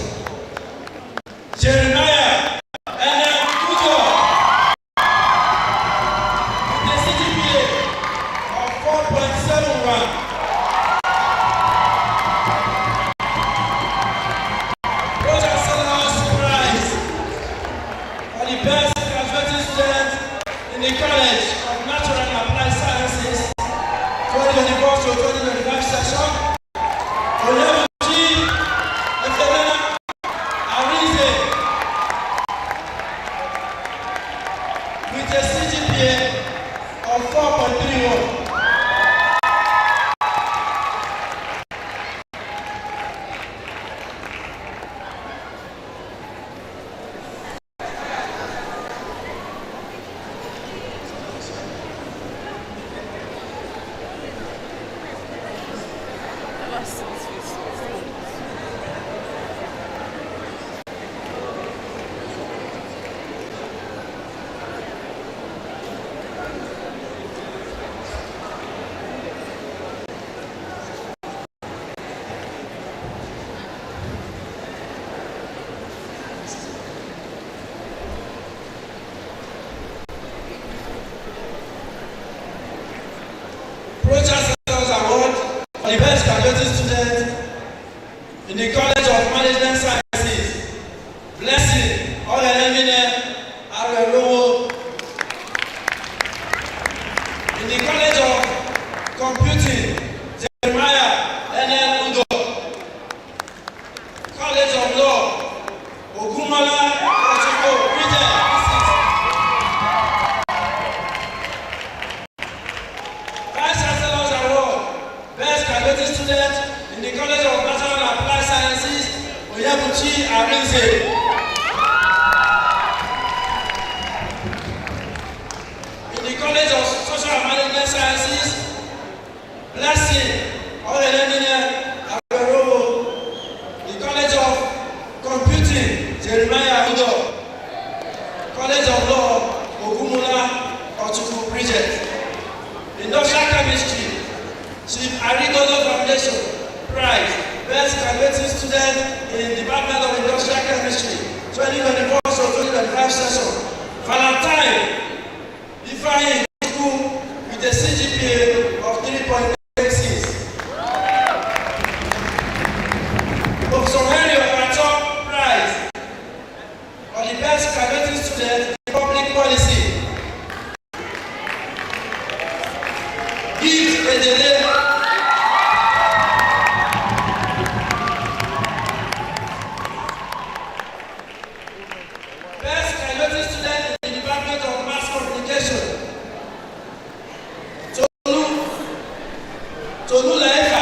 graduating student in the College of Management Sciences, Blessing Ogelemine Arerowo. In the College of Computing, Jeremiah N.L. Udo. College of Law, Oghara, Ochigo, Vice Chancellor's Award, Best Graduating Student in the College of Natural and Applied Sciences, Oyebuchi Arinze. In the College of Social and Management Sciences, Blessing Ogelemine Arerowo. The College of Computing, Jeremiah Udo. College of Law, Oghara, Ochigo Bridget. Industrial Chemistry, Chief Arigodo Foundation, Prize, Best Graduating Student in Department of Industrial Chemistry, 2024-2025 session. Valentine, Ifeanyi Chukwu with a CGPA of 3.86. Professor Henry Okacho, Prize, for the Best Graduating Student in Public Policy. Gift Edele. Best graduating student in the Department of Mass Communication. Tolu Laika.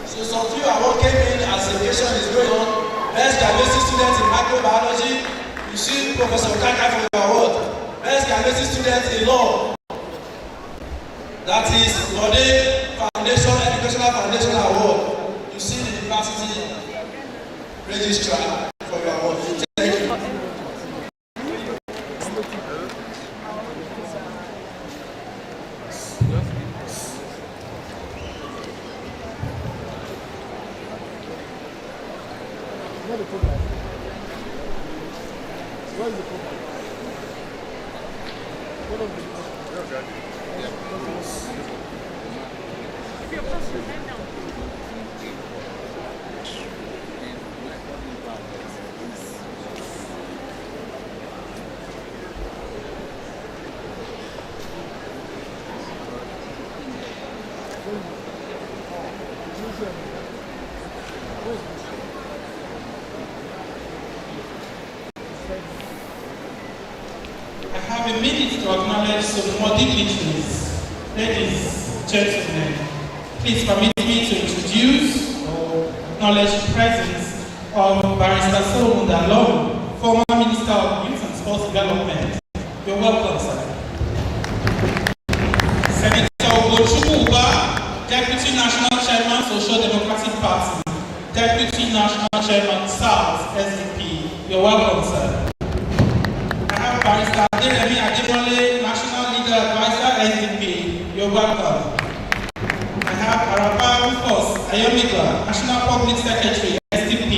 So some few award came in as celebration is going on. Best graduating student in microbiology, you see Professor Kaka for your award. Best graduating student in law, that is Lode Foundation Educational Foundation Award. You see the university registrar for your award. Thank you. I have a minute to acknowledge some more dignitaries. Ladies, gentlemen, please permit me to introduce or acknowledge the presence of Barrister Solomon Dalon, former Minister of Youth and Sports Development. You're welcome, sir. Senator Ogochukwu Uba, Deputy National Chairman, Social Democratic Party, Deputy National Chairman, South, SDP. You're welcome, sir. I have Barrister Aderemi Adebole, National Legal Advisor, SDP. You're welcome. I have Araba Rufus Ayomigla, National Public Secretary, SDP.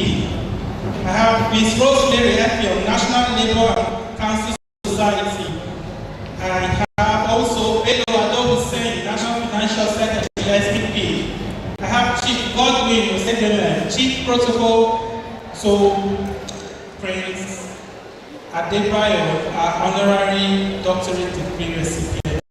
I have Ms. Rosemary Epion, National Labour and Council Society. I have also Bello Ado Hussein, National Financial Secretary, SDP. I have Chief Godwin Osedeme, Chief Protocol, Prince Adebayo, honorary doctorate degree recipient.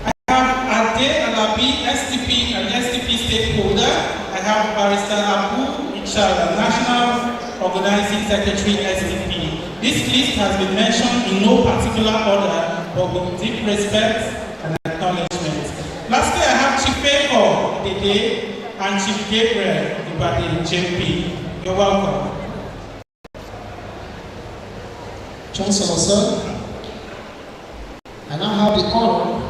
I have Ade Alabi, SDP and SDP stakeholder. I have Barrister Abu Ichala, National Organizing Secretary, SDP. This list has been mentioned in no particular order, but with deep respect and acknowledgement. Lastly, I have Chief Feko Dede and Chief Gabriel Ibade, JP. You're welcome. Chancellor, sir, I now have the honor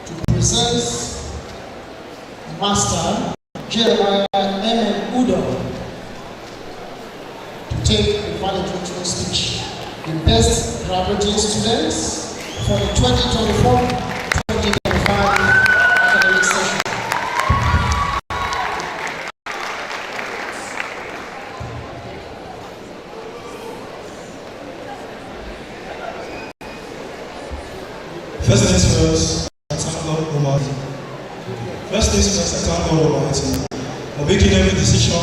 to present Master Jeremiah M. Udo to take the valedictory speech. The best graduating students for the 2024-2025 academic session. First things first, I thank God Almighty. First things first, I thank God Almighty for making every decision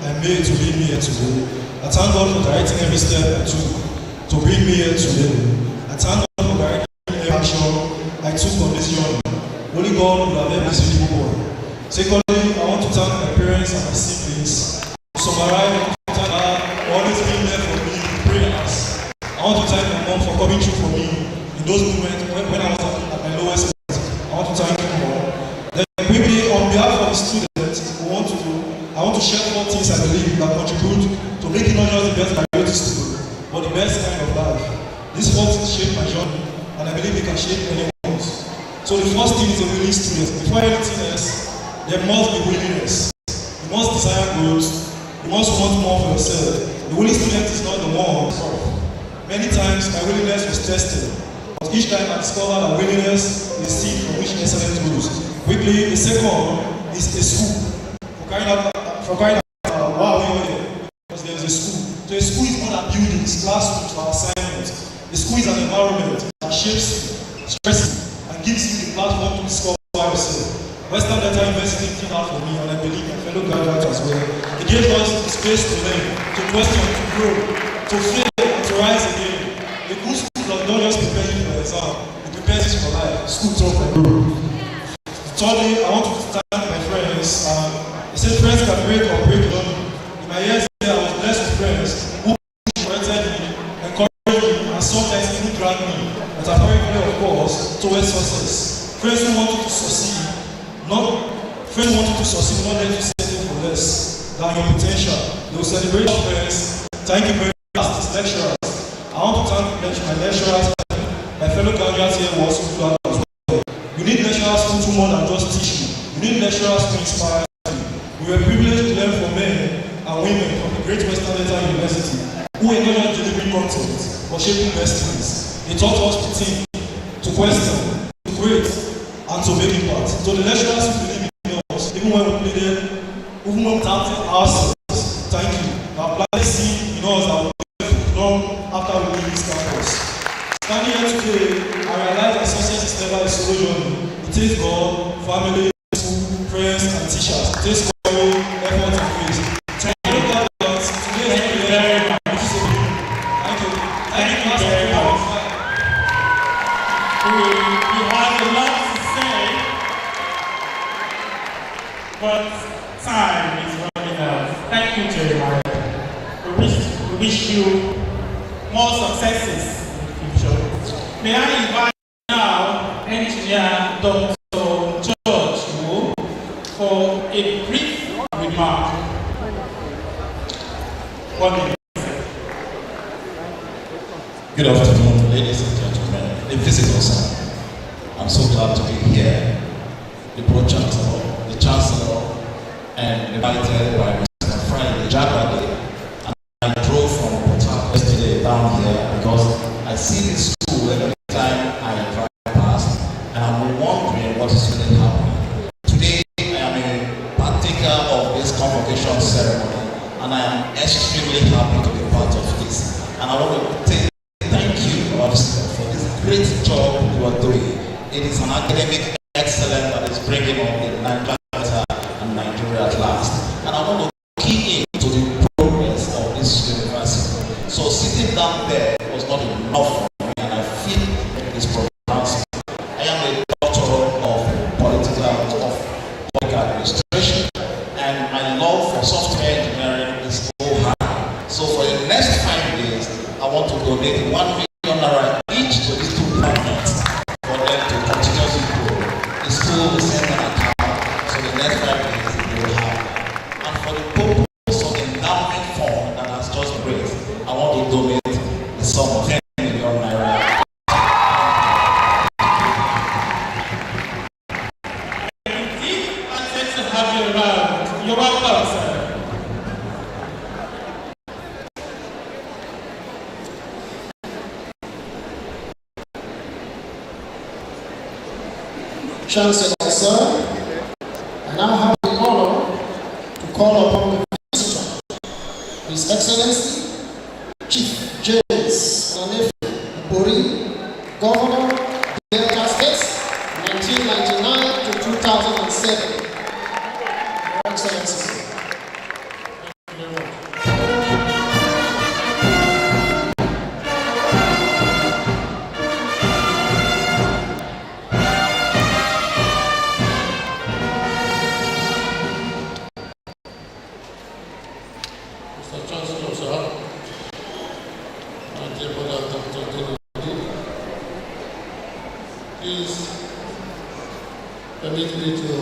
I made to lead me here today. I thank God for directing every step I took to bring me here today. I thank God for directing every action I took on this journey. Only God will have every single boy. Secondly, I want to thank my parents and my siblings. To summarize, I want to thank God for always being there for me in prayers. I want to thank my mom for coming through for me in those moments when I was at my lowest point. I want to thank you all. Then quickly, on behalf of the students, I want to share 4 things I believe that contribute to making not just the best priority student, but the best kind of life. These 4 things shape my journey, and I believe they can shape anyone's. So the first thing is a willing student. Before anything else, there must be willingness. You must desire growth. You must want more for yourself. The willing student is not the one. Many times my willingness was tested. But each time I discovered that willingness is the seed from which excellence grows. Quickly, the second is a school. For crying out, why are we all here? Because there is a school. So a school is more than buildings, classrooms, or assignments. A school is an environment that shapes you, stresses you, and gives you the platform to discover yourself. Western Delta University came out for me, and I believe my fellow graduates as well. It gave us the space to learn, to question, to grow, to fail, and to rise again. A good school don't just prepare you for exam, it prepares you for life. School talk and grow. Thirdly, I want to thank my friends. They said friends can break or break along. In my years here, I was blessed with friends who corrected me, encouraged me, and sometimes even dragged me, metaphorically of course, towards success. Friends who want you to succeed, not let you settle for less than your potential. They will celebrate your friends. Thank you very much, lecturers. I want to thank my lecturers, my fellow graduates here who also do as well. You need lecturers who do more than just teach you. You need lecturers who inspire you. We were privileged to learn from men and women from the great Western Delta University who were not just delivering content, but shaping destinies. They taught us to think, to question, to create, and to make impact. So the lecturers who believe in us, even when we pleaded, even when we doubted ourselves, thank you. Now planted seed in us that will long after we leave this campus. Standing here today, I realize that success is never a solo journey. It takes God, family, school, friends, and teachers. It takes courage, effort, and faith. Thank you very much. Thank you very much. Thank you. Thank you very much. We have a lot to say, but time is running out. Thank you, Jeremiah. We wish you more successes in the future. May I invite now Engineer Dr. George Wu for a brief remark. 1 minute. Good afternoon, ladies and gentlemen. The physical side. I'm so glad to be here. The Pro-Chancellor, the Chancellor, and invited by Mr. Friday Jagade. I drove from Port Harcourt yesterday down here because I see this school every time I drive past, and I'm wondering what is really happening. Today, I am a partaker of this convocation ceremony, and I am extremely happy to be part of this. And I want to thank you, Officer, for this great job you are doing. It is an academic excellence that is bringing on the Nigeria and Nigeria at last. And I want to key in to the progress of this university. So sitting down there was not enough for me, and I feel this pronouncement. I am a doctor of public administration, and my love for software engineering is so high. So for the next 5 days, I want to donate 1 million naira each to these 2 departments for them to continuously grow. The school will send an account, so the next 5 days they will have. And for the purpose of the endowment fund that has just raised, I want to donate the sum of 10 million naira. You're welcome, sir. Chancellor, sir, I now have the honor to call upon the visitor, His Excellency, Chief James Bori, Governor, Delta State, 1999 to 2007. Your Excellency. Please permit me to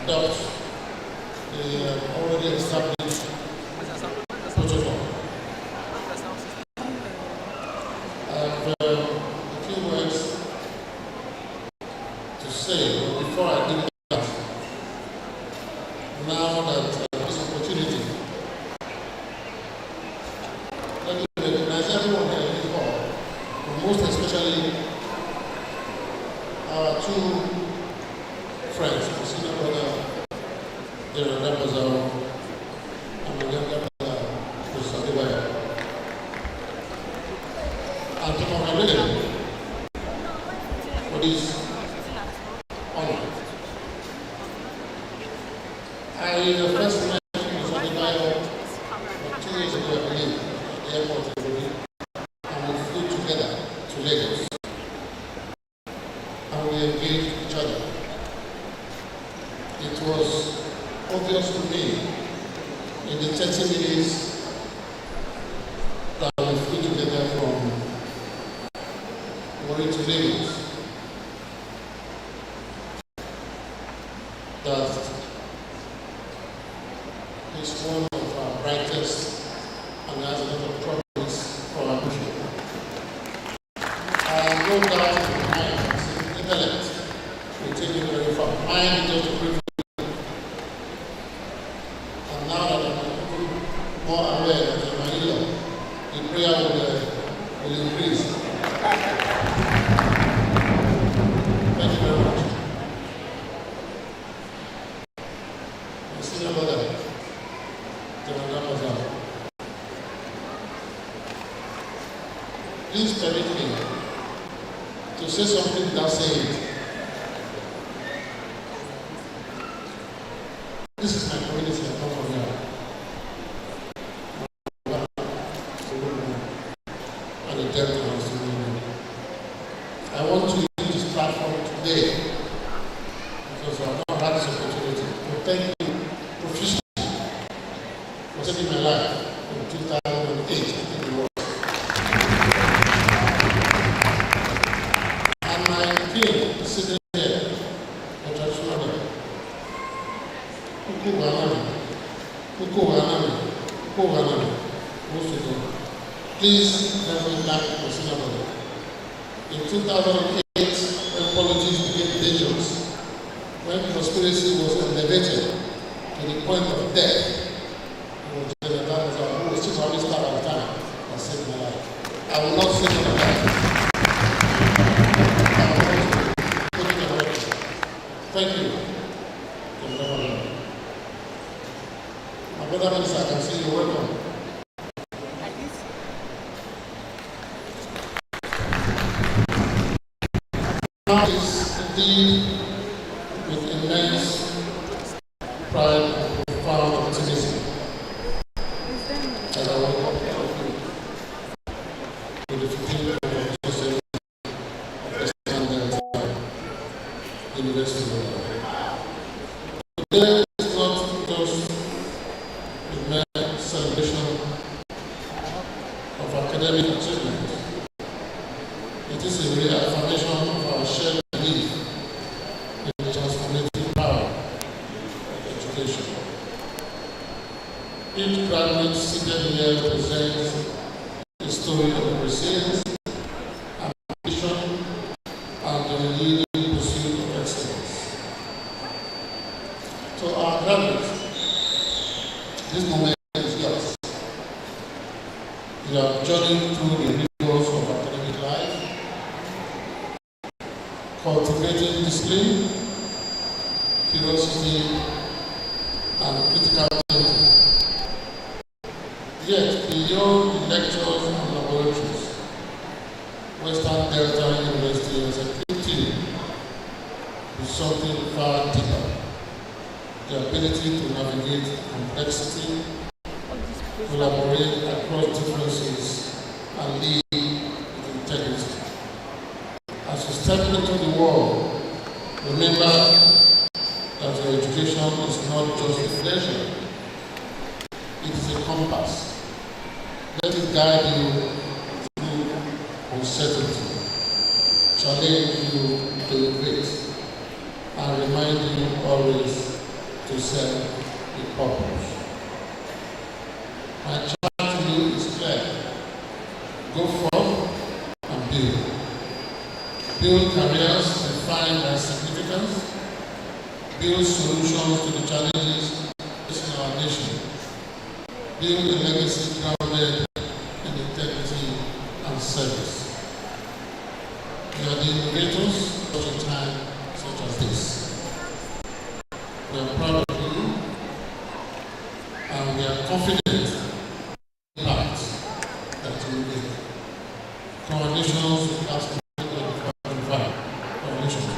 adopt the already established protocol. I have a few words to say, but before I do that, now that this opportunity, let me recognize everyone here in this hall, but most especially our two friends, the senior brother, General Rapazao, and my younger brother, Mr. Adewaya. And to congratulate them for this honor. I first met Mr. Adewaya 2 years ago, I believe, at the airport in Nairobi, and we flew together to Lagos. And we engaged each other. It was obvious to me in the 30 minutes that we flew together from Warri to Lagos that he's one of our brightest and has a lot of promise for our country. I have no doubt in my mind that intellect will take you very far. Mine is just a brief. And now that I'm more aware that in Manila, the prayer will increase. Thank you very much. My senior brother, General Rapazao. Please permit me to say something without saying it. This is my community, I come from here. And the Delta House. I want to use this platform today because I've not had this opportunity to thank you profusely for saving my life in 2008, I think it was. And my king is sitting here, the traditional please let me back to Singapore. In 2008, when politics became dangerous, when conspiracy was elevated to the point of death, it was General Rapazao, who was chief of staff at the time, that saved my life. I will not say my life. I will not put it on record. Thank you. My brother Minister, I can see you. Welcome. Now is indeed with immense pride and profound optimism that I welcome all of you to the 15th Convocation of Western Delta University. Today is not just a mere celebration of academic achievement. It is a reaffirmation of our shared belief in the transformative power of education. Each graduate seated here presents a story of resilience, ambition, and the unyielding pursuit of excellence. To our graduates, this moment is yours. You have journeyed through the rigors of academic life, cultivated discipline, curiosity, and critical thinking. Yet, beyond the lectures and laboratories, Western Delta University has a team with something far deeper. The ability to navigate complexity, collaborate across differences, and lead with integrity. As you step into the world, remember that your education is not just a pleasure, it is a compass. Let it guide you through uncertainty, challenge you to innovate, and remind you always to serve a purpose. My charge to you is clear. Go forth and build. Build careers defined by significance. Build solutions to the challenges facing our nation. Build a legacy grounded in integrity and service. We are the innovators of a time such as this. We are proud of you, and we are confident in the impact that you will make. Congratulations to Class 2025. Congratulations.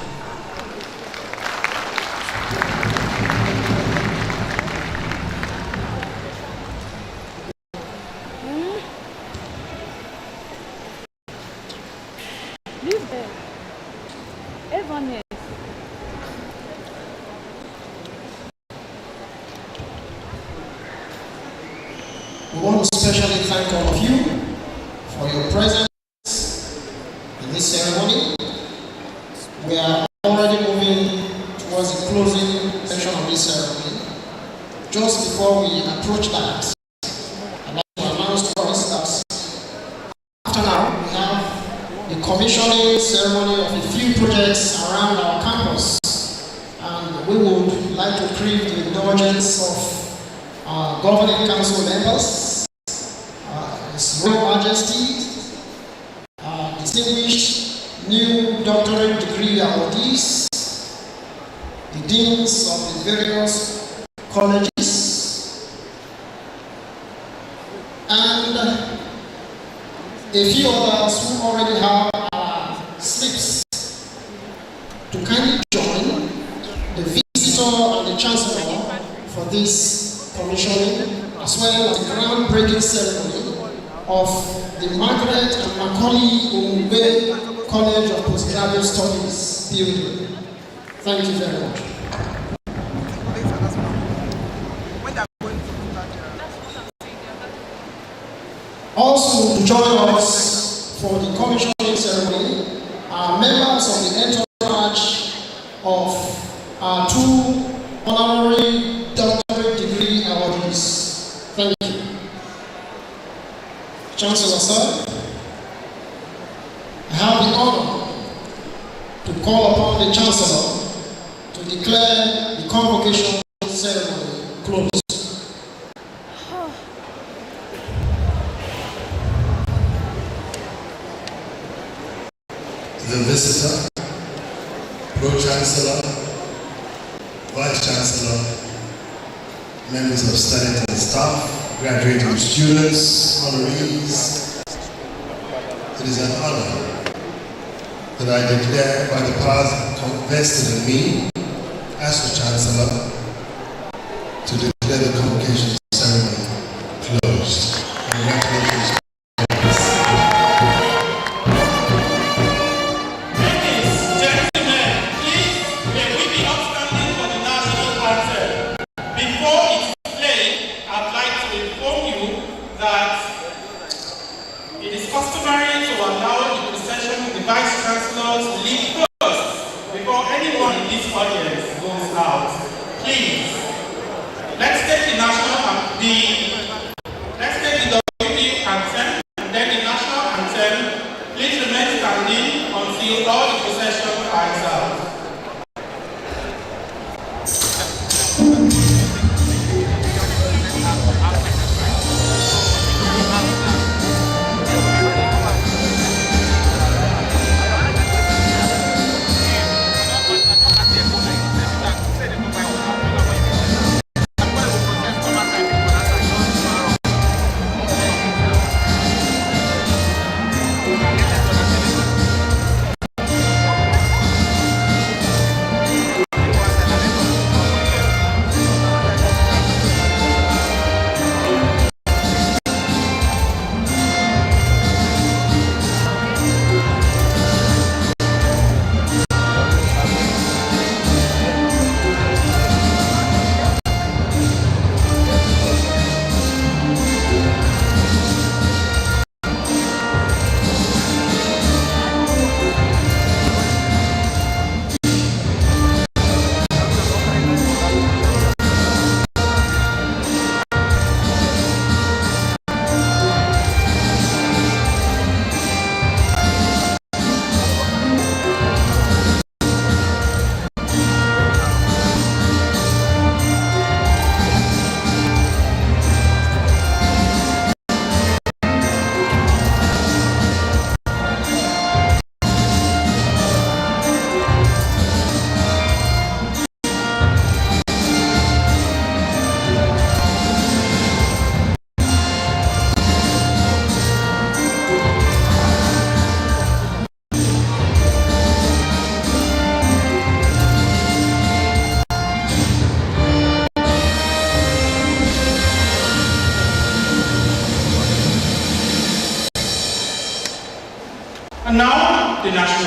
Leave there. Everyone else. We want to especially thank all of you for your presence in this ceremony. We are already moving towards the closing section of this ceremony. Just before we approach that, I'd like to announce to us that after now, we have the commissioning ceremony of a few projects around our campus, and we would like to crave the indulgence of our governing council members, His Royal Majesty, distinguished new doctorate degree awardees, the deans of the various colleges, and a few others who already have slips to kindly join the visitor and the chancellor for this commissioning, as well as the groundbreaking ceremony of the Margaret and Macaulay Umbe College of Postgraduate Studies building. Thank you very much. Also to join us for the commissioning ceremony are members of the entourage of our two honorary doctorate degree awardees. Thank you. Chancellor, sir, I have the honor to call upon the Chancellor to declare the convocation ceremony closed. The visitor, Pro-Chancellor, Vice-Chancellor, members of Senate and staff, graduating students, honorees, it is an honor that I declare by the powers vested in me as the Chancellor to declare the convocation ceremony closed. Congratulations. Before anyone in this audience goes out, please, let's take the national the national